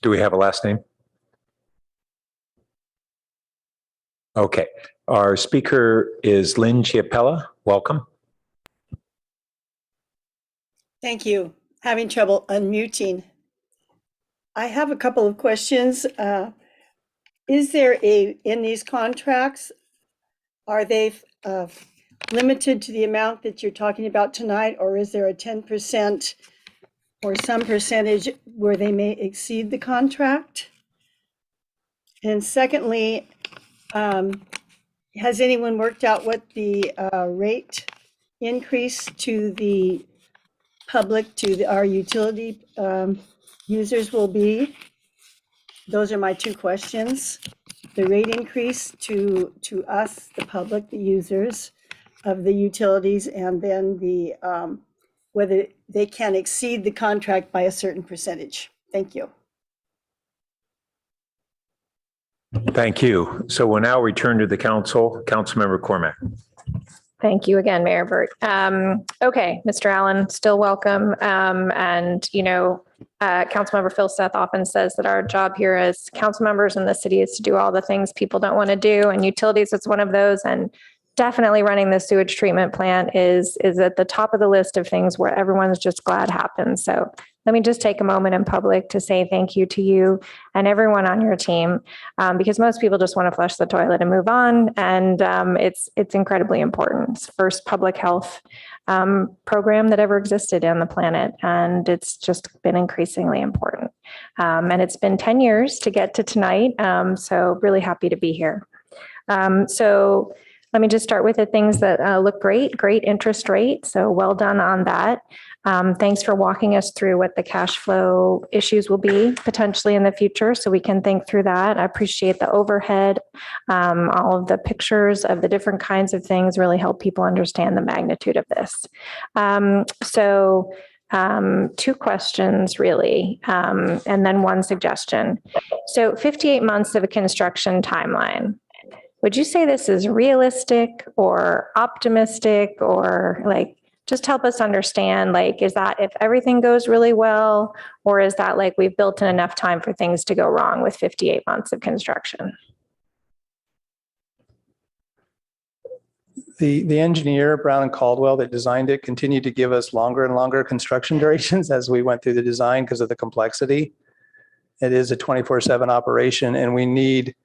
Do we have a last name? Okay. Our speaker is Lynn Chiapella. Welcome. Thank you. Having trouble unmuting. I have a couple of questions. Is there in these contracts, are they limited to the amount that you're talking about tonight, or is there a 10% or some percentage where they may exceed the contract? And secondly, has anyone worked out what the rate increase to the public, to our utility users will be? Those are my two questions. The rate increase to us, the public, the users of the utilities, and then the whether they can exceed the contract by a certain percentage. Thank you. Thank you. So we'll now return to the council. Councilmember Cormack. Thank you again, Mayor Burt. Okay, Mr. Allen, still welcome. Councilmember Phil Seth often says that our job here as council members in the city is to do all the things people don't want to do, and utilities is one of those. And definitely running the sewage treatment plant is at the top of the list of things where everyone's just glad happens. So let me just take a moment in public to say thank you to you and everyone on your team, because most people just want to flush the toilet and move on. And it's incredibly important. It's the first public health program that ever existed on the planet. And it's just been increasingly important. And it's been 10 years to get to tonight. So really happy to be here. So let me just start with the things that look great interest rate. So well done on that. Thanks for walking us through what the cash flow issues will be potentially in the future, so we can think through that. I appreciate the overhead. All of the pictures of the different kinds of things really help people understand the magnitude of this. Two questions really, and then one suggestion. So 58 months of a construction timeline. Would you say this is realistic or optimistic, or like, just help us understand, like, is that if everything goes really well, or is that like we've built in enough time for things to go wrong with 58 months of construction? The engineer, Brown and Caldwell, that designed it continued to give us longer and longer construction durations as we went through the design because of the complexity. It is a 24/7 operation, and we need,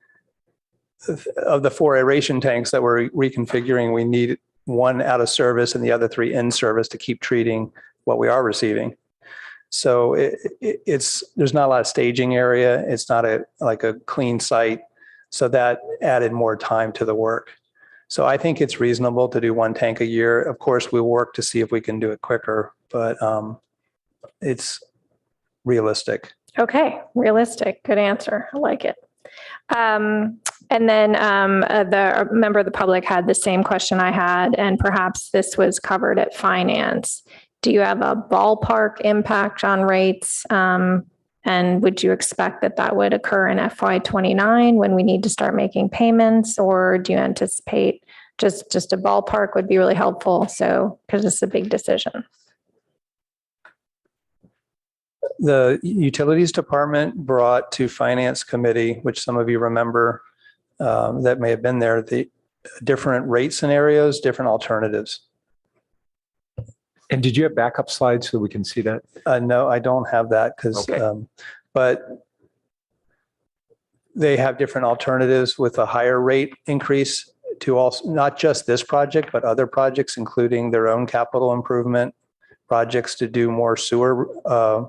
of the 4 aeration tanks that we're reconfiguring, we need 1 out of service and the other 3 in service to keep treating what we are receiving. So there's not a lot of staging area. It's not like a clean site. So that added more time to the work. So I think it's reasonable to do 1 tank a year. Of course, we'll work to see if we can do it quicker, but it's realistic. Okay, realistic. Good answer. I like it. And then the member of the public had the same question I had, and perhaps this was covered at finance. Do you have a ballpark impact on rates? And would you expect that would occur in FY29 when we need to start making payments, or do you anticipate just a ballpark would be really helpful? So, because it's a big decision. The Utilities Department brought to Finance Committee, which some of you remember, that may have been there, the different rate scenarios, different alternatives. And did you have backup slides so we can see that? No, I don't have that because, but they have different alternatives with a higher rate increase to also, not just this project, but other projects, including their own capital improvement projects to do more sewer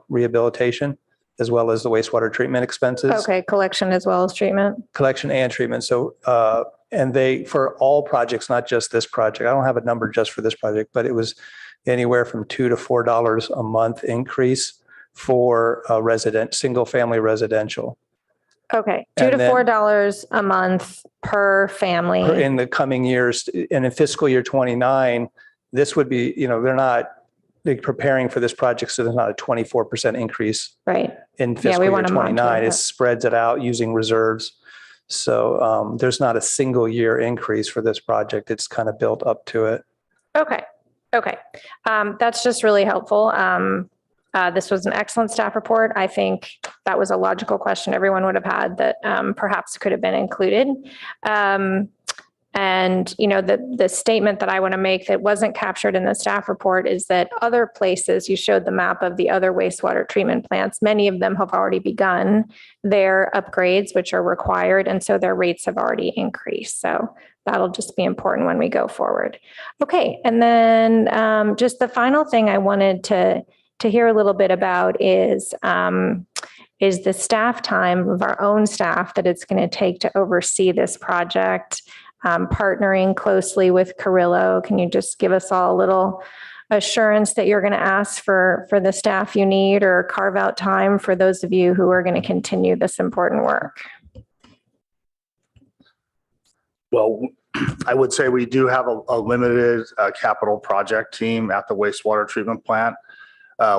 rehabilitation, as well as the wastewater treatment expenses. Okay, collection as well as treatment. Collection and treatment. So, and they, for all projects, not just this project, I don't have a number just for this project, but it was anywhere from $2 to $4 a month increase for a single family residential. Okay, $2 to $4 a month per family. In the coming years, and in fiscal year 29, this would be, they're preparing for this project, so there's not a 24% increase in fiscal year 29. It spreads it out using reserves. So there's not a single year increase for this project. It's kind of built up to it. Okay. That's just really helpful. This was an excellent staff report. I think that was a logical question everyone would have had that perhaps could have been included. And, the statement that I want to make that wasn't captured in the staff report is that other places, you showed the map of the other wastewater treatment plants, many of them have already begun their upgrades, which are required. And so their rates have already increased. So that'll just be important when we go forward. Okay. And then just the final thing I wanted to hear a little bit about is the staff time of our own staff that it's going to take to oversee this project. Partnering closely with Carrillo. Can you just give us all a little assurance that you're going to ask for the staff you need, or carve out time for those of you who are going to continue this important work? Well, I would say we do have a limited capital project team at the wastewater treatment plant.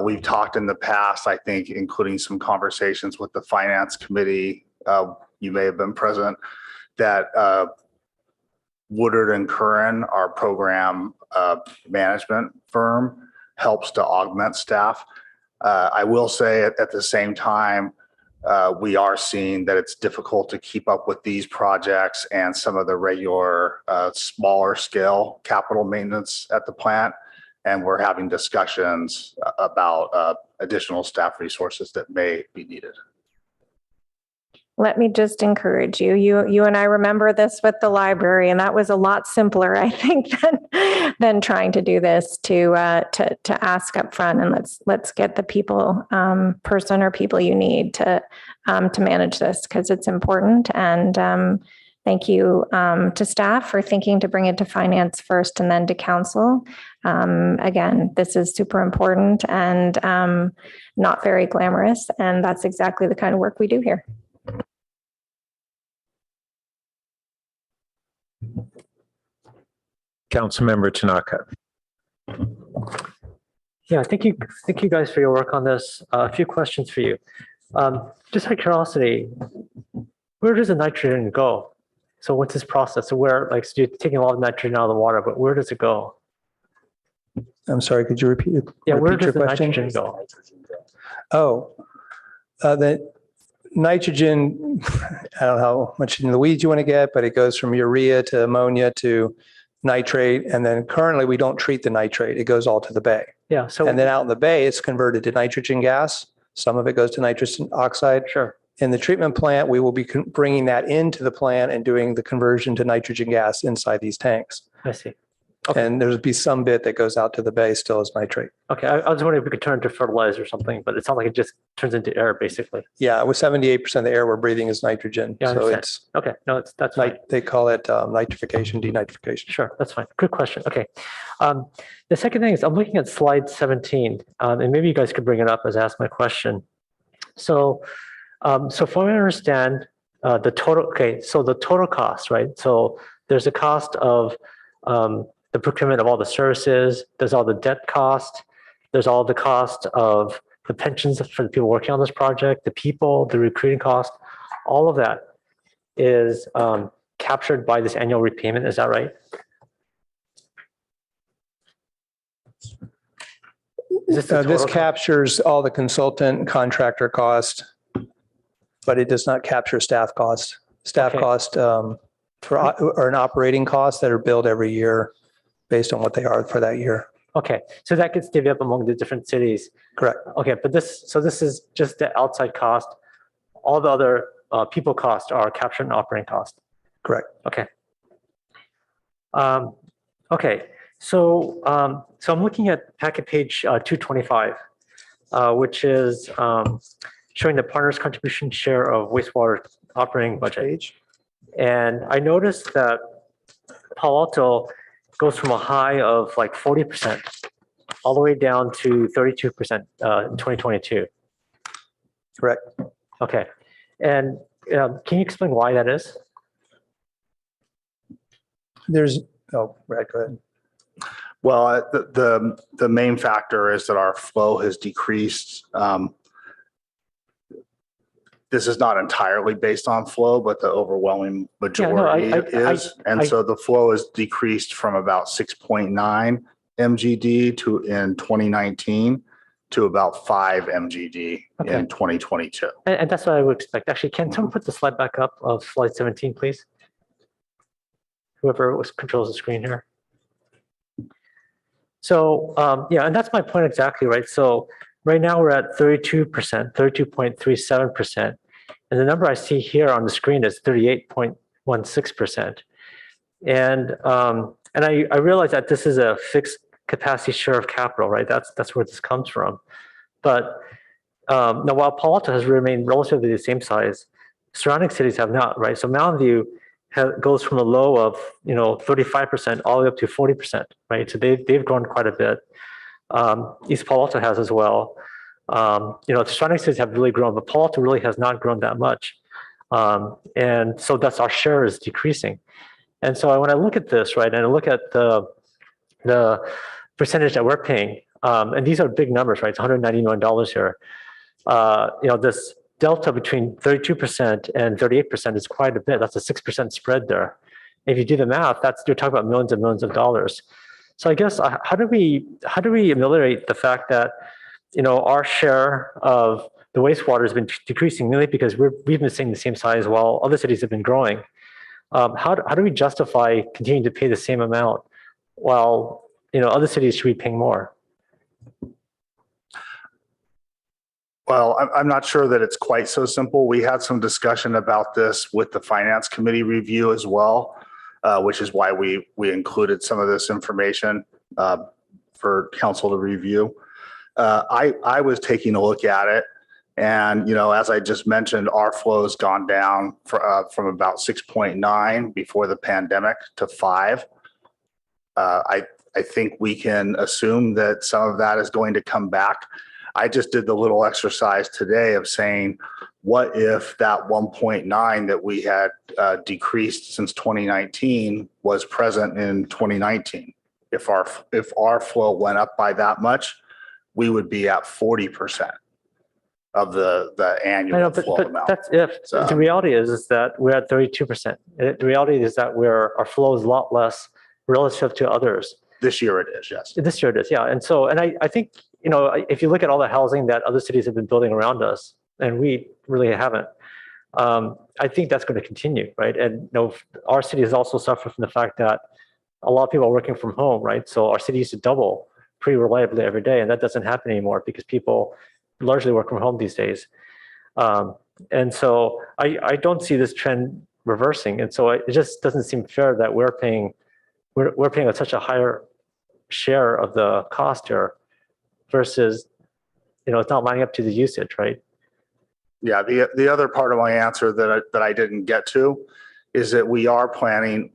We've talked in the past, I think, including some conversations with the finance committee. You may have been present, that Woodard and Curran, our program management firm, helps to augment staff. I will say at the same time, we are seeing that it's difficult to keep up with these projects and some of the regular smaller scale capital maintenance at the plant. And we're having discussions about additional staff resources that may be needed. Let me just encourage you. You and I remember this with the library, and that was a lot simpler, I think, than trying to do this to ask up front. And let's get the people, person or people you need to manage this, because it's important. And thank you to staff for thinking to bring it to finance first and then to council. Again, this is super important and not very glamorous, and that's exactly the kind of work we do here. Councilmember Tanaka. Yeah, thank you guys for your work on this. A few questions for you. Just out of curiosity, where does the nitrogen go? So what's this process? So where, like, so you're taking a lot of nitrogen out of the water, but where does it go? I'm sorry, could you repeat? Yeah, where repeat does the your question? nitrogen go? Oh, the nitrogen, I don't know how much in the weeds you want to get, but it goes from urea to ammonia to nitrate. And then currently we don't treat the nitrate. It goes all to the bay. Yeah. So and then out in the bay, it's converted to nitrogen gas. Some of it goes to nitrous oxide. Sure. In the treatment plant, we will be bringing that into the plant and doing the conversion to nitrogen gas inside these tanks. I see. Okay. And there'll be some bit that goes out to the bay still as nitrate. Okay, I was wondering if we could turn to fertilizer or something, but it's not like it just turns into air, basically. Yeah, with 78% of the air we're breathing is nitrogen. Yeah, I so understand. it's Okay, no, that's fine. they call it nitrification, denitrification. Sure, that's fine. Good question. Okay. The second thing is I'm looking at slide 17, and maybe you guys could bring it up as I ask my question. So, so from what I understand, the total, okay, so the total cost, right? So there's a cost of the procurement of all the services, there's all the debt cost, there's all the cost of the pensions for the people working on this project, the people, the recruiting cost, all of that is captured by this annual repayment. Is that right? This captures all the consultant and contractor cost, but it does not capture staff cost. Staff cost or an operating cost that are billed every year based on what they are for that year. Okay, so that gets divvied up among the different cities. Correct. Okay, but this is just the outside cost. All the other people costs are captured in operating cost. Correct. Okay. Okay, so so I'm looking at packet page 225, which is showing the partner's contribution share of wastewater operating budget. And I noticed that Palo Alto goes from a high of like 40% all the way down to 32% in 2022. Correct. Okay. And can you explain why that is? Brad, go ahead. Well, the main factor is that our flow has decreased. This is not entirely based on flow, but the overwhelming majority is. So the flow has decreased from about 6.9 MGD in 2019 to about 5 MGD in 2022. And that's what I would expect. Actually, can someone put the slide back up of slide 17, please? Whoever controls the screen here. So yeah, and that's my point exactly, right? So right now we're at 32%, 32.37%. And the number I see here on the screen is 38.16%. And I realize that this is a fixed capacity share of capital, right? That's where this comes from. But now while Palo Alto has remained relatively the same size, surrounding cities have not, right? So Mountain View goes from a low of 35% all the way up to 40%, right? So they've grown quite a bit. East Palo Alto has as well. The surrounding cities have really grown, but Palo Alto really has not grown that much. And so that's our share is decreasing. And so when I look at this, right, and I look at the percentage that we're paying, and these are big numbers, right? It's $191 here. This delta between 32% and 38% is quite a bit. That's a 6% spread there. If you do the math, you're talking about millions and millions of dollars. So I guess how do we ameliorate the fact that our share of the wastewater has been decreasing mainly because we've been staying the same size while other cities have been growing. How do we justify continuing to pay the same amount while other cities should be paying more? Well, I'm not sure that it's quite so simple. We had some discussion about this with the Finance Committee review as well, which is why we included some of this information for council to review. I was taking a look at it, and as I just mentioned, our flow has gone down from about 6.9 before the pandemic to 5. I think we can assume that some of that is going to come back. I just did the little exercise today of saying, what if that 1.9 that we had decreased since 2019 was present in 2019? If our flow went up by that much, we would be at 40% of the annual flow amount. That's if. So, the reality is that we're at 32%. The reality is that our flow is a lot less relative to others. This year it is, yes. This year it is, yeah. And I think, if you look at all the housing that other cities have been building around us, and we really haven't, I think that's going to continue, right? And our city has also suffered from the fact that a lot of people are working from home, right? So our city used to double pretty reliably every day, and that doesn't happen anymore because people largely work from home these days. And so I don't see this trend reversing. And so it just doesn't seem fair that we're paying such a higher share of the cost here versus, it's not lining up to the usage, right? Yeah, the other part of my answer that I didn't get to is that we are planning.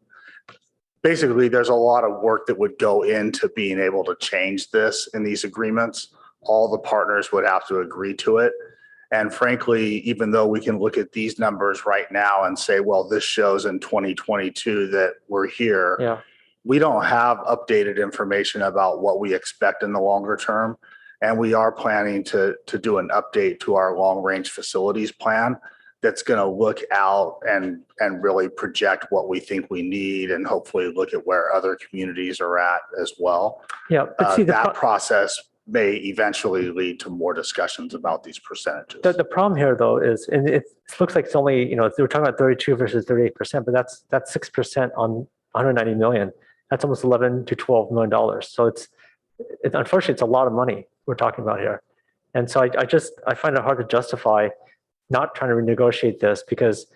Basically, there's a lot of work that would go into being able to change this in these agreements. All the partners would have to agree to it. And frankly, even though we can look at these numbers right now and say, well, this shows in 2022 that we're here. Yeah. We don't have updated information about what we expect in the longer term. And we are planning to do an update to our long range facilities plan that's going to look out and really project what we think we need, and hopefully look at where other communities are at as well. Yeah, but see, that process may eventually lead to more discussions about these percentages. The problem here, though, is, and it looks like it's only, we're talking about 32 versus 38%, but that's 6% on 190 million. That's almost 11 to 12 million dollars. So it's unfortunately, it's a lot of money we're talking about here. And so I find it hard to justify not trying to renegotiate this, because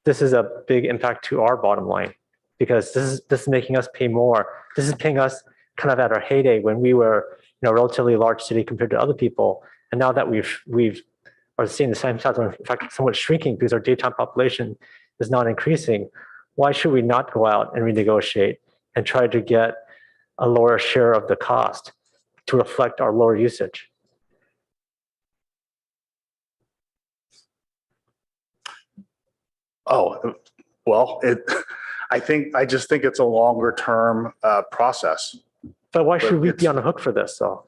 this is a big impact to our bottom line, because this is making us pay more. This is paying us kind of at our heyday when we were, a relatively large city compared to other people. And now that we've are seeing the same size, in fact, somewhat shrinking because our daytime population is not increasing, why should we not go out and renegotiate and try to get a lower share of the cost to reflect our lower usage? Oh, well, I just think it's a longer term process. But why should we be on the hook for this, though?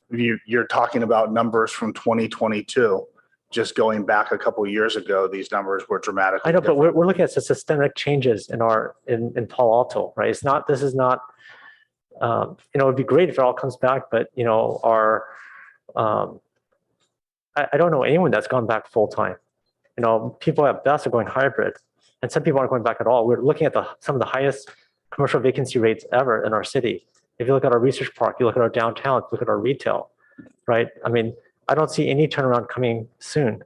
You're talking about numbers from 2022. Just going back a couple of years ago, these numbers were dramatically I know, different. but we're looking at systemic changes in Palo Alto, right? This is not, it'd be great if it all comes back, but I don't know anyone that's gone back full time. People at best are going hybrid, and some people aren't going back at all. We're looking at some of the highest commercial vacancy rates ever in our city. If you look at our research park, you look at our downtown, look at our retail, right? I mean, I don't see any turnaround coming soon.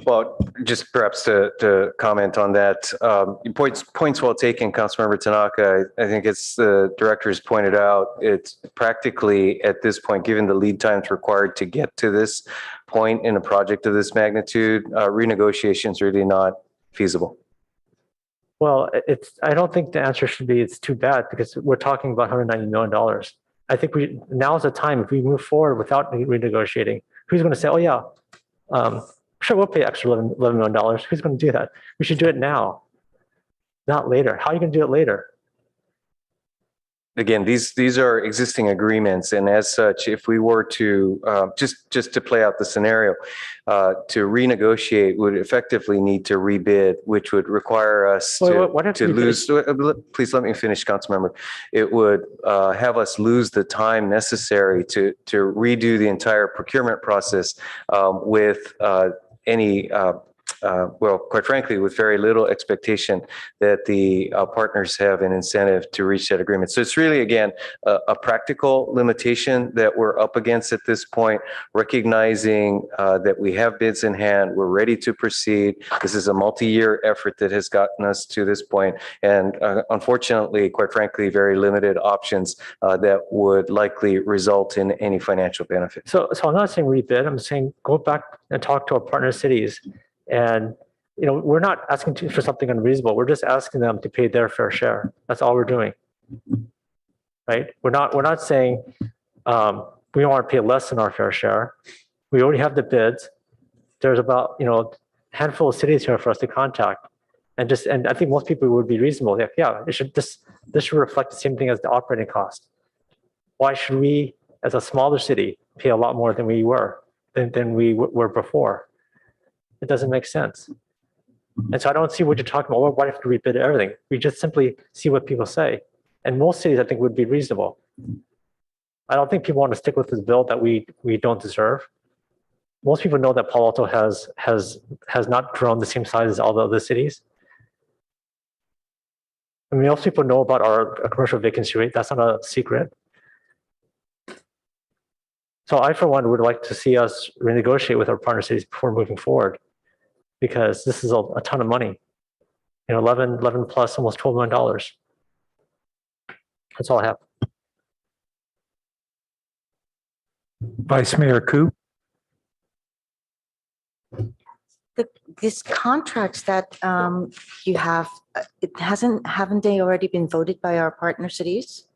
Well, just perhaps to comment on that, points well taken, Councilmember Tanaka. I think it's the director's pointed out, it's practically at this point, given the lead times required to get to this point in a project of this magnitude, renegotiation is really not feasible. Well, I don't think the answer should be it's too bad, because we're talking about $190 million. I think now's the time. If we move forward without renegotiating, who's going to say, oh yeah, sure, we'll pay extra $11 million. Who's going to do that? We should do it now, not later. How are you going to do it later? again, these are existing agreements, and as such, if we were to just to play out the scenario, to renegotiate would effectively need to rebid, which would require us to lose. Please let me finish, Councilmember. It would have us lose the time necessary to redo the entire procurement process with any. Well, quite frankly, with very little expectation that the partners have an incentive to reach that agreement. So it's really, again, a practical limitation that we're up against at this point, recognizing that we have bids in hand, we're ready to proceed. This is a multi-year effort that has gotten us to this point, and unfortunately, quite frankly, very limited options that would likely result in any financial benefit. So I'm not saying rebid, I'm saying go back and talk to our partner cities. And, you know, we're not asking for something unreasonable. We're just asking them to pay their fair share. That's all we're doing. Right? We're not saying we don't want to pay less than our fair share. We already have the bids. There's about, you know, a handful of cities here for us to contact. And I think most people would be reasonable. Yeah, this should reflect the same thing as the operating cost. Why should we, as a smaller city, pay a lot more than we were before? It doesn't make sense. And so I don't see what you're talking about. Well, why have to rebid everything? We just simply see what people say. And most cities, I think, would be reasonable. I don't think people want to stick with this bill that we don't deserve. Most people know that Palo Alto has not grown the same size as all the other cities. I mean, most people know about our commercial vacancy rate. That's not a secret. So I, for one, would like to see us renegotiate with our partner cities before moving forward, because this is a ton of money. You know, 11 plus almost $12 million. That's all I have. Vice Mayor Koo. These contracts that you have, haven't they already been voted by our partner cities?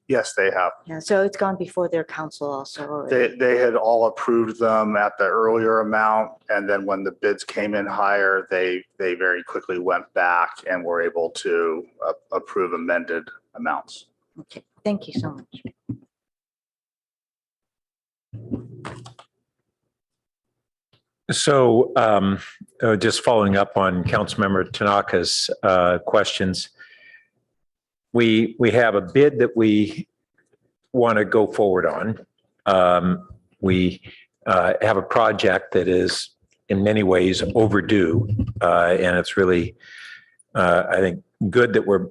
Yes, they have. Yeah, so it's gone before their council also already. They had all approved them at the earlier amount, and then when the bids came in higher, they very quickly went back and were able to approve amended amounts. Okay, thank you so much. So just following up on Councilmember Tanaka's questions, we have a bid that we want to go forward on. We have a project that is in many ways overdue, and it's really, I think, good that we're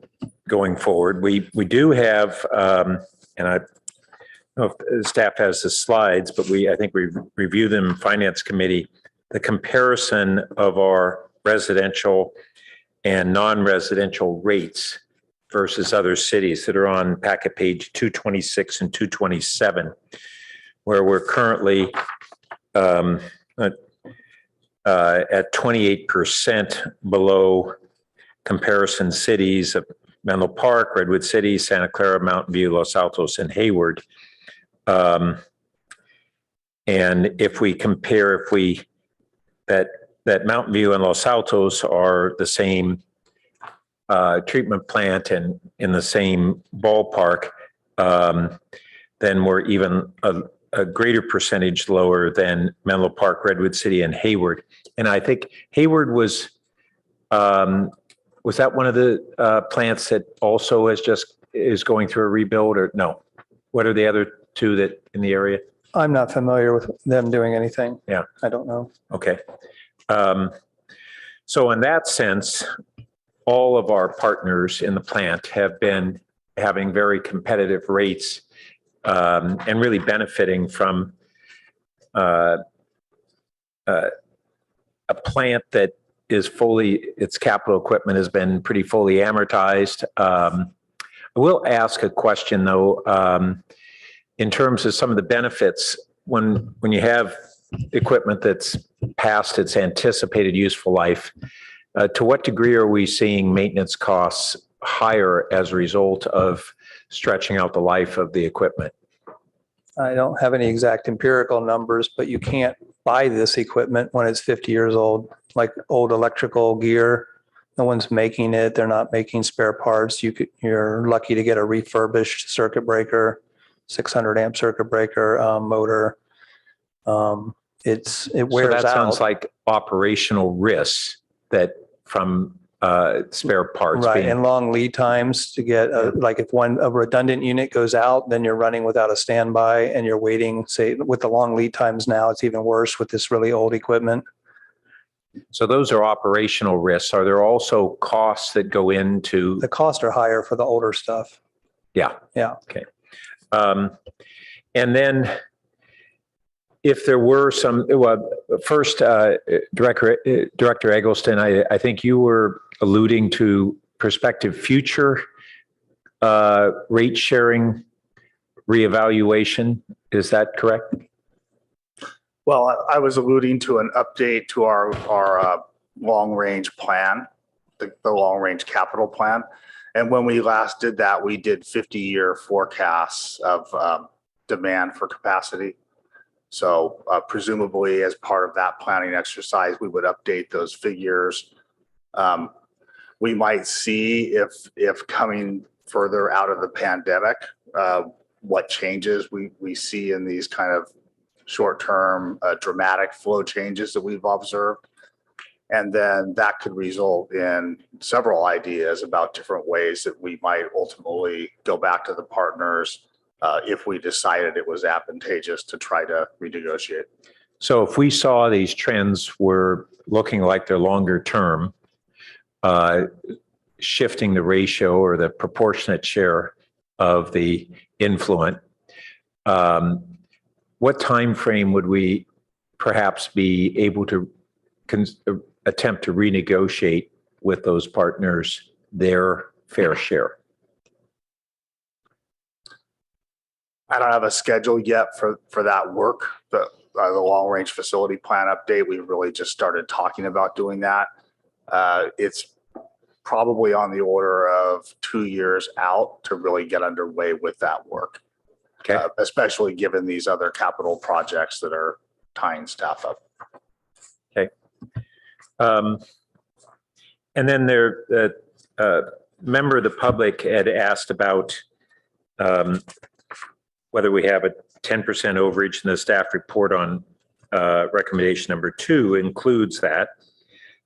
going forward. We do have, and I don't know if the staff has the slides, but I think we review them in Finance Committee, the comparison of our residential and non-residential rates versus other cities that are on packet page 226 and 227, where we're currently at 28% below comparison cities of Menlo Park, Redwood City, Santa Clara, Mountain View, Los Altos, and Hayward. And if we compare, that Mountain View and Los Altos are the same treatment plant and in the same ballpark, then we're even a greater percentage lower than Menlo Park, Redwood City, and Hayward. And I think Hayward was that one of the plants that also is going through a rebuild, or no? What are the other two that in the area? I'm not familiar with them doing anything. Yeah. I don't know. Okay. So in that sense, all of our partners in the plant have been having very competitive rates and really benefiting from a plant that is its capital equipment has been pretty fully amortized. I will ask a question though, in terms of some of the benefits when you have equipment that's past its anticipated useful life, to what degree are we seeing maintenance costs higher as a result of stretching out the life of the equipment? I don't have any exact empirical numbers, but you can't buy this equipment when it's 50 years old, like old electrical gear. No one's making it. They're not making spare parts. You're lucky to get a refurbished circuit breaker, 600 amp circuit breaker, motor. It So wears that sounds out. like operational risks that from spare parts. Right, being- and long lead times to get, like if a redundant unit goes out, then you're running without a standby and you're waiting, say, with the long lead times now, it's even worse with this really old equipment. So those are operational risks. Are there also costs that go into? The costs are higher for the older stuff. Yeah. Yeah. Okay. And then if there were some, well, first, Director Eggleston, I think you were alluding to prospective future rate sharing reevaluation. Is that correct? Well, I was alluding to an update to our long-range plan, the long-range capital plan. And when we last did that, we did 50-year forecasts of demand for capacity. So presumably as part of that planning exercise, we would update those figures. We might see if coming further out of the pandemic, what changes we see in these kind of short-term dramatic flow changes that we've observed. And then that could result in several ideas about different ways that we might ultimately go back to the partners if we decided it was advantageous to try to renegotiate. So if we saw these trends were looking like they're longer term, shifting the ratio or the proportionate share of the influent, what time frame would we perhaps be able to attempt to renegotiate with those partners their fair share? I don't have a schedule yet for that work. The long range facility plan update, we really just started talking about doing that. It's probably on the order of 2 years out to really get underway with that work. Okay. Especially given these other capital projects that are tying staff up. Okay. And then there, member of the public had asked about whether we have a 10% overage, and the staff report on recommendation number 2 includes that.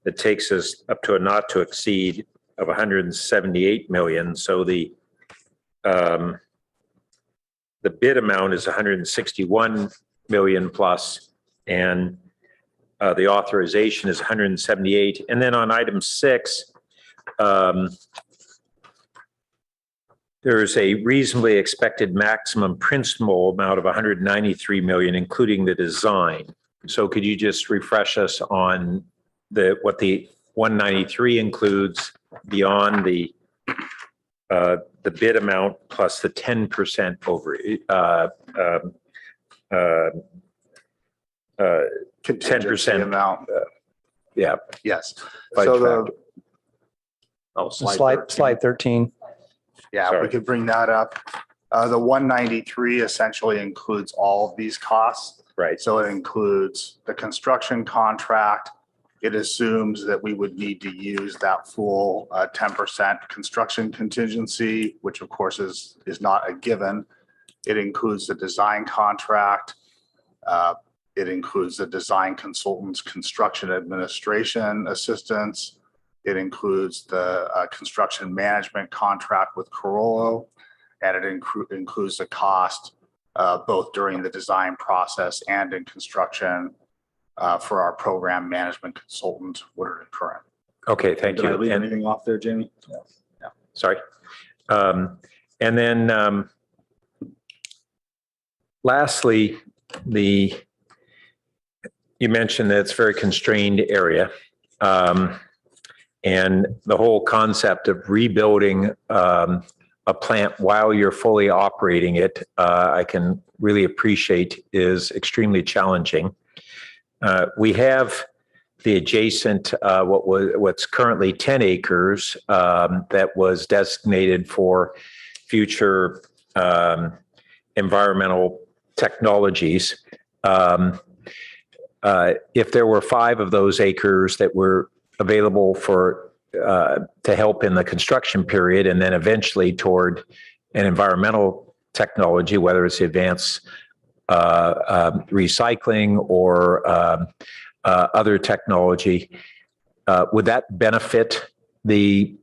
That takes us up to a not to exceed of 178 million. So the bid amount is 161 million plus, and the authorization is 178. And then on item 6, there's a reasonably expected maximum principal amount of 193 million, including the design. So could you just refresh us on what the 193 includes beyond the bid amount plus the 10% over 10% amount. Yeah. Yes. By So Slide 13. Yeah, Sorry. we could bring that up. The 193 essentially includes all of these costs. Right. So it includes the construction contract. It assumes that we would need to use that full 10% construction contingency, which of course is not a given. It includes the design contract. It includes the design consultants, construction administration assistance. It includes the construction management contract with Carollo, and it includes the cost both during the design process and in construction for our program management consultant, Woodard and Curran. Okay, thank you. Did I leave And- anything off there, Jamie? Yeah. Sorry. And then lastly, you mentioned that it's a very constrained area. And the whole concept of rebuilding a plant while you're fully operating it, I can really appreciate is extremely challenging. We have the adjacent, what's currently 10 acres that was designated for future environmental technologies. If there were 5 of those acres that were available for to help in the construction period, and then eventually toward an environmental technology, whether it's advanced recycling or other technology. Would that benefit the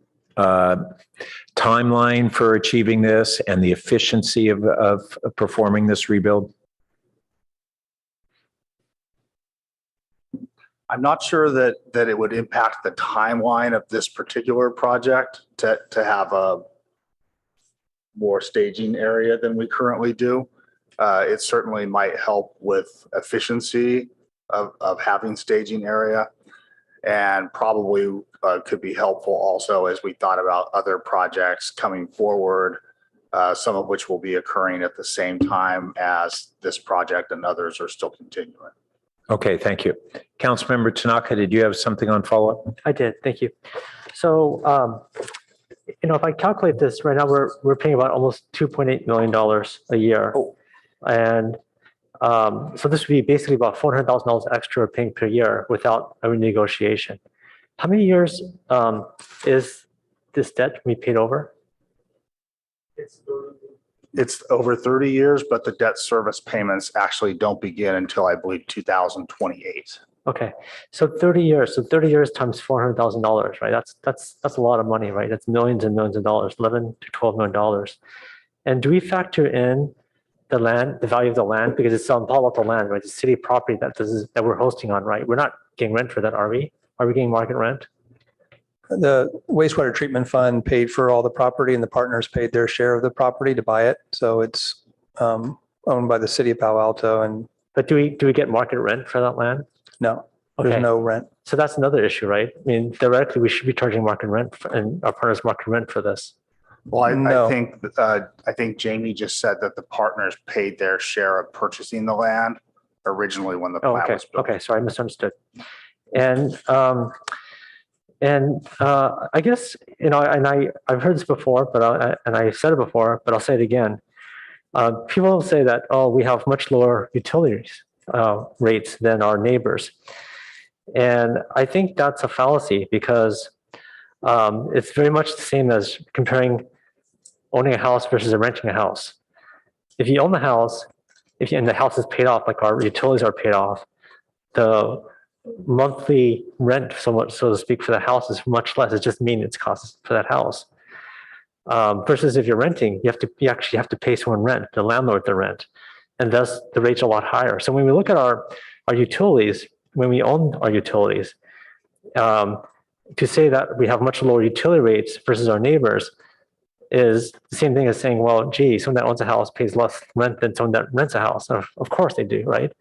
timeline for achieving this and the efficiency of performing this rebuild? I'm not sure that it would impact the timeline of this particular project to have a more staging area than we currently do. It certainly might help with efficiency of having staging area, and probably could be helpful also as we thought about other projects coming forward, some of which will be occurring at the same time as this project, and others are still continuing. Okay, thank you. Councilmember Tanaka, did you have something on follow-up? I did, thank you. So, if I calculate this right now, we're paying about almost $2.8 million a year. And so this would be basically about $400,000 extra we're paying per year without a renegotiation. How many years is this debt we paid over? It's over 30 years, but the debt service payments actually don't begin until, I believe, 2028. Okay, so 30 years. So 30 years times $400,000, right? That's a lot of money, right? That's millions and millions of dollars, $11 to $12 million. And do we factor in the land, the value of the land, because it's on Palo Alto land, right? It's city property that we're hosting on, right? We're not getting rent for that, are we? Are we getting market rent? The wastewater treatment fund paid for all the property, and the partners paid their share of the property to buy it. So it's owned by the city of Palo Alto. But do we get market rent for that land? No, there's no rent. So that's another issue, right? I mean, theoretically, we should be charging market rent and our partners market rent for this. Well, I think Jamie just said that the partners paid their share of purchasing the land originally when the plan was built. Okay, sorry, I misunderstood. And I guess, I've heard this before, and I said it before, but I'll say it again. People say that, we have much lower utilities rates than our neighbors. And I think that's a fallacy, because it's very much the same as comparing owning a house versus renting a house. If you own the house, and the house is paid off, like our utilities are paid off, the monthly rent, so to speak, for the house is much less. It's just maintenance costs for that house. Versus if you're renting, you actually have to pay someone rent, the landlord the rent, and thus the rate's a lot higher. So when we look at our utilities, when we own our utilities, to say that we have much lower utility rates versus our neighbors is the same thing as saying, well, gee, someone that owns a house pays less rent than someone that rents a house. Of course they do, right?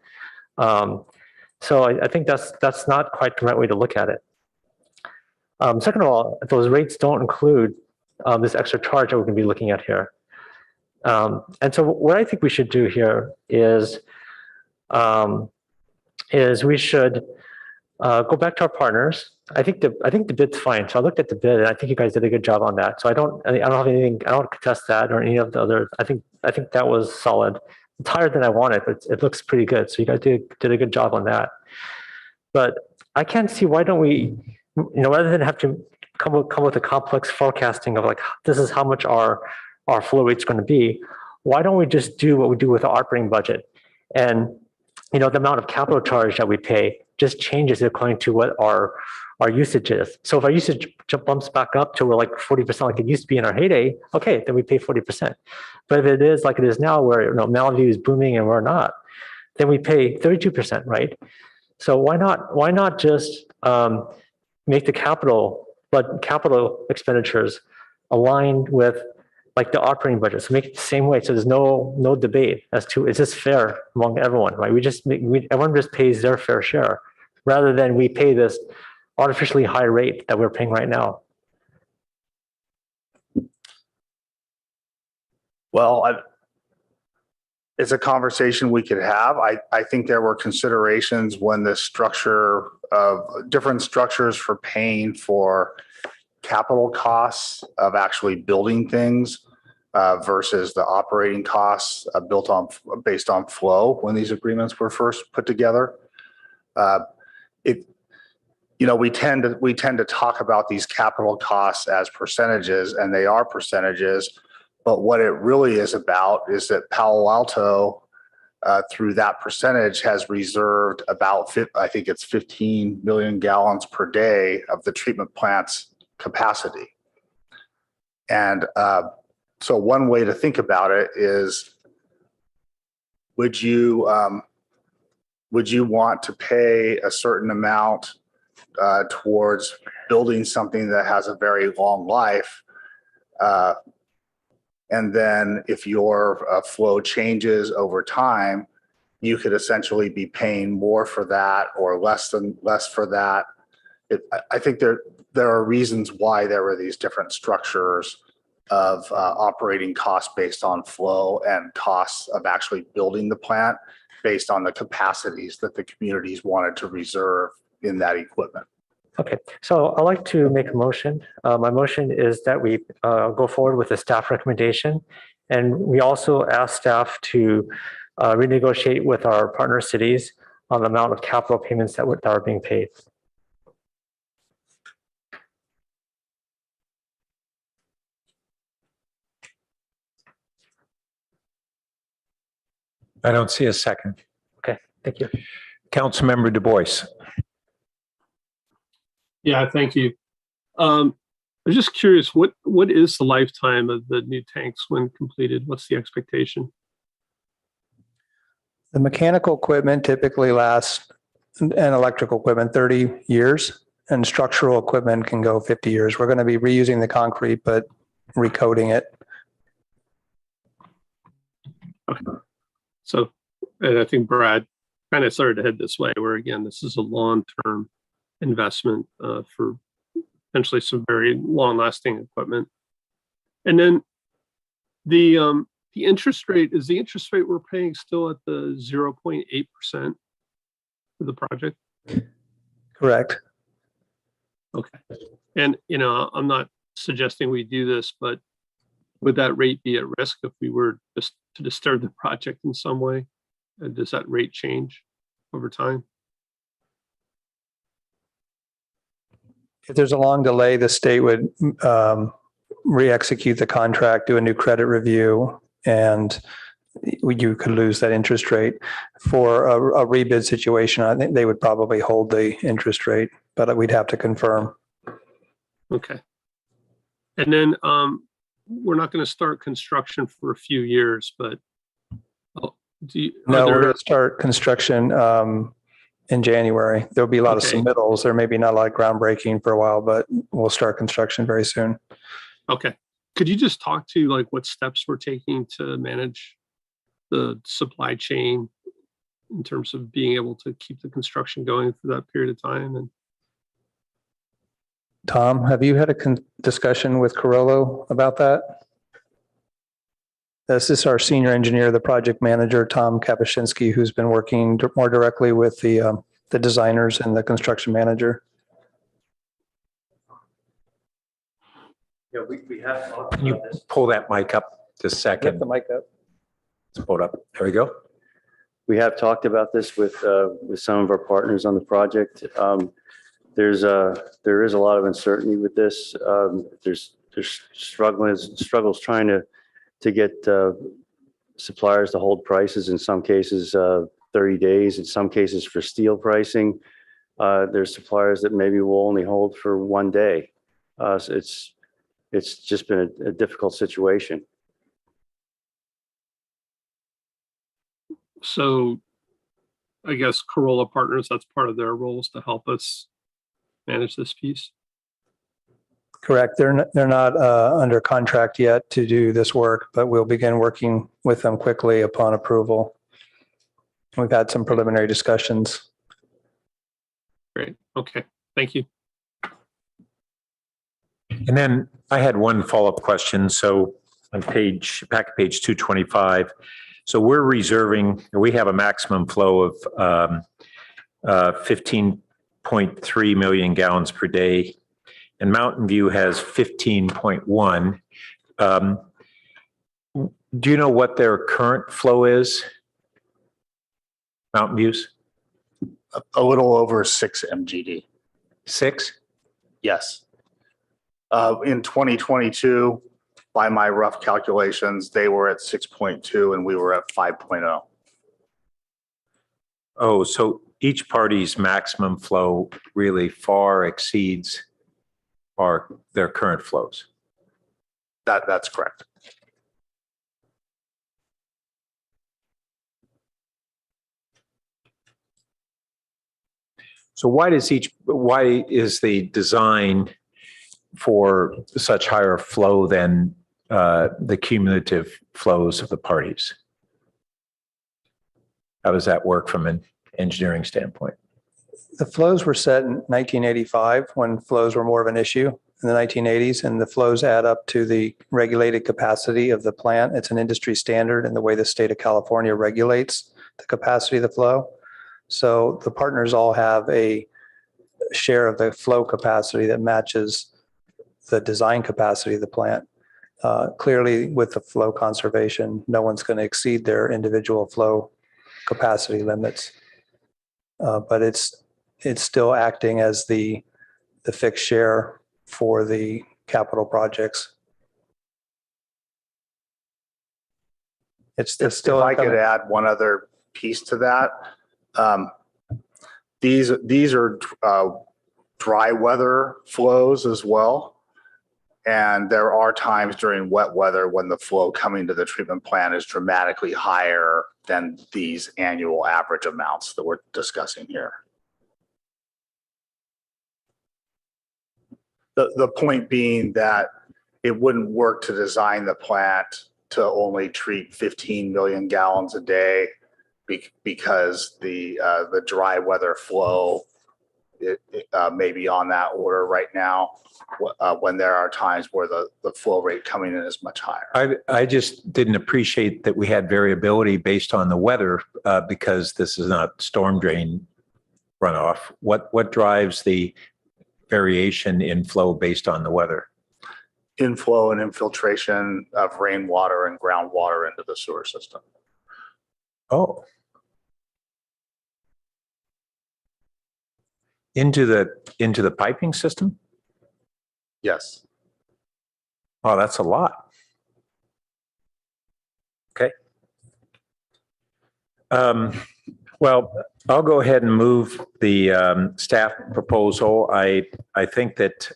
So I think that's not quite the right way to look at it. Second of all, those rates don't include this extra charge that we're going to be looking at here. And so what I think we should do here is we should go back to our partners. I think the bid's fine. So I looked at the bid, and I think you guys did a good job on that. So I don't have anything. I don't contest that or any of the other. I think that was solid. It's higher than I wanted, but it looks pretty good. So you guys did a good job on that. But I can't see, why don't we, rather than have to come with a complex forecasting of like, this is how much our flow rate's going to be, why don't we just do what we do with the operating budget? And the amount of capital charge that we pay just changes according to what our usage is. So if our usage bumps back up to where like 40% like it used to be in our heyday, okay, then we pay 40%. But if it is like it is now, where Mountain is booming and we're not, then we pay 32%, right? So why not just make the capital expenditures aligned with like the operating budget? So make it the same way. So there's no debate as to, is this fair among everyone, right? Everyone just pays their fair share, rather than we pay this artificially high rate that we're paying right now. Well, it's a conversation we could have. I think there were considerations when the structure of different structures for paying for capital costs of actually building things versus the operating costs based on flow when these agreements were first put together. we tend to talk about these capital costs as percentages, and they are percentages. But what it really is about is that Palo Alto, through that percentage, has reserved about, I think it's 15 million gallons per day of the treatment plant's capacity. And so one way to think about it is, would you want to pay a certain amount towards building something that has a very long life? And then if your flow changes over time, you could essentially be paying more for that or less for that. I think there are reasons why there were these different structures of operating costs based on flow and costs of actually building the plant based on the capacities that the communities wanted to reserve in that equipment. Okay, so I'd like to make a motion. My motion is that we go forward with a staff recommendation. And we also ask staff to renegotiate with our partner cities on the amount of capital payments that are being paid. I don't see a second. Okay, thank you. Councilmember Du Bois. Yeah, thank you. I'm just curious, what is the lifetime of the new tanks when completed? What's the expectation? The mechanical equipment typically lasts, and electrical equipment, 30 years, and structural equipment can go 50 years. We're going to be reusing the concrete, but recoating it. Okay. So, and I think Brad kind of started to head this way, where again, this is a long-term investment for potentially some very long-lasting equipment. And then the interest rate, is the interest rate we're paying still at the 0.8% for the project? Correct. Okay. And, I'm not suggesting we do this, but would that rate be at risk if we were just to disturb the project in some way? Does that rate change over time? If there's a long delay, the state would re-execute the contract, do a new credit review, and you could lose that interest rate. For a rebid situation, I think they would probably hold the interest rate, but we'd have to confirm. Okay. And then we're not going to start construction for a few years, but we're going to start construction in January. There'll be a lot of submittals. There may be not a lot of groundbreaking for a while, but we'll start construction very soon. Okay. Could you just talk to like what steps we're taking to manage the supply chain in terms of being able to keep the construction going for that period of time? And Tom, have you had a discussion with Carollo about that? This is our senior engineer, the project manager, Tom Kapuscinski, who's been working more directly with the designers and the construction manager. Yeah, we have. Can you pull that mic up just a second? Lift the mic up. Let's pull it up. There we go. We have talked about this with some of our partners on the project. There is a lot of uncertainty with this. There's struggles trying to get suppliers to hold prices, in some cases 30 days, in some cases for steel pricing. There's suppliers that maybe will only hold for 1 day. So it's just been a difficult situation. so I guess Corolla Partners, that's part of their roles to help us manage this piece. Correct. They're not under contract yet to do this work, but we'll begin working with them quickly upon approval. We've had some preliminary discussions. Great. Okay. Thank you. And then I had one follow-up question. So on page 225, so we're reserving, we have a maximum flow of 15.3 million gallons per day, and Mountain View has 15.1. Do you know what their current flow is? Mountain View's? A little over 6 MGD. 6? Yes. In 2022, by my rough calculations, they were at 6.2 and we were at 5.0. Oh, so each party's maximum flow really far exceeds their current flows. That's correct. So why is the design for such higher flow than the cumulative flows of the parties? How does that work from an engineering standpoint? The flows were set in 1985 when flows were more of an issue in the 1980s, and the flows add up to the regulated capacity of the plant. It's an industry standard in the way the state of California regulates the capacity of the flow. So the partners all have a share of the flow capacity that matches the design capacity of the plant. Clearly, with the flow conservation, no one's going to exceed their individual flow capacity limits. But it's still acting as the fixed share for the capital projects. It's still. If I could add one other piece to that. These are dry weather flows as well. And there are times during wet weather when the flow coming to the treatment plant is dramatically higher than these annual average amounts that we're discussing here. The point being that it wouldn't work to design the plant to only treat 15 million gallons a day because the dry weather flow may be on that order right now when there are times where the flow rate coming in is much higher. I just didn't appreciate that we had variability based on the weather because this is not storm drain runoff. What drives the variation in flow based on the weather? Inflow and infiltration of rainwater and groundwater into the sewer system. Oh. Into the piping system? Yes. Oh, that's a lot. Okay. Well, I'll go ahead and move the staff proposal. I think that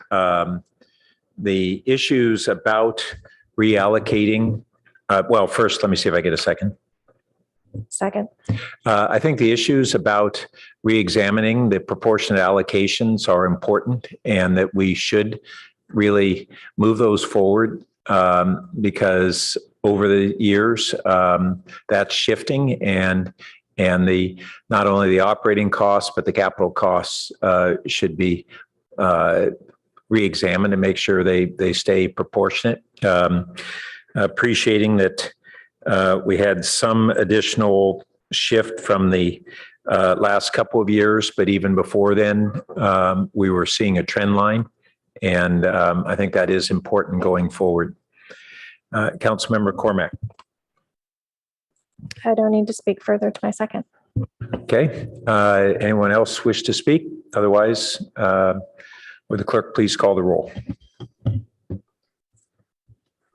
the issues about reallocating, well, first, let me see if I get a second. Second. I think the issues about re-examining the proportionate allocations are important and that we should really move those forward because over the years that's shifting and not only the operating costs but the capital costs should be re-examined and make sure they stay proportionate. Appreciating that we had some additional shift from the last couple of years, but even before then, we were seeing a trend line. And I think that is important going forward. Councilmember Cormack. I don't need to speak further to my second. Okay. Anyone else wish to speak? Otherwise, would the clerk please call the roll?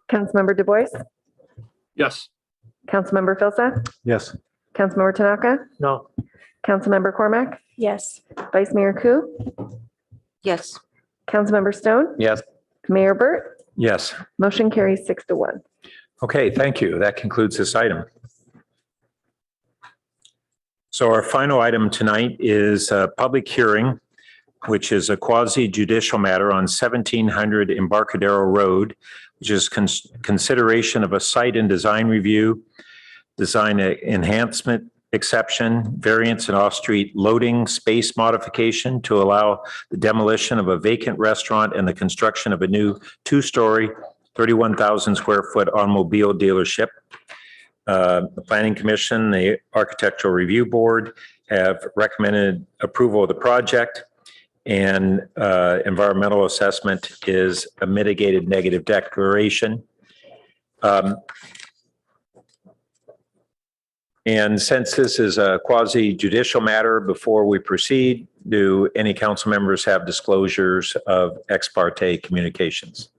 Councilmember Du Bois? Yes. Councilmember Filsa? Yes. Councilmember Tanaka? No. Councilmember Cormack? Yes. Vice Mayor Ku? Yes. Councilmember Stone? Yes. Mayor Burt? Yes. Motion carries 6-1. Okay, thank you. That concludes this item. So our final item tonight is a public hearing, which is a quasi judicial matter on 1700 Embarcadero Road, which is consideration of a site and design review, design enhancement exception, variance and off-street loading space modification to allow the demolition of a vacant restaurant and the construction of a new two-story, 31,000 square foot automobile dealership. The Planning Commission, the Architectural Review Board have recommended approval of the project, and environmental assessment is a mitigated negative declaration. And since this is a quasi judicial matter, before we proceed, do any council members have disclosures of ex parte communications?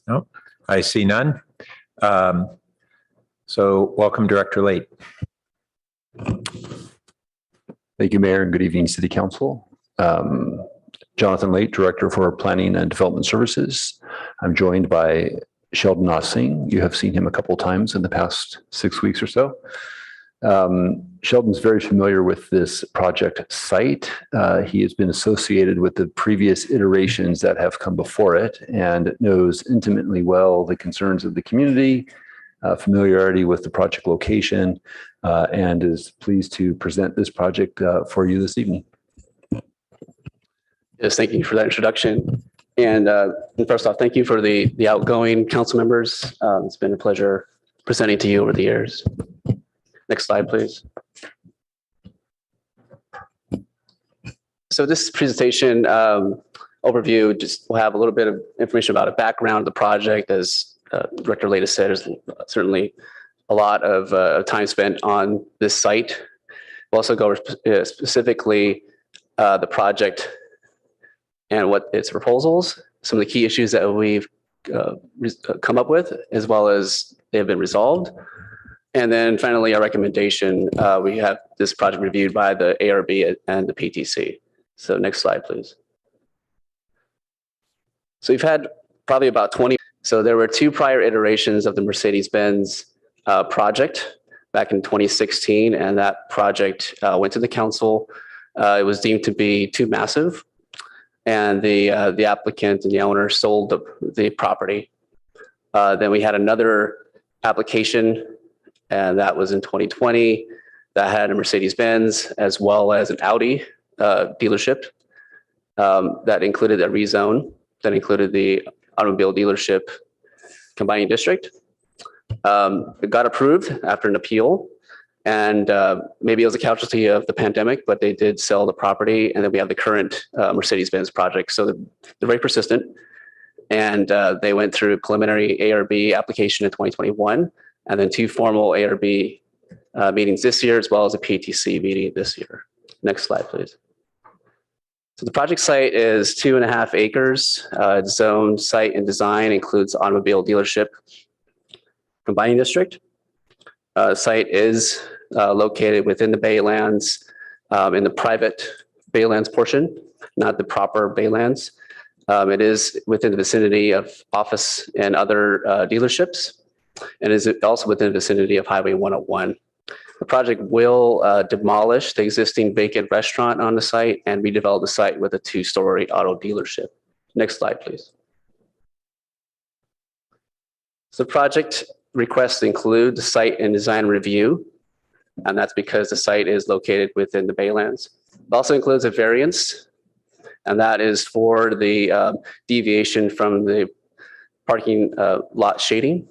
No, I see none. So welcome, Director Late. Thank you, Mayor, and good evening, City Council. Jonathan Late, Director for Planning and Development Services. I'm joined by Sheldon Nossing. You have seen him a couple of times in the past 6 weeks or so. Sheldon's very familiar with this project site. He has been associated with the previous iterations that have come before it and knows intimately well the concerns of the community, familiarity with the project location, and is pleased to present this project for you this evening. Yes, thank you for that introduction. And first off, thank you for the outgoing council members. It's been a pleasure presenting to you over the years. Next slide, please. So this presentation overview just will have a little bit of information about a background of the project. As Director Lata said, there's certainly a lot of time spent on this site. We'll also go specifically the project and what its proposals, some of the key issues that we've come up with, as well as they have been resolved. And then finally, our recommendation, we have this project reviewed by the ARB and the PTC. So next slide, please. So we've had probably about 20. So there were 2 prior iterations of the Mercedes-Benz project back in 2016, and that project went to the council. It was deemed to be too massive, and the applicant and the owner sold the property. Then we had another application, and that was in 2020, that had a Mercedes-Benz as well as an Audi dealership that included a rezone, that included the automobile dealership combining district. It got approved after an appeal, and maybe it was a casualty of the pandemic, but they did sell the property. And then we have the current Mercedes-Benz project. So they're very persistent, and they went through preliminary ARB application in 2021, and then 2 formal ARB meetings this year, as well as a PTC meeting this year. Next slide, please. So the project site is 2.5 acres. Its zone, site, and design includes automobile dealership combining district. Site is located within the Baylands, in the private Baylands portion, not the proper Baylands. It is within the vicinity of office and other dealerships, and is also within the vicinity of Highway 101. The project will demolish the existing vacant restaurant on the site and redevelop the site with a 2-story auto dealership. Next slide, please. So project requests include the site and design review, and that's because the site is located within the Baylands. It also includes a variance, and that is for the deviation from the parking lot shading.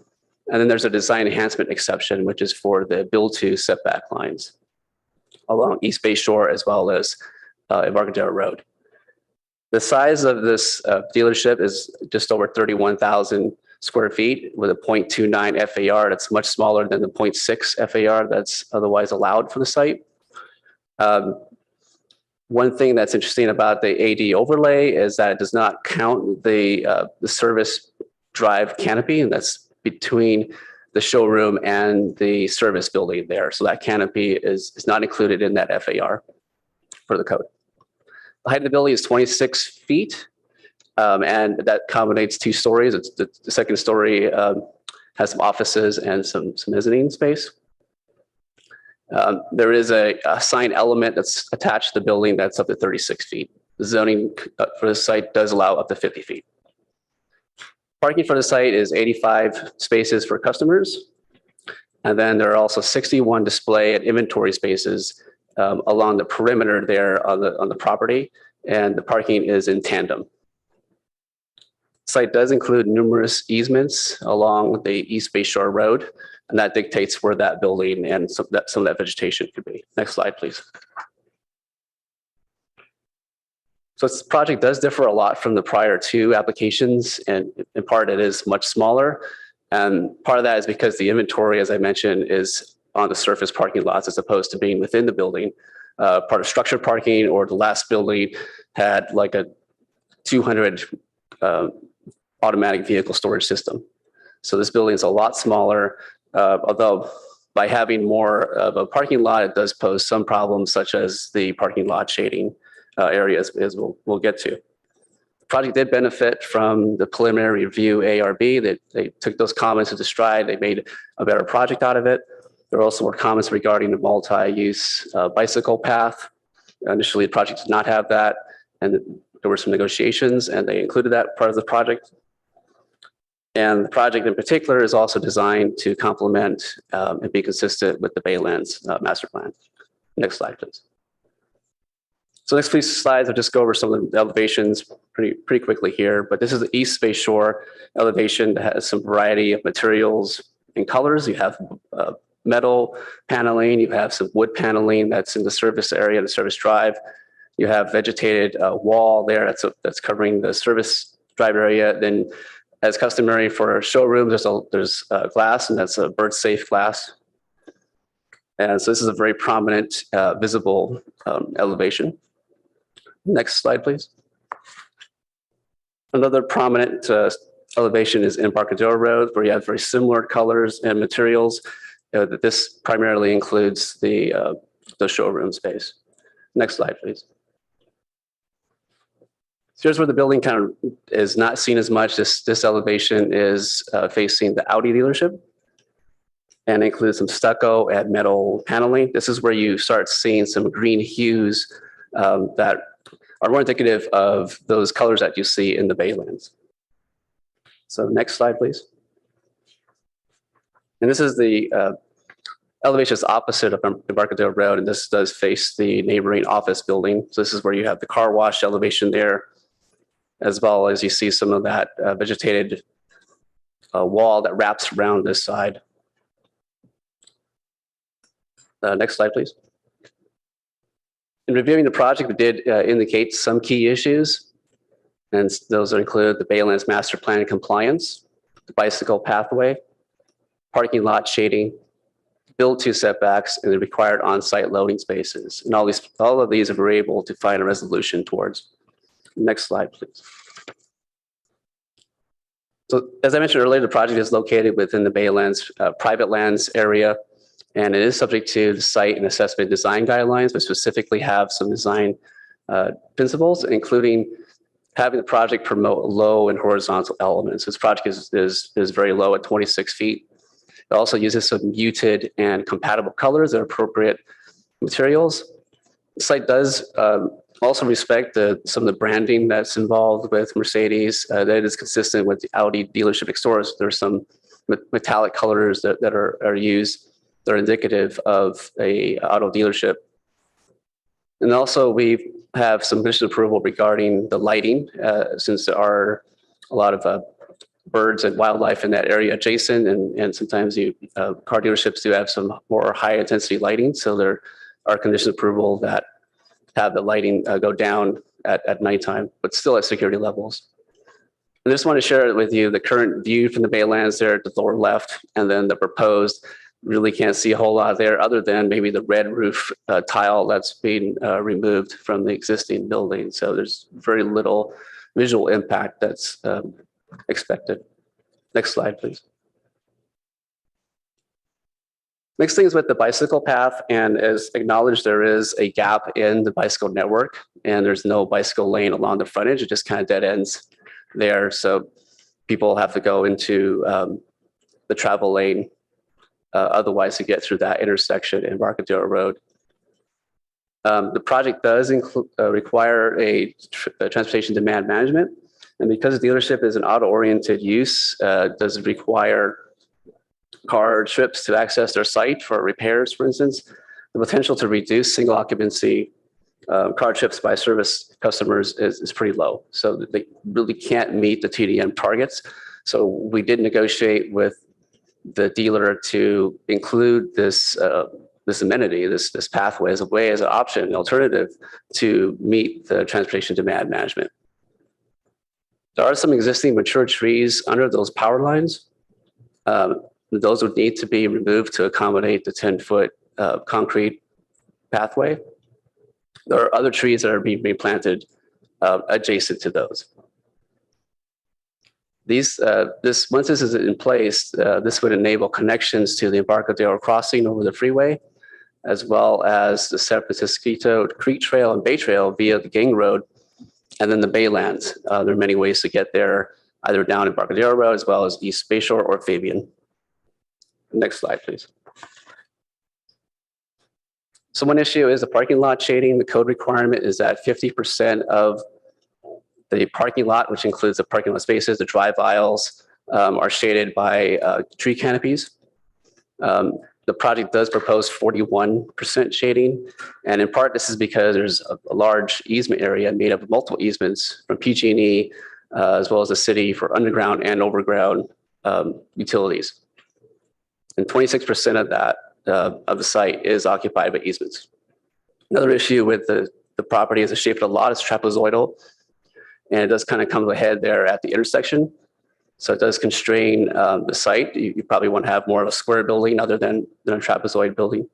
And then there's a design enhancement exception, which is for the build-to setback lines along East Bay Shore as well as Embarcadero Road. The size of this dealership is just over 31,000 square feet with a 0.29 FAR. That's much smaller than the 0.6 FAR that's otherwise allowed for the site. One thing that's interesting about the AD overlay is that it does not count the service drive canopy, and that's between the showroom and the service building there. So that canopy is not included in that FAR for the code. The height of the building is 26 feet, and that accommodates 2 stories. It's the second story has some offices and some mezzanine space. There is a sign element that's attached to the building that's up to 36 feet. The zoning for the site does allow up to 50 feet. Parking for the site is 85 spaces for customers. And then there are also 61 display and inventory spaces along the perimeter there on the property. And the parking is in tandem. The site does include numerous easements along the East Bay Shore Road, and that dictates where that building and some of that vegetation could be. Next slide, please. So this project does differ a lot from the prior 2 applications, and in part it is much smaller. And part of that is because the inventory, as I mentioned, is on the surface parking lots as opposed to being within the building. Part of structured parking, or the last building had like a 200 automatic vehicle storage system. So this building is a lot smaller, although by having more of a parking lot, it does pose some problems such as the parking lot shading areas, as we'll get to. The project did benefit from the preliminary review ARB. They took those comments into stride. They made a better project out of it. There also were comments regarding the multi-use bicycle path. Initially, the project did not have that, and there were some negotiations, and they included that part of the project. And the project in particular is also designed to complement and be consistent with the Baylands master plan. Next slide, please. So next few slides, I'll just go over some of the elevations pretty quickly here, but this is the East Bay Shore elevation that has some variety of materials and colors. You have metal paneling, you have some wood paneling that's in the service area, the service drive. You have vegetated wall there that's covering the service drive area. Then, as customary for showrooms, there's glass, and that's a bird safe glass. And so this is a very prominent visible elevation. Next slide, please. Another prominent elevation is Embarcadero Road, where you have very similar colors and materials. This primarily includes the showroom space. Next slide, please. So here's where the building kind of is not seen as much. This elevation is facing the Audi dealership and includes some stucco and metal paneling. This is where you start seeing some green hues that are more indicative of those colors that you see in the Baylands. So next slide, please. And this is the elevation is opposite of Embarcadero Road, and this does face the neighboring office building. So this is where you have the car wash elevation there, as well as you see some of that vegetated wall that wraps around this side. Next slide, please. In reviewing the project, we did indicate some key issues, and those include the Baylands Master Plan compliance, the bicycle pathway, parking lot shading, build to setbacks, and the required on-site loading spaces. And all of these we were able to find a resolution towards. Next slide, please. So as I mentioned earlier, the project is located within the Baylands private lands area, and it is subject to the site and assessment design guidelines, but specifically have some design principles, including having the project promote low and horizontal elements. This project is very low at 26 feet. It also uses some muted and compatible colors that are appropriate materials. The site does also respect some of the branding that's involved with Mercedes. That is consistent with the Audi dealership next door. There's some metallic colors that are used that are indicative of a auto dealership. And also we have some condition approval regarding the lighting, since there are a lot of birds and wildlife in that area adjacent, and sometimes car dealerships do have some more high intensity lighting. So there are condition approval that have the lighting go down at nighttime, but still at security levels. I just want to share with you the current view from the Baylands there at the lower left, and then the proposed. Really can't see a whole lot there other than maybe the red roof tile that's being removed from the existing building. So there's very little visual impact that's expected. Next slide, please. Next thing is with the bicycle path, and as acknowledged, there is a gap in the bicycle network, and there's no bicycle lane along the frontage. It just kind of dead ends there. So people have to go into the travel lane otherwise to get through that intersection in Embarcadero Road. The project does require a transportation demand management, and because the dealership is an auto-oriented use, does require car trips to access their site for repairs, for instance. The potential to reduce single occupancy car trips by service customers is pretty low. So they really can't meet the TDM targets. So we did negotiate with the dealer to include this this amenity, this pathway as an option, an alternative to meet the transportation demand management. There are some existing mature trees under those power lines. those would need to be removed to accommodate the 10-foot concrete pathway. There are other trees that are being replanted adjacent to those. Once this is in place, this would enable connections to the Embarcadero crossing over the freeway, as well as the San Francisco Creek Trail and Bay Trail via the Gang Road, and then the Baylands. There are many ways to get there, either down Embarcadero Road, as well as East Bayshore or Fabian. Next slide, please. So one issue is the parking lot shading. The code requirement is that 50% of the parking lot, which includes the parking lot spaces, the drive aisles, are shaded by tree canopies. The project does propose 41% shading. And in part, this is because there's a large easement area made up of multiple easements from PG&E, as well as the city for underground and overground utilities. And 26% of that, of the site is occupied by easements. Another issue with the property is the shape of the lot is trapezoidal. And it does kind of come to a head there at the intersection. So it does constrain the site. You probably want to have more of a square building other than a trapezoid building.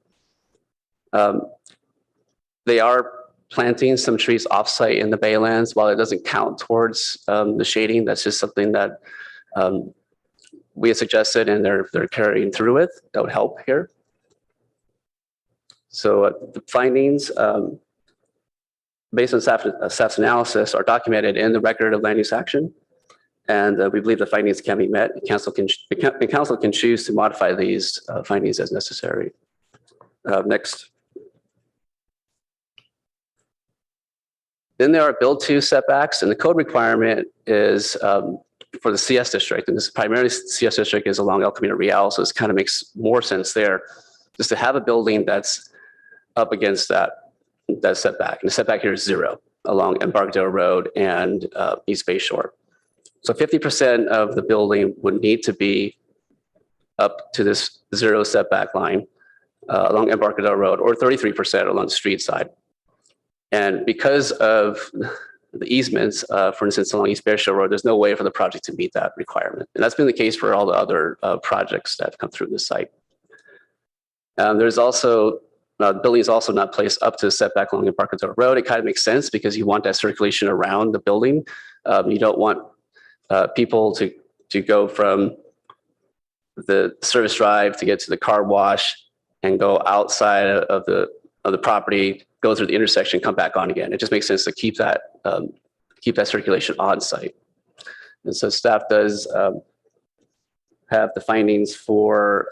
They are planting some trees offsite in the Baylands. While it doesn't count towards the shading, that's just something that we had suggested and they're carrying through with. That would help here. So the findings, based on staff's analysis, are documented in the record of land use action. And we believe the findings can be met. The council can choose to modify these findings as necessary. Next. Then there are build to setbacks, and the code requirement is for the CS district, and this primarily CS district is along El Camino Real, so this kind of makes more sense there, just to have a building that's up against that setback. And the setback here is 0 along Embarcadero Road and East Bayshore. So 50% of the building would need to be up to this 0 setback line along Embarcadero Road, or 33% along the street side. And because of the easements, for instance, along East Bayshore Road, there's no way for the project to meet that requirement. And that's been the case for all the other projects that have come through this site. There's also the building is also not placed up to the setback along Embarcadero Road. It kind of makes sense because you want that circulation around the building. You don't want people to go from the service drive to get to the car wash and go outside of the property, go through the intersection, come back on again. It just makes sense to keep that circulation on site. And so staff does have the findings for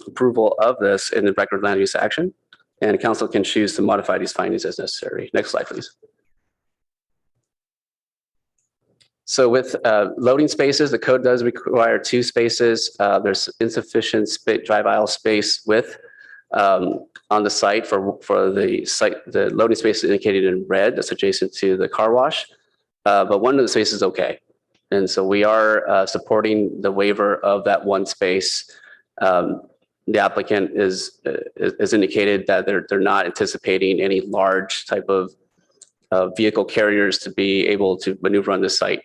approval of this in the record of land use action, and council can choose to modify these findings as necessary. Next slide, please. So with loading spaces, the code does require 2 spaces. There's insufficient drive aisle space width on the site for the loading space is indicated in red, that's adjacent to the car wash. But one of the spaces is okay. And so we are supporting the waiver of that 1 space. The applicant is indicated that they're not anticipating any large type of vehicle carriers to be able to maneuver on this site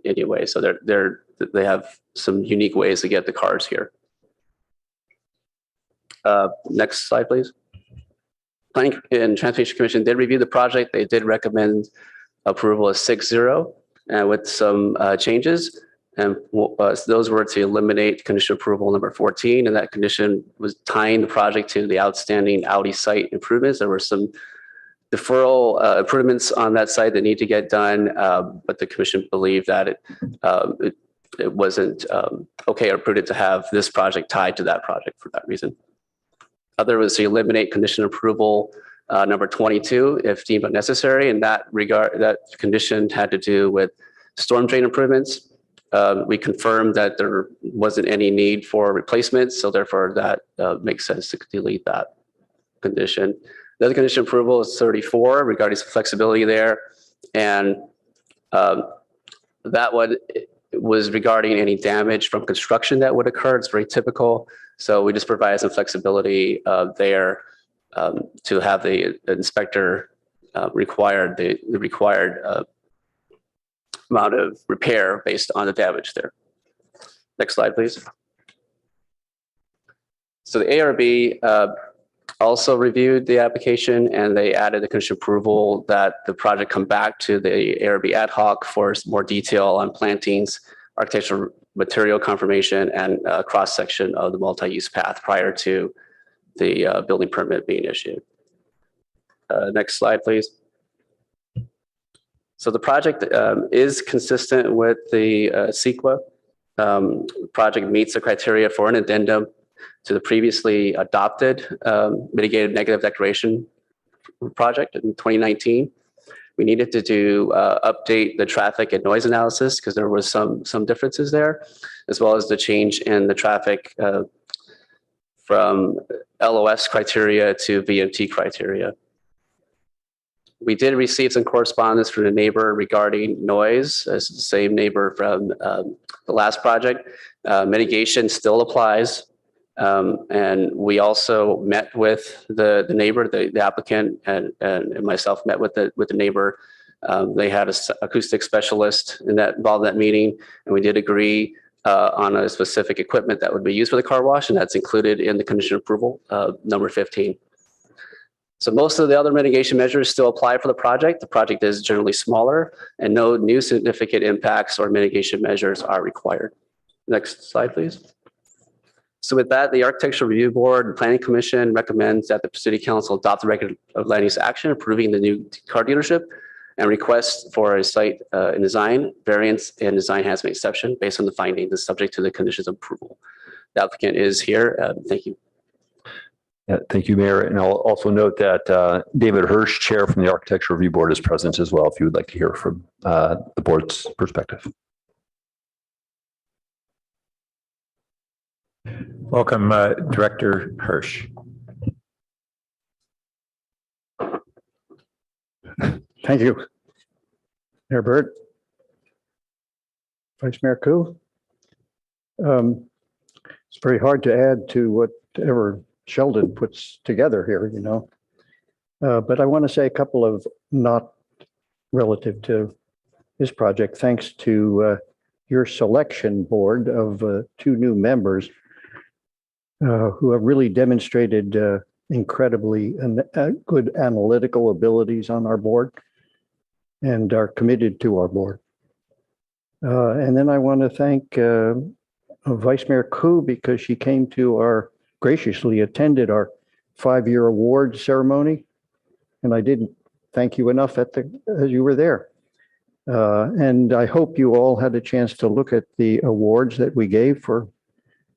anyway. So they have some unique ways to get the cars here. Next slide, please. Planning and Transportation Commission did review the project. They did recommend approval as 6-0 and with some changes. And those were to eliminate condition approval number 14, and that condition was tying the project to the outstanding Audi site improvements. There were some deferral improvements on that site that need to get done, but the commission believed that it wasn't okay or prudent to have this project tied to that project for that reason. Other was to eliminate condition approval number 22 if deemed unnecessary. In that regard, that condition had to do with storm drain improvements. We confirmed that there wasn't any need for replacement, so therefore that makes sense to delete that condition. The other condition approval is 34 regarding some flexibility there, and that one was regarding any damage from construction that would occur. It's very typical, so we just provided some flexibility there to have the inspector required the required amount of repair based on the damage there. Next slide, please. So the ARB also reviewed the application, and they added the condition approval that the project come back to the ARB ad hoc for more detail on plantings, architectural material confirmation, and cross-section of the multi-use path prior to the building permit being issued. Next slide, please. So the project is consistent with the CEQA. Project meets the criteria for an addendum to the previously adopted mitigated negative declaration project in 2019. We needed to update the traffic and noise analysis because there was some differences there, as well as the change in the traffic from LOS criteria to VMT criteria. We did receive some correspondence from the neighbor regarding noise, as the same neighbor from the last project. Mitigation still applies. And we also met with the neighbor, the applicant, and myself met with the neighbor. They had an acoustic specialist involved in that meeting, and we did agree on a specific equipment that would be used for the car wash, and that's included in the condition approval, number 15. So most of the other mitigation measures still apply for the project. The project is generally smaller, and no new significant impacts or mitigation measures are required. Next slide, please. So with that, the Architectural Review Board and Planning Commission recommends that the City Council adopt the record of land use action approving the new car dealership and request for a site and design variance and design enhancement exception based on the findings subject to the conditions of approval. The applicant is here. Thank you. Yeah, thank you, Mayor. And I'll also note that David Hirsch, Chair from the Architectural Review Board, is present as well, if you would like to hear from the board's perspective. Welcome, Director Hirsch. Thank you, Mayor Burt, Vice Mayor Koo. It's very hard to add to whatever Sheldon puts together here, you know. But I want to say a couple of not relative to this project, thanks to your selection board of 2 new members who have really demonstrated incredibly good analytical abilities on our board and are committed to our board. And then I want to thank Vice Mayor Koo because she came to graciously attended our 5-year award ceremony. And I didn't thank you enough as you were there. And I hope you all had a chance to look at the awards that we gave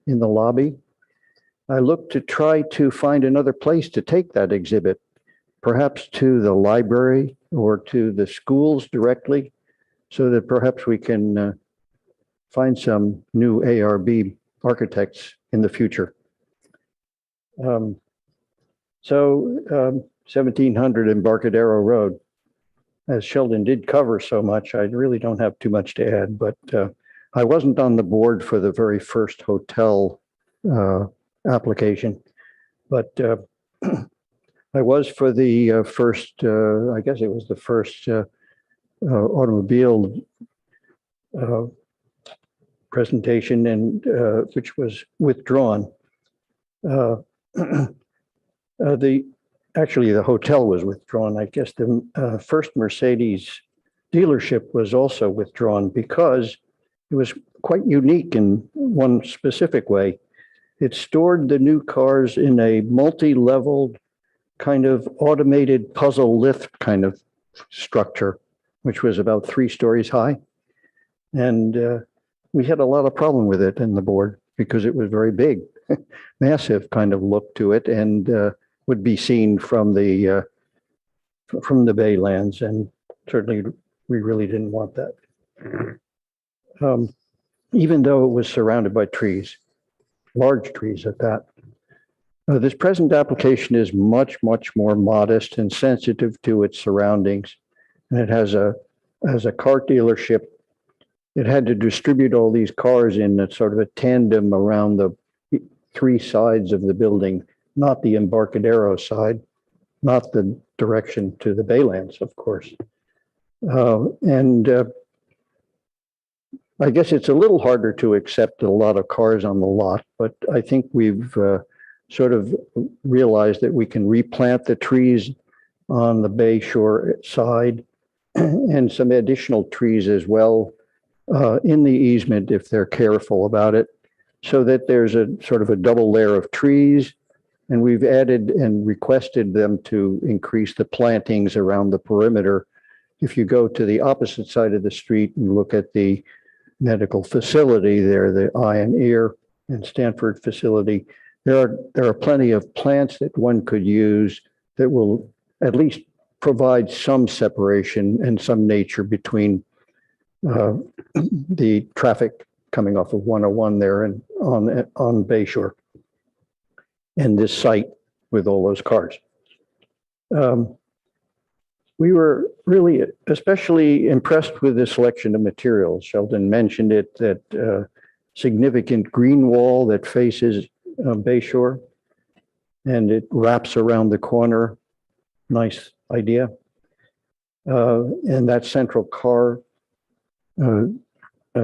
in the lobby. I looked to try to find another place to take that exhibit, perhaps to the library or to the schools directly, so that perhaps we can find some new ARB architects in the future. 1700 Embarcadero Road, as Sheldon did cover so much, I really don't have too much to add, but I wasn't on the board for the very first hotel application, but I was for the first, I guess it was the first automobile presentation, and which was withdrawn. Actually, the hotel was withdrawn. I guess the first Mercedes dealership was also withdrawn because it was quite unique in one specific way. It stored the new cars in a multi-leveled kind of automated puzzle lift kind of structure, which was about 3 stories high. And we had a lot of problem with it in the board because it was very big, massive kind of look to it, and would be seen from the Baylands. And certainly we really didn't want that. Even though it was surrounded by trees. Large trees at that. This present application is much, much more modest and sensitive to its surroundings. And it has a car dealership. It had to distribute all these cars in a sort of a tandem around the 3 sides of the building, not the Embarcadero side, not the direction to the Baylands, of course. I guess it's a little harder to accept a lot of cars on the lot, but I think we've sort of realized that we can replant the trees on the Bay Shore side and some additional trees as well in the easement if they're careful about it, so that there's a sort of a double layer of trees. And we've added and requested them to increase the plantings around the perimeter. If you go to the opposite side of the street and look at the medical facility there, the eye and ear and Stanford facility, there are plenty of plants that one could use that will at least provide some separation and some nature between the traffic coming off of 101 there and on Bayshore and this site with all those cars. We were really especially impressed with the selection of materials. Sheldon mentioned it, that significant green wall that faces Bayshore, and it wraps around the corner. Nice idea. And that central car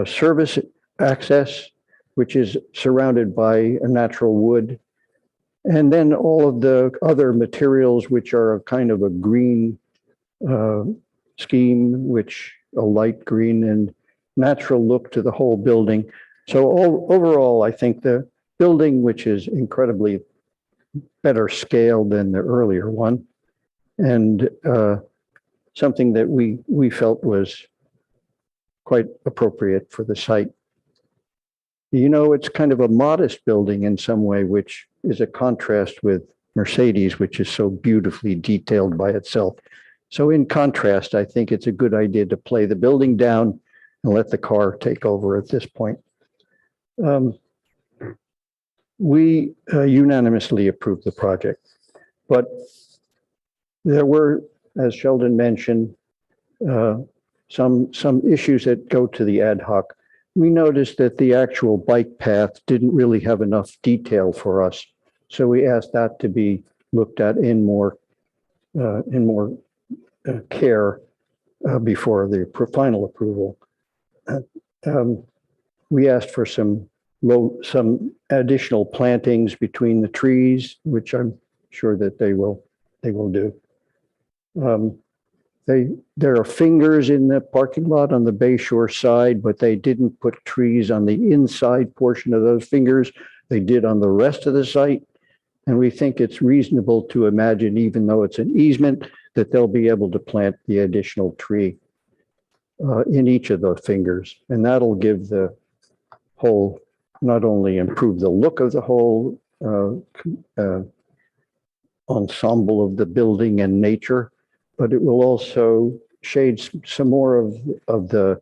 service access, which is surrounded by a natural wood. And then all of the other materials, which are a kind of a green scheme, which a light green and natural look to the whole building. So overall, I think the building, which is incredibly better scaled than the earlier one, and something that we felt was quite appropriate for the site. You know, it's kind of a modest building in some way, which is a contrast with Mercedes, which is so beautifully detailed by itself. So in contrast, I think it's a good idea to play the building down and let the car take over at this point. We unanimously approved the project, but there were, as Sheldon mentioned, some issues that go to the ad hoc. We noticed that the actual bike path didn't really have enough detail for us. So we asked that to be looked at in more care before the final approval. We asked for some additional plantings between the trees, which I'm sure that they will do. There are fingers in the parking lot on the Bayshore side, but they didn't put trees on the inside portion of those fingers. They did on the rest of the site. And we think it's reasonable to imagine, even though it's an easement, that they'll be able to plant the additional tree in each of the fingers. And that'll give the whole, not only improve the look of the whole ensemble of the building and nature, but it will also shade some more of the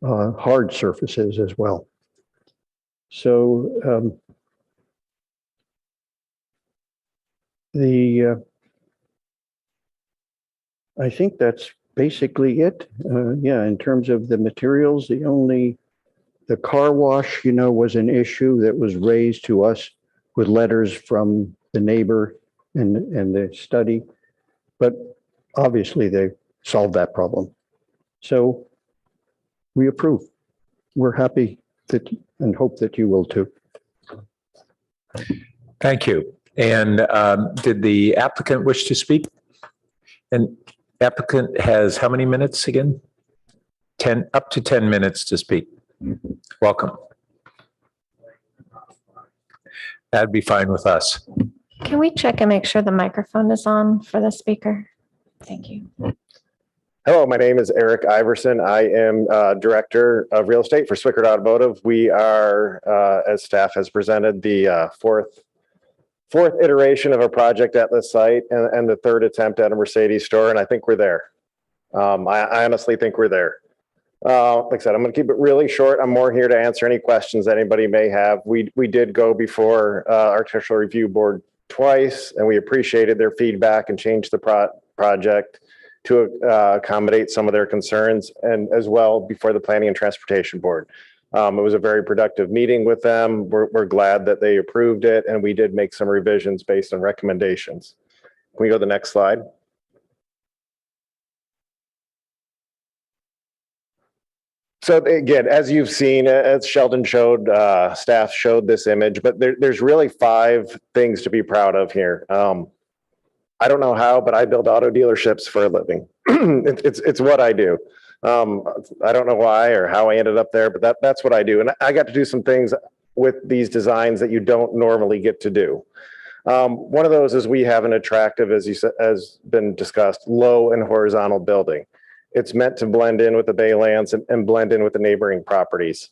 hard surfaces as well. So I think that's basically it. Yeah, in terms of the materials, the car wash, you know, was an issue that was raised to us with letters from the neighbor and the study, but obviously they solved that problem. So we approve. We're happy that and hope that you will too. Thank you. And did the applicant wish to speak? And applicant has how many minutes again? 10, up to 10 minutes to speak. Welcome. That'd be fine with us. Can we check and make sure the microphone is on for the speaker? Thank you. Hello, my name is Eric Iverson. I am Director of Real Estate for Swickard Automotive. We are, as staff has presented, the fourth iteration of a project at this site and the third attempt at a Mercedes store, and I think we're there. I honestly think we're there. Like I said, I'm going to keep it really short. I'm more here to answer any questions that anybody may have. We did go before Architectural Review Board twice, and we appreciated their feedback and changed the project to accommodate some of their concerns, and as well before the Planning and Transportation Board. It was a very productive meeting with them. We're glad that they approved it, and we did make some revisions based on recommendations. Can we go to the next slide? So again, as you've seen, as Sheldon showed, staff showed this image, but there's really 5 things to be proud of here. I don't know how, but I build auto dealerships for a living. It's what I do. I don't know why or how I ended up there, but that's what I do. And I got to do some things with these designs that you don't normally get to do. One of those is we have an attractive, as you said, has been discussed, low and horizontal building. It's meant to blend in with the baylands and blend in with the neighboring properties.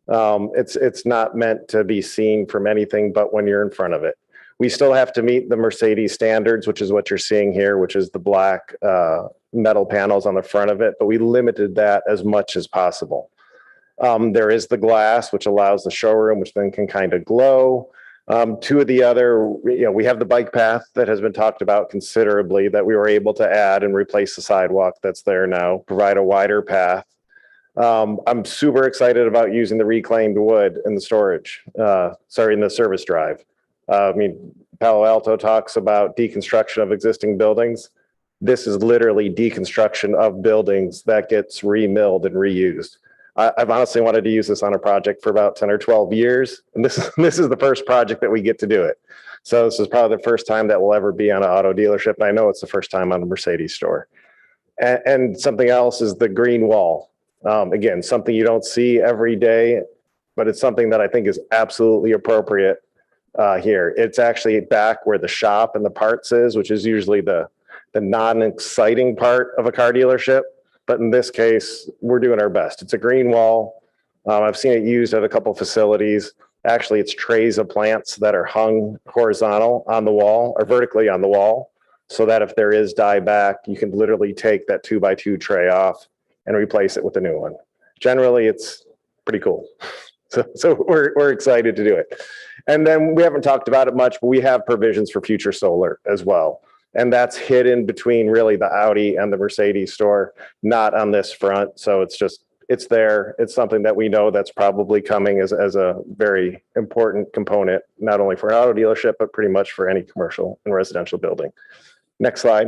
It's not meant to be seen from anything but when you're in front of it. We still have to meet the Mercedes standards, which is what you're seeing here, which is the black metal panels on the front of it, but we limited that as much as possible. There is the glass, which allows the showroom, which then can kind of glow. 2 of the other, we have the bike path that has been talked about considerably that we were able to add and replace the sidewalk that's there now, provide a wider path. I'm super excited about using the reclaimed wood in the storage, in the service drive. Palo Alto talks about deconstruction of existing buildings. This is literally deconstruction of buildings that gets remilled and reused. I've honestly wanted to use this on a project for about 10 or 12 years. And this is the first project that we get to do it. So this is probably the first time that we'll ever be on an auto dealership. And I know it's the first time on a Mercedes store. And something else is the green wall. Again, something you don't see every day, but it's something that I think is absolutely appropriate here. It's actually back where the shop and the parts is, which is usually the non-exciting part of a car dealership. But in this case, we're doing our best. It's a green wall. I've seen it used at a couple facilities. Actually, it's trays of plants that are hung horizontal on the wall or vertically on the wall, so that if there is dieback, you can literally take that 2x2 tray off and replace it with a new one. Generally, it's pretty cool. So we're excited to do it. And then we haven't talked about it much, but we have provisions for future solar as well. And that's hidden between really the Audi and the Mercedes store, not on this front. So it's there. It's something that we know that's probably coming as a very important component, not only for an auto dealership, but pretty much for any commercial and residential building. Next slide.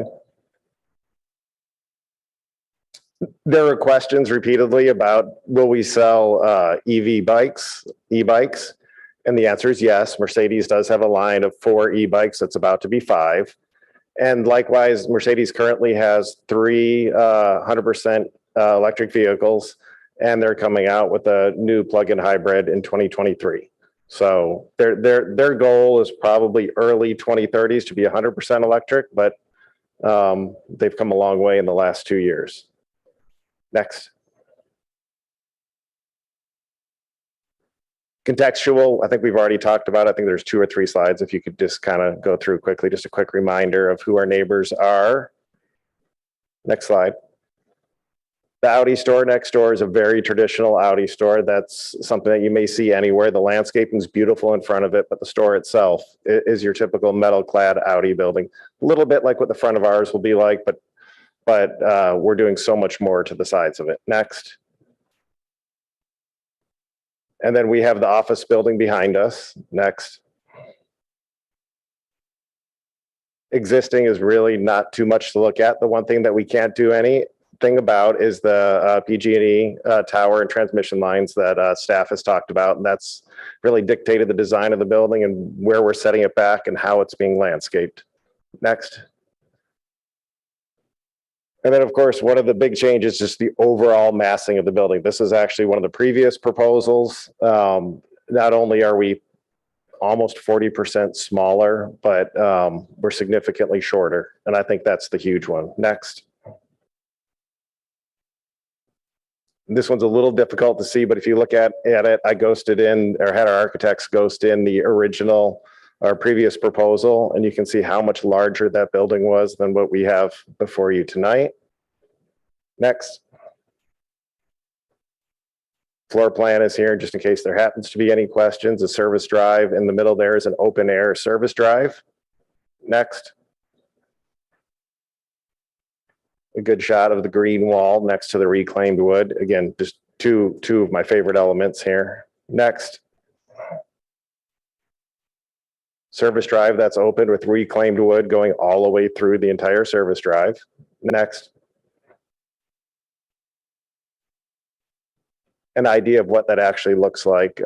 There were questions repeatedly about, will we sell e-bikes? And the answer is yes. Mercedes does have a line of 4 e-bikes. That's about to be 5. And likewise, Mercedes currently has 3 100% electric vehicles, and they're coming out with a new plug-in hybrid in 2023. So their goal is probably early 2030s to be 100% electric, but they've come a long way in the last 2 years. Next. Contextual, I think we've already talked about. I think there's 2 or 3 slides. If you could just kind of go through quickly, just a quick reminder of who our neighbors are. Next slide. The Audi store next door is a very traditional Audi store. That's something that you may see anywhere. The landscaping is beautiful in front of it, but the store itself is your typical metal-clad Audi building. A little bit like what the front of ours will be like, but we're doing so much more to the sides of it. Next. And then we have the office building behind us. Next. Existing is really not too much to look at. The one thing that we can't do anything about is the PG&E tower and transmission lines that staff has talked about. And that's really dictated the design of the building and where we're setting it back and how it's being landscaped. Next. And then, of course, one of the big changes is just the overall massing of the building. This is actually one of the previous proposals. Not only are we almost 40% smaller, but we're significantly shorter. And I think that's the huge one. Next. This one's a little difficult to see, but if you look at it, I ghosted in, or had our architects ghost in the original our previous proposal, and you can see how much larger that building was than what we have before you tonight. Next. Floor plan is here just in case there happens to be any questions. A service drive in the middle there is an open air service drive. Next. A good shot of the green wall next to the reclaimed wood. Again, just two of my favorite elements here. Next. Service drive that's open with reclaimed wood going all the way through the entire service drive. Next. an idea of what that actually looks like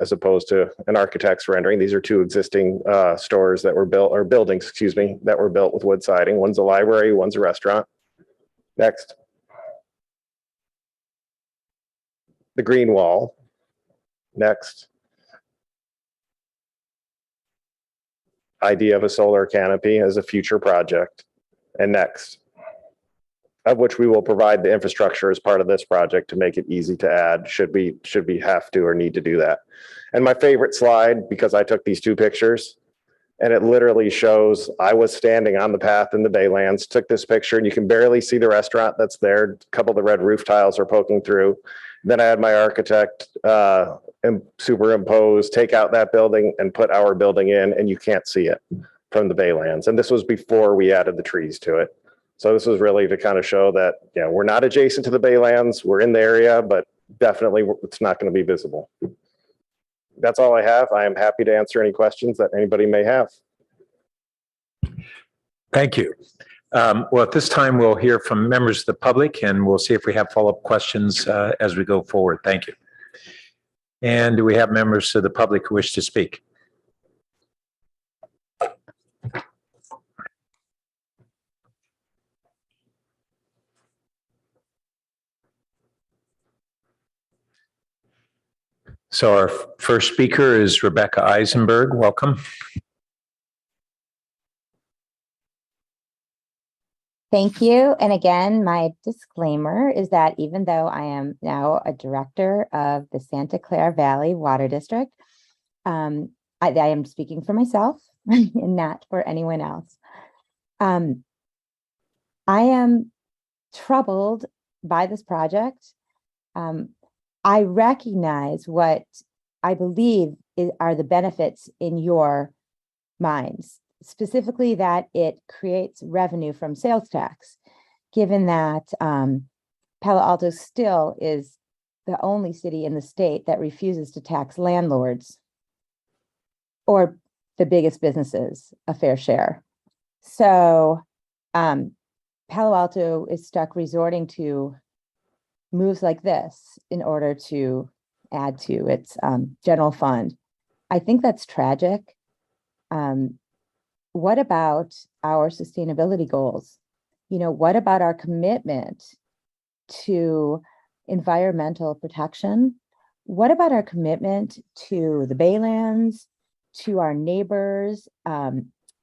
as opposed to an architect's rendering. These are two existing stores that were built, or buildings, excuse me, that were built with wood siding. One's a library, one's a restaurant. Next. The green wall. Next. Idea of a solar canopy as a future project. And next. Of which we will provide the infrastructure as part of this project to make it easy to add should we have to or need to do that. And my favorite slide, because I took these two pictures, and it literally shows I was standing on the path in the Baylands, took this picture, and you can barely see the restaurant that's there. A couple of the red roof tiles are poking through. Then I had my architect superimpose, take out that building and put our building in, and you can't see it from the Baylands. And this was before we added the trees to it. So this was really to kind of show that, we're not adjacent to the Baylands, we're in the area, but definitely it's not going to be visible. That's all I have. I am happy to answer any questions that anybody may have. Thank you. Well, at this time, we'll hear from members of the public, and we'll see if we have follow-up questions as we go forward. Thank you. And do we have members of the public who wish to speak? So our first speaker is Rebecca Eisenberg. Welcome. Thank you. And again, my disclaimer is that even though I am now a director of the Santa Clara Valley Water District, I am speaking for myself and not for anyone else. I am troubled by this project. I recognize what I believe are the benefits in your minds, specifically that it creates revenue from sales tax, given that Palo Alto still is the only city in the state that refuses to tax landlords or the biggest businesses a fair share. So Palo Alto is stuck resorting to moves like this in order to add to its general fund. I think that's tragic. What about our sustainability goals? What about our commitment to environmental protection? What about our commitment to the Baylands, to our neighbors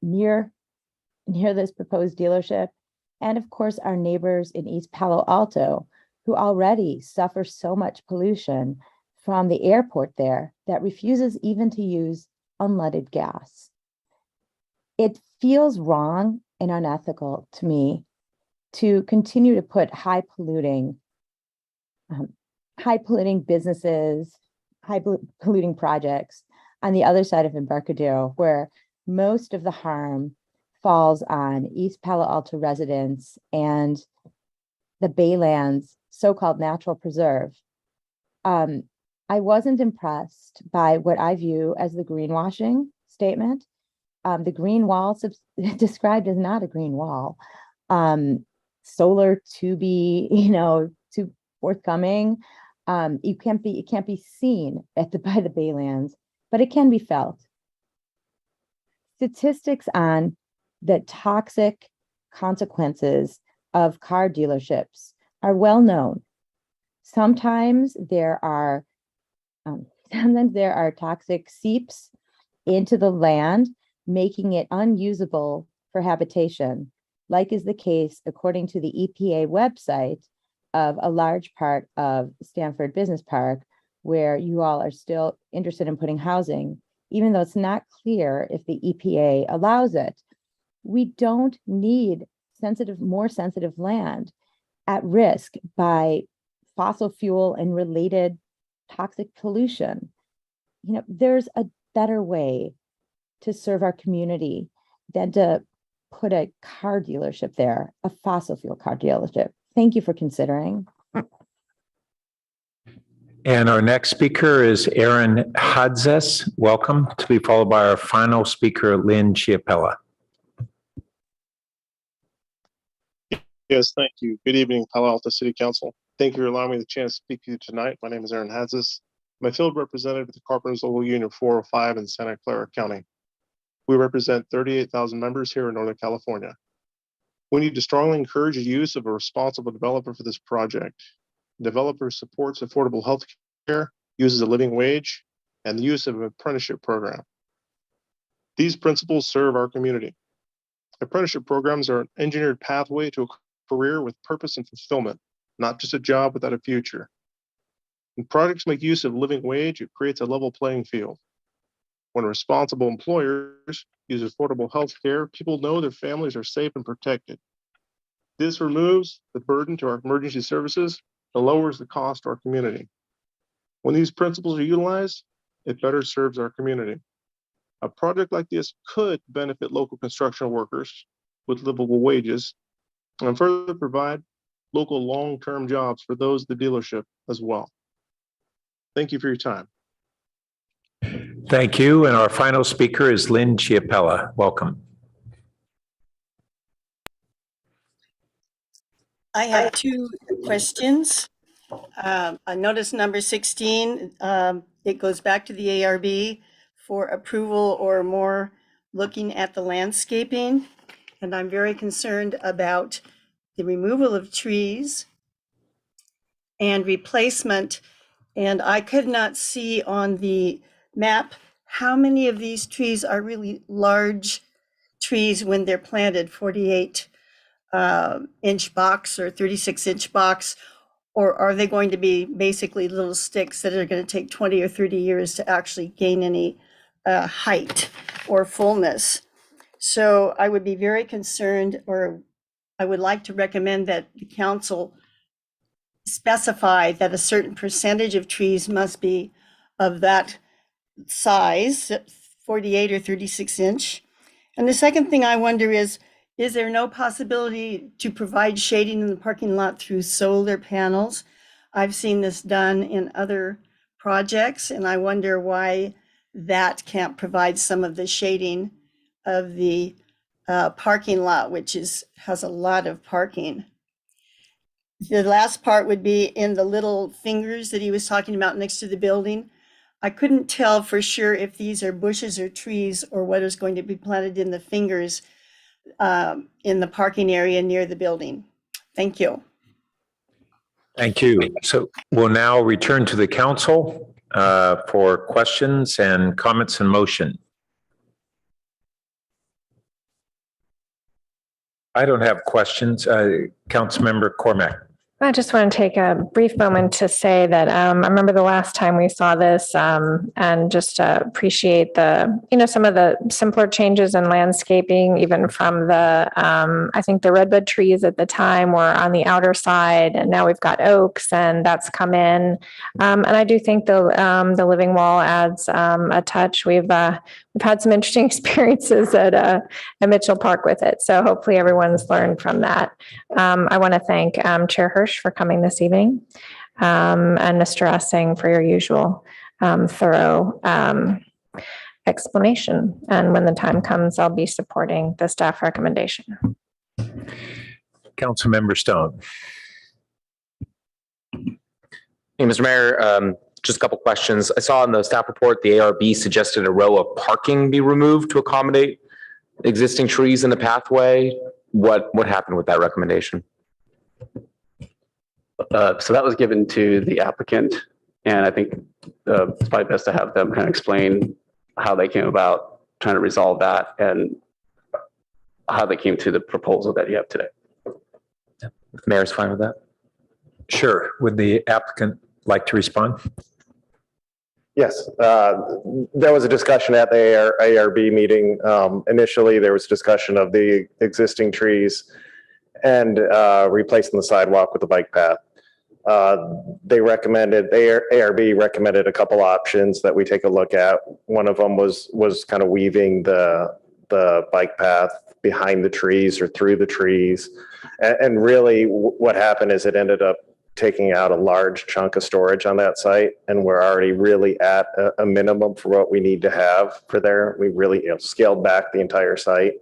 near this proposed dealership, and of course, our neighbors in East Palo Alto, who already suffer so much pollution from the airport there that refuses even to use unleaded gas? It feels wrong and unethical to me to continue to put high polluting businesses, high polluting projects on the other side of Embarcadero, where most of the harm falls on East Palo Alto residents and the Baylands so-called natural preserve. I wasn't impressed by what I view as the greenwashing statement. The green wall described as not a green wall. Solar to be, to forthcoming. It can't be seen by the Baylands, but it can be felt. Statistics on the toxic consequences of car dealerships are well known. Sometimes there are toxic seeps into the land, making it unusable for habitation, like is the case according to the EPA website of a large part of Stanford Business Park, where you all are still interested in putting housing, even though it's not clear if the EPA allows it. We don't need more sensitive land at risk by fossil fuel and related toxic pollution. There's a better way to serve our community than to put a car dealership there, a fossil fuel car dealership. Thank you for considering. And our next speaker is Aaron Hadzes. Welcome, to be followed by our final speaker, Lynn Chiapella. Yes, thank you. Good evening, Palo Alto City Council. Thank you for allowing me the chance to speak to you tonight. My name is Aaron Hazis. I'm a field representative with the Carpenters Local Union 405 in Santa Clara County. We represent 38,000 members here in Northern California. We need to strongly encourage the use of a responsible developer for this project. Developer supports affordable health care, uses a living wage, and the use of an apprenticeship program. These principles serve our community. Apprenticeship programs are an engineered pathway to a career with purpose and fulfillment, not just a job without a future. When projects make use of living wage, it creates a level playing field. When responsible employers use affordable health care, people know their families are safe and protected. This removes the burden to our emergency services and lowers the cost to our community. When these principles are utilized, it better serves our community. A project like this could benefit local construction workers with livable wages and further provide local long-term jobs for those at the dealership as well. Thank you for your time. Thank you. And our final speaker is Lynn Chiapella. Welcome. I have two questions. I noticed number 16, it goes back to the ARB for approval or more looking at the landscaping. And I'm very concerned about the removal of trees and replacement. And I could not see on the map how many of these trees are really large trees when they're planted, 48 inch box or 36-inch box, or are they going to be basically little sticks that are going to take 20 or 30 years to actually gain any height or fullness? So I would be very concerned, or I would like to recommend that the council specify that a certain percentage of trees must be of that size, 48 or 36 inch. And the second thing I wonder is there no possibility to provide shading in the parking lot through solar panels? I've seen this done in other projects, and I wonder why that can't provide some of the shading of the parking lot, which has a lot of parking. The last part would be in the little fingers that he was talking about next to the building. I couldn't tell for sure if these are bushes or trees or what is going to be planted in the fingers in the parking area near the building. Thank you. Thank you. So we'll now return to the council for questions and comments and motion. I don't have questions. Councilmember Cormack. I just want to take a brief moment to say that I remember the last time we saw this and just appreciate some of the simpler changes in landscaping, even from I think the redbud trees at the time were on the outer side, and now we've got oaks, and that's come in. And I do think the living wall adds a touch. We've had some interesting experiences at Mitchell Park with it, so hopefully everyone's learned from that. I want to thank Chair Hirsch for coming this evening, and Mr. Essing for your usual thorough explanation. And when the time comes, I'll be supporting the staff recommendation. Councilmember Stone. Hey, Mr. Mayor, just a couple questions. I saw in the staff report the ARB suggested a row of parking be removed to accommodate existing trees in the pathway. What happened with that recommendation? So that was given to the applicant, and I think it's probably best to have them kind of explain how they came about trying to resolve that and how they came to the proposal that you have today. The mayor's fine with that? Sure. Would the applicant like to respond? Yes, there was a discussion at the ARB meeting. Initially, there was discussion of the existing trees and replacing the sidewalk with a bike path. ARB recommended a couple options that we take a look at. One of them was kind of weaving the bike path behind the trees or through the trees. And really what happened is it ended up taking out a large chunk of storage on that site. And we're already really at a minimum for what we need to have for there. We really scaled back the entire site.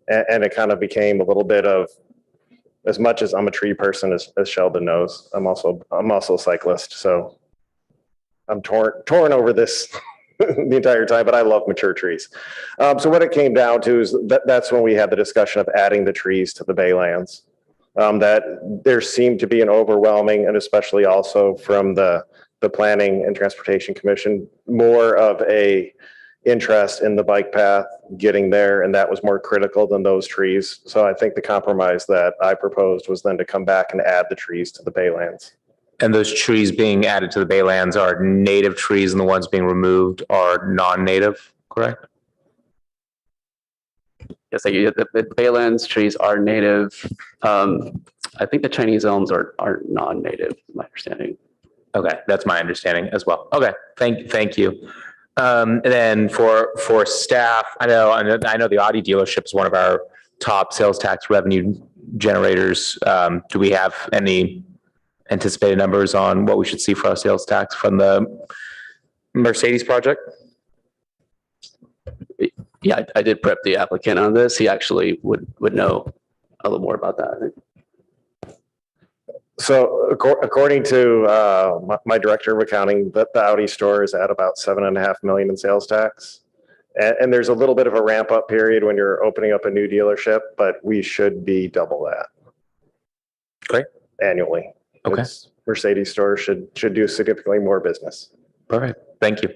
And it kind of became a little bit of as much as I'm a tree person, as Sheldon knows, I'm also a cyclist. So I'm torn over this the entire time, but I love mature trees. So what it came down to is that's when we had the discussion of adding the trees to the baylands. That there seemed to be an overwhelming, and especially also from the Planning and Transportation Commission, more of a interest in the bike path getting there, and that was more critical than those trees. So I think the compromise that I proposed was then to come back and add the trees to the baylands. And those trees being added to the baylands are native trees, and the ones being removed are non-native, correct? Yes, the baylands trees are native. I think the Chinese elms are non-native, my understanding. Okay, that's my understanding as well. Okay, thank you. And then for staff, I know the Audi dealership is one of our top sales tax revenue generators. Do we have any anticipated numbers on what we should see for our sales tax from the Mercedes project? Yeah, I did prep the applicant on this. He actually would know a little more about that, I think. So according to my director of accounting, the Audi store is at about 7.5 million in sales tax. And there's a little bit of a ramp up period when you're opening up a new dealership, but we should be double that. Great. Annually. Okay. Mercedes store should do significantly more business. Perfect. Thank you.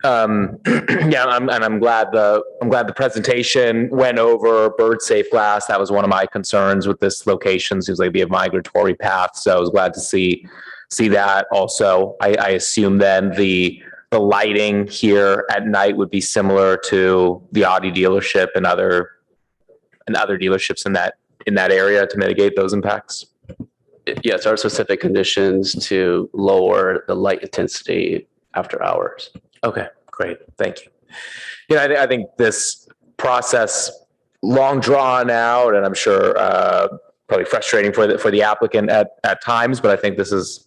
Yeah, I'm glad the presentation went over bird safe glass. That was one of my concerns with this location. Seems like it'd be a migratory path, so I was glad to see that. Also, I assume then the lighting here at night would be similar to the Audi dealership and other dealerships in that area to mitigate those impacts. Yes, there are specific conditions to lower the light intensity after hours. Okay, great. Thank you. Yeah, I think this process, long drawn out, and I'm sure probably frustrating for the applicant at times, but I think this is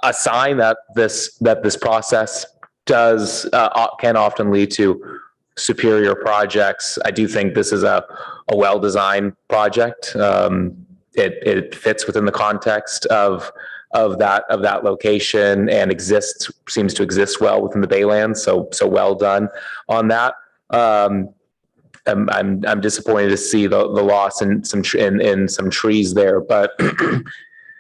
a sign that this process can often lead to superior projects. I do think this is a well-designed project. It fits within the context of that location and seems to exist well within the Baylands. So well done on that. I'm disappointed to see the loss in some trees there, but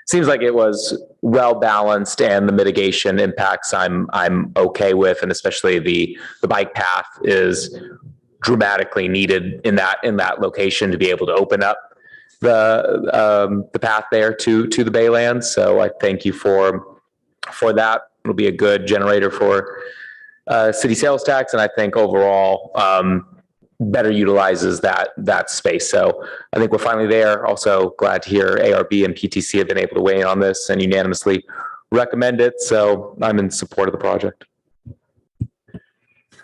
seems like it was well balanced, and the mitigation impacts I'm okay with, and especially the bike path is dramatically needed in that location to be able to open up the path there to the Baylands. So I thank you for that. It'll be a good generator for city sales tax, and I think overall better utilizes that space. So I think we're finally there. Also glad to hear ARB and PTC have been able to weigh in on this and unanimously recommend it. So I'm in support of the project.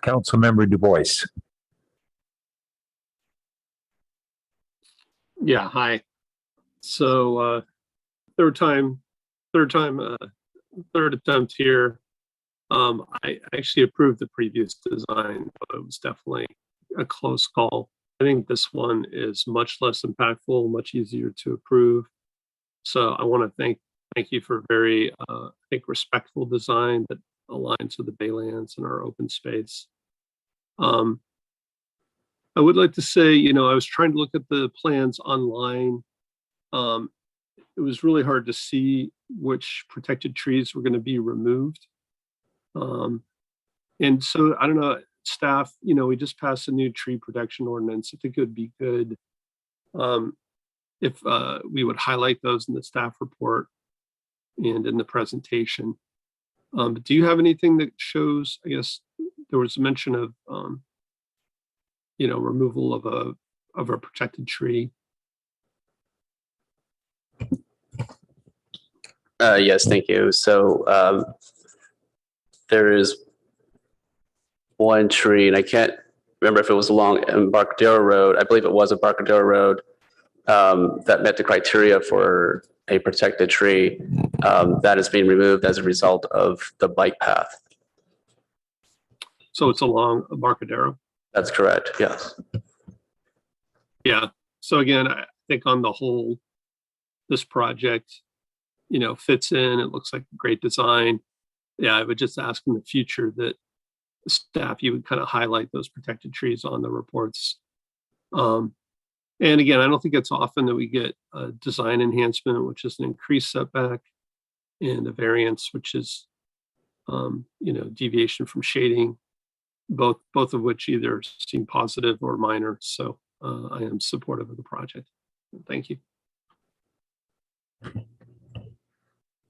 Councilmember Du Bois. Yeah, hi. So third attempt here. I actually approved the previous design, but it was definitely a close call. I think this one is much less impactful, much easier to approve. So I want to thank you for very I think respectful design that aligns with the Baylands and our open space. I would like to say, I was trying to look at the plans online. It was really hard to see which protected trees were going to be removed. And so, I don't know, staff, we just passed a new tree protection ordinance. I think it would be good if we would highlight those in the staff report and in the presentation. But do you have anything that shows, I guess there was a mention of, removal of a protected tree? Yes, thank you. So there is one tree, and I can't remember if it was along Embarcadero Road. I believe it was Embarcadero Road that met the criteria for a protected tree that is being removed as a result of the bike path. So it's along Embarcadero? That's correct, yes. Yeah. So again, I think on the whole, this project, fits in. It looks like a great design. Yeah, I would just ask in the future that the staff, you would kind of highlight those protected trees on the reports. And again, I don't think it's often that we get a design enhancement, which is an increased setback, and a variance, which is, deviation from shading, both of which either seem positive or minor. So I am supportive of the project. Thank you.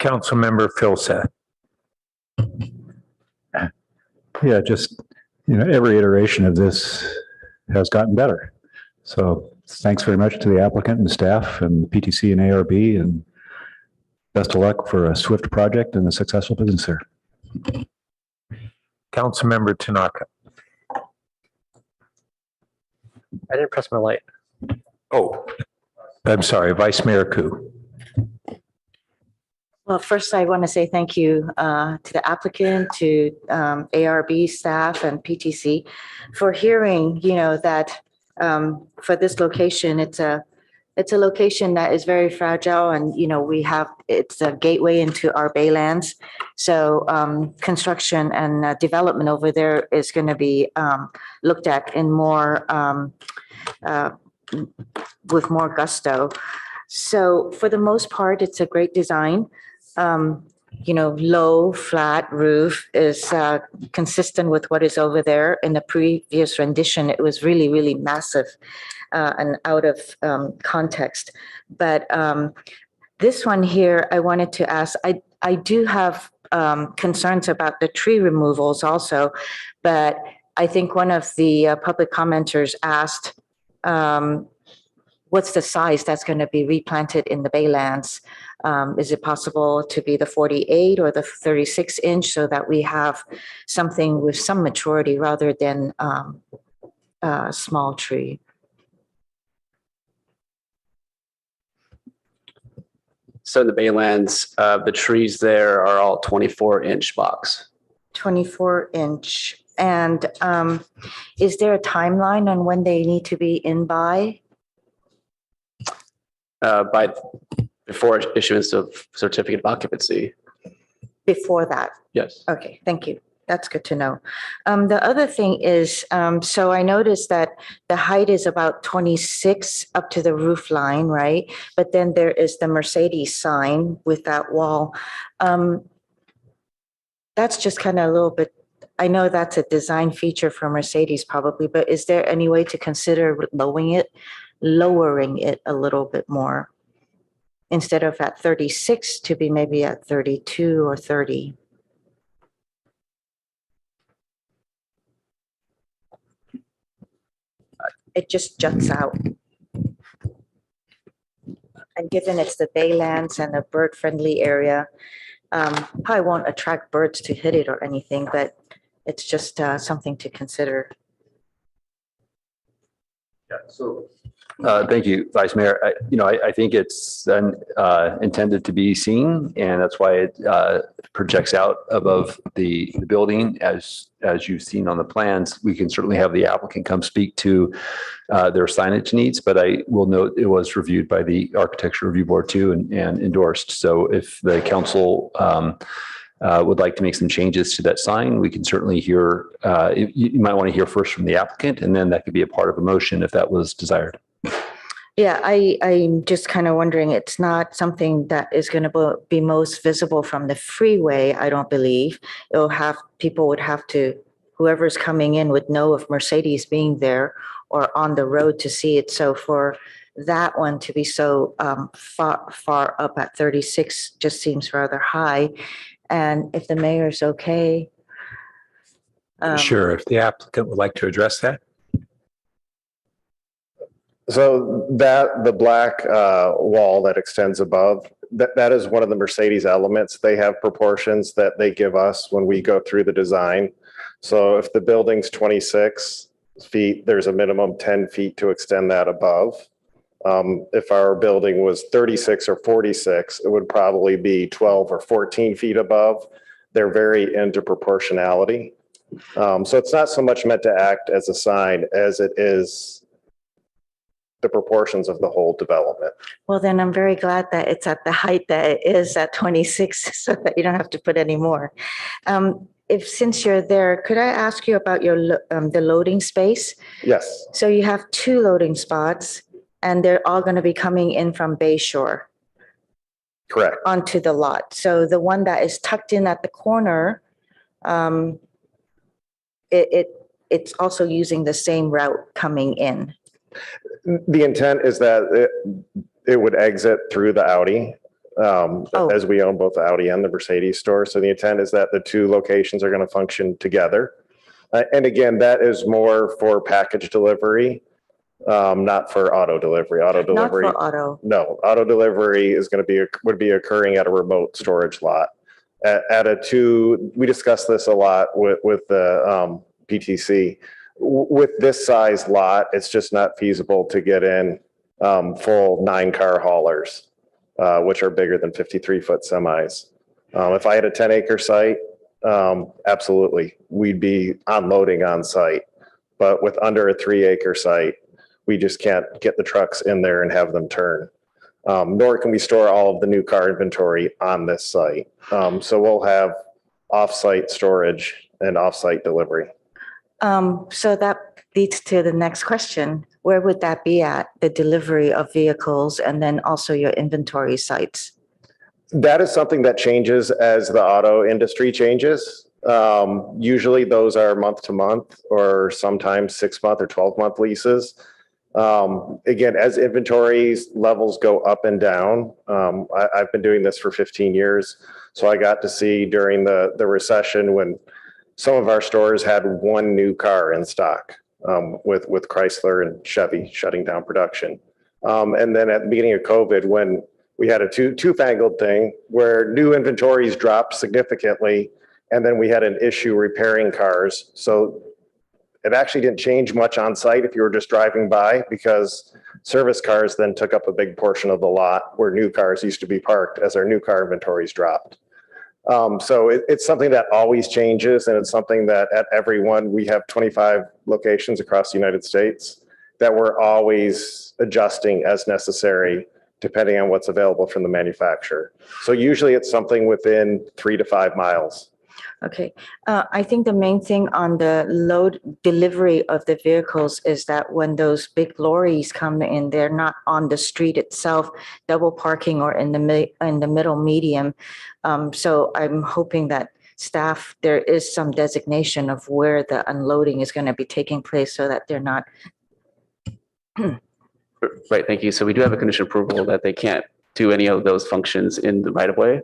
Councilmember Phil Seth. Yeah, just, every iteration of this has gotten better. So thanks very much to the applicant and staff and PTC and ARB, and best of luck for a swift project and a successful business here. Councilmember Tanaka. I didn't press my light. Oh, I'm sorry, Vice Mayor Koo. Well, first, I want to say thank you to the applicant, to ARB staff and PTC for hearing, that for this location, it's a location that is very fragile, and it's a gateway into our baylands. So construction and development over there is going to be looked at in more with more gusto. So for the most part, it's a great design. Low, flat roof is consistent with what is over there. In the previous rendition, it was really, really massive and out of context. But this one here, I wanted to ask, I do have concerns about the tree removals also, but I think one of the public commenters asked, what's the size that's going to be replanted in the baylands? Is it possible to be the 48 or the 36 inch so that we have something with some maturity rather than a small tree? So in the baylands, the trees there are all 24-inch box. 24-inch. And is there a timeline on when they need to be in by? Before issuance of certificate of occupancy. Before that? Yes. Okay, thank you. That's good to know. The other thing is, so I noticed that the height is about 26 up to the roof line, right? But then there is the Mercedes sign with that wall. That's just kind of a little bit, I know that's a design feature for Mercedes probably, but is there any way to consider lowering it a little bit more? Instead of at 36 to be maybe at 32 or 30. It just juts out. And given it's the baylands and a bird-friendly area, probably won't attract birds to hit it or anything, but it's just something to consider. Yeah, so thank you, Vice Mayor. I think it's intended to be seen, and that's why it projects out above the building as you've seen on the plans. We can certainly have the applicant come speak to their signage needs, but I will note it was reviewed by the Architecture Review Board too and endorsed. So if the council would like to make some changes to that sign, we can certainly hear, you might want to hear first from the applicant, and then that could be a part of a motion if that was desired. Yeah, I'm just kind of wondering, it's not something that is going to be most visible from the freeway, I don't believe. People would have to, whoever's coming in would know of Mercedes being there or on the road to see it. So for that one to be so far up at 36 just seems rather high. And if the mayor's okay. Sure, if the applicant would like to address that. So the black wall that extends above, that is one of the Mercedes elements. They have proportions that they give us when we go through the design. So if the building's 26 feet, there's a minimum 10 feet to extend that above. If our building was 36 or 46, it would probably be 12 or 14 feet above. They're very into proportionality. So it's not so much meant to act as a sign as it is the proportions of the whole development. Well, then I'm very glad that it's at the height that it is at 26, so that you don't have to put any more. If, since you're there, could I ask you about your, the loading space? Yes, So you have 2 loading spots and they're all going to be coming in from Bay Shore correct. onto the lot. So the one that is tucked in at the corner, it's also using the same route coming in. The intent is that it would exit through the Audi, as we own both the Audi and the Mercedes store. So the intent is that the 2 locations are going to function together. And again, that is more for package delivery, not for auto delivery. Auto delivery. Not for auto. No, auto delivery is going to would be occurring at a remote storage lot. At a 2, we discussed this a lot with the PTC. With this size lot, it's just not feasible to get in full 9-car haulers, which are bigger than 53-foot semis. If I had a 10-acre site, absolutely, we'd be unloading on site. But with under a 3-acre site, we just can't get the trucks in there and have them turn. Nor can we store all of the new car inventory on this site. So we'll have off-site storage and off-site delivery. So that leads to the next question. Where would that be at, the delivery of vehicles and then also your inventory sites? That is something that changes as the auto industry changes. Usually those are month to month or sometimes 6-month or 12-month leases. Again, as inventories levels go up and down, I've been doing this for 15 years. So I got to see during the recession when some of our stores had 1 new car in stock, with Chrysler and Chevy shutting down production. And then at the beginning of COVID, when we had a two-fangled thing where new inventories dropped significantly, and then we had an issue repairing cars. So it actually didn't change much on site if you were just driving by, because service cars then took up a big portion of the lot where new cars used to be parked as our new car inventories dropped. So it's something that always changes, and it's something that at every one, we have 25 locations across the United States that we're always adjusting as necessary, depending on what's available from the manufacturer. So usually it's something within 3 to 5 miles. Okay, I think the main thing on the load delivery of the vehicles is that when those big lorries come in, they're not on the street itself, double parking or in the middle medium. So I'm hoping that staff, there is some designation of where the unloading is going to be taking place so that they're not. Right, thank you. So we do have a condition approval that they can't do any of those functions in the right of way.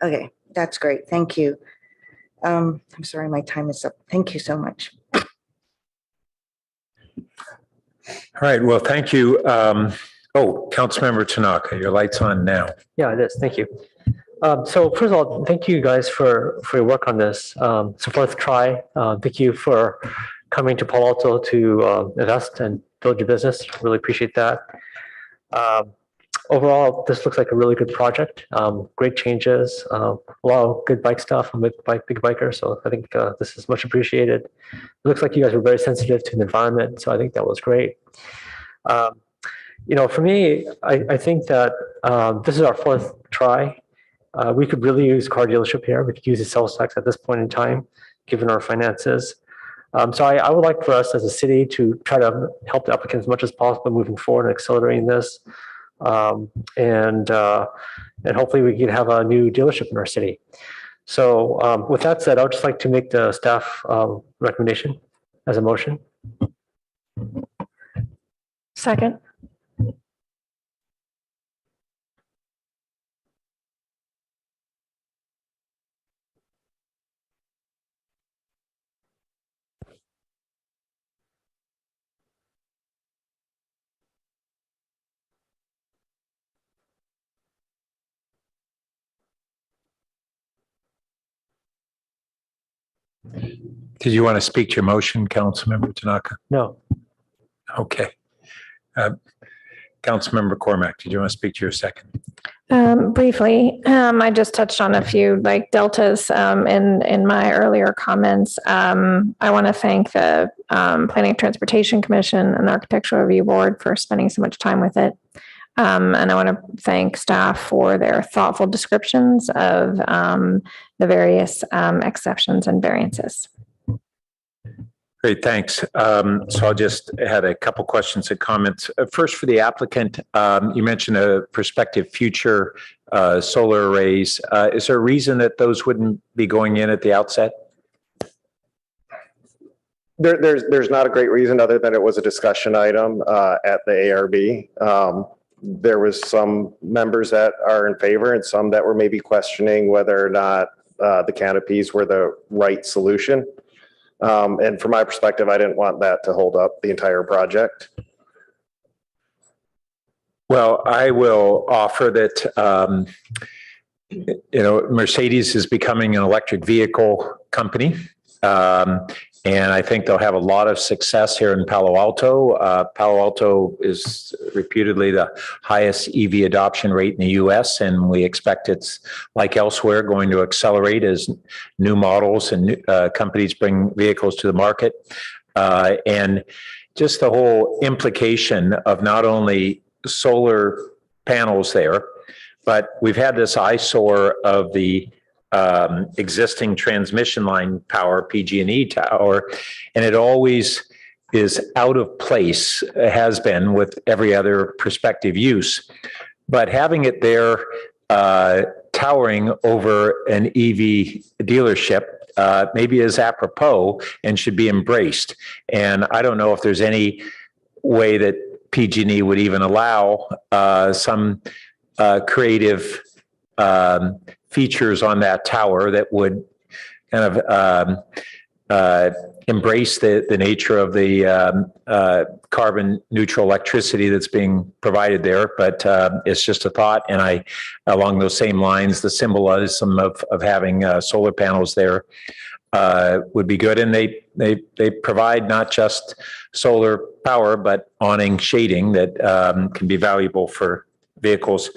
Okay, that's great. Thank you. I'm sorry, my time is up. Thank you so much. All right, well, thank you. Councilmember Tanaka, your light's on now. Yeah, it is. Thank you. So first of all, thank you guys for your work on this. It's a 4th try. Thank you for coming to Palo Alto to invest and build your business. Really appreciate that. Overall, this looks like a really good project. Great changes, a lot of good bike stuff. I'm a big biker, so I think this is much appreciated. It looks like you guys were very sensitive to the environment, so I think that was great. For me, I think that this is our 4th try. We could really use a car dealership here. We could use a sales tax at this point in time, given our finances. So I would like for us as a city to try to help the applicants as much as possible moving forward and accelerating this. And hopefully we can have a new dealership in our city. So with that said, I would just like to make the staff recommendation as a motion. Second. Did you want to speak to your motion, Councilmember Tanaka? No. Okay. Councilmember Cormack, did you want to speak to your second? Briefly, I just touched on a few like deltas in my earlier comments. I want to thank the Planning and Transportation Commission and the Architectural Review Board for spending so much time with it. And I want to thank staff for their thoughtful descriptions of the various exceptions and variances. Great, thanks. So I'll just had a couple questions and comments. First, for the applicant, you mentioned a prospective future solar arrays. Is there a reason that those wouldn't be going in at the outset? There's not a great reason other than it was a discussion item at the ARB. There was some members that are in favor and some that were maybe questioning whether or not the canopies were the right solution. And from my perspective, I didn't want that to hold up the entire project. Well, I will offer that, Mercedes is becoming an electric vehicle company. And I think they'll have a lot of success here in Palo Alto. Palo Alto is reputedly the highest EV adoption rate in the US, and we expect it's, like elsewhere, going to accelerate as new models and companies bring vehicles to the market. And just the whole implication of not only solar panels there, but we've had this eyesore of the existing transmission line power, PG&E tower, and it always is out of place, has been with every other prospective use. But having it there towering over an EV dealership maybe is apropos and should be embraced. And I don't know if there's any way that PG&E would even allow some creative features on that tower that would kind of embrace the nature of the carbon neutral electricity that's being provided there. But it's just a thought. And along those same lines, the symbolism of having solar panels there would be good. And they provide not just solar power, but awning shading that can be valuable for vehicles.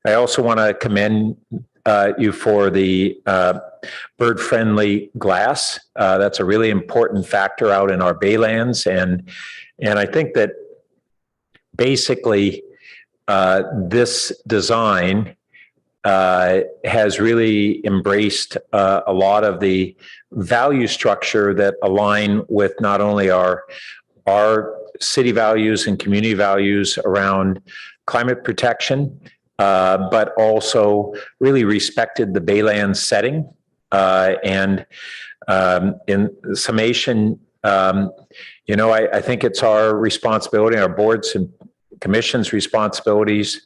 I also want to commend you for the bird-friendly glass. That's a really important factor out in our baylands. And I think that basically this design has really embraced a lot of the value structure that align with not only our city values and community values around climate protection, but also really respected the bayland setting. And in summation, I think it's our responsibility, our boards and commissions' responsibilities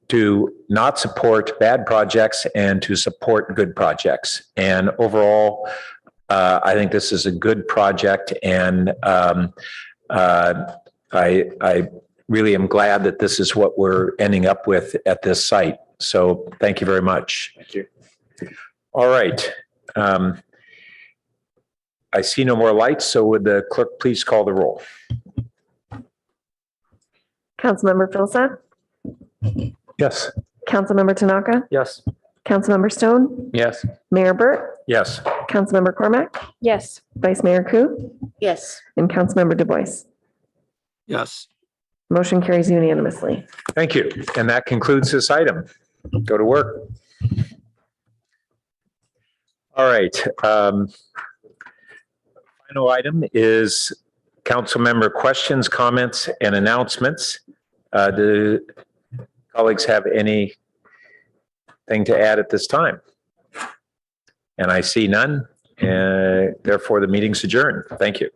to not support bad projects and to support good projects. And overall, I think this is a good project, and I really am glad that this is what we're ending up with at this site. So thank you very much. Thank you. All right. I see no more lights, so would the clerk please call the roll? Councilmember Filsath, Yes. Councilmember Tanaka, Yes. Councilmember Stone, Yes. Mayor Burt, Yes. Councilmember Cormack, Yes. Vice Mayor Ku, Yes. and Councilmember Du Bois. Yes. Motion carries unanimously. Thank you. And that concludes this item. Go to work. All right. Final item is council member questions, comments, and announcements. Do colleagues have anything to add at this time? And I see none. Therefore, the meeting's adjourned. Thank you.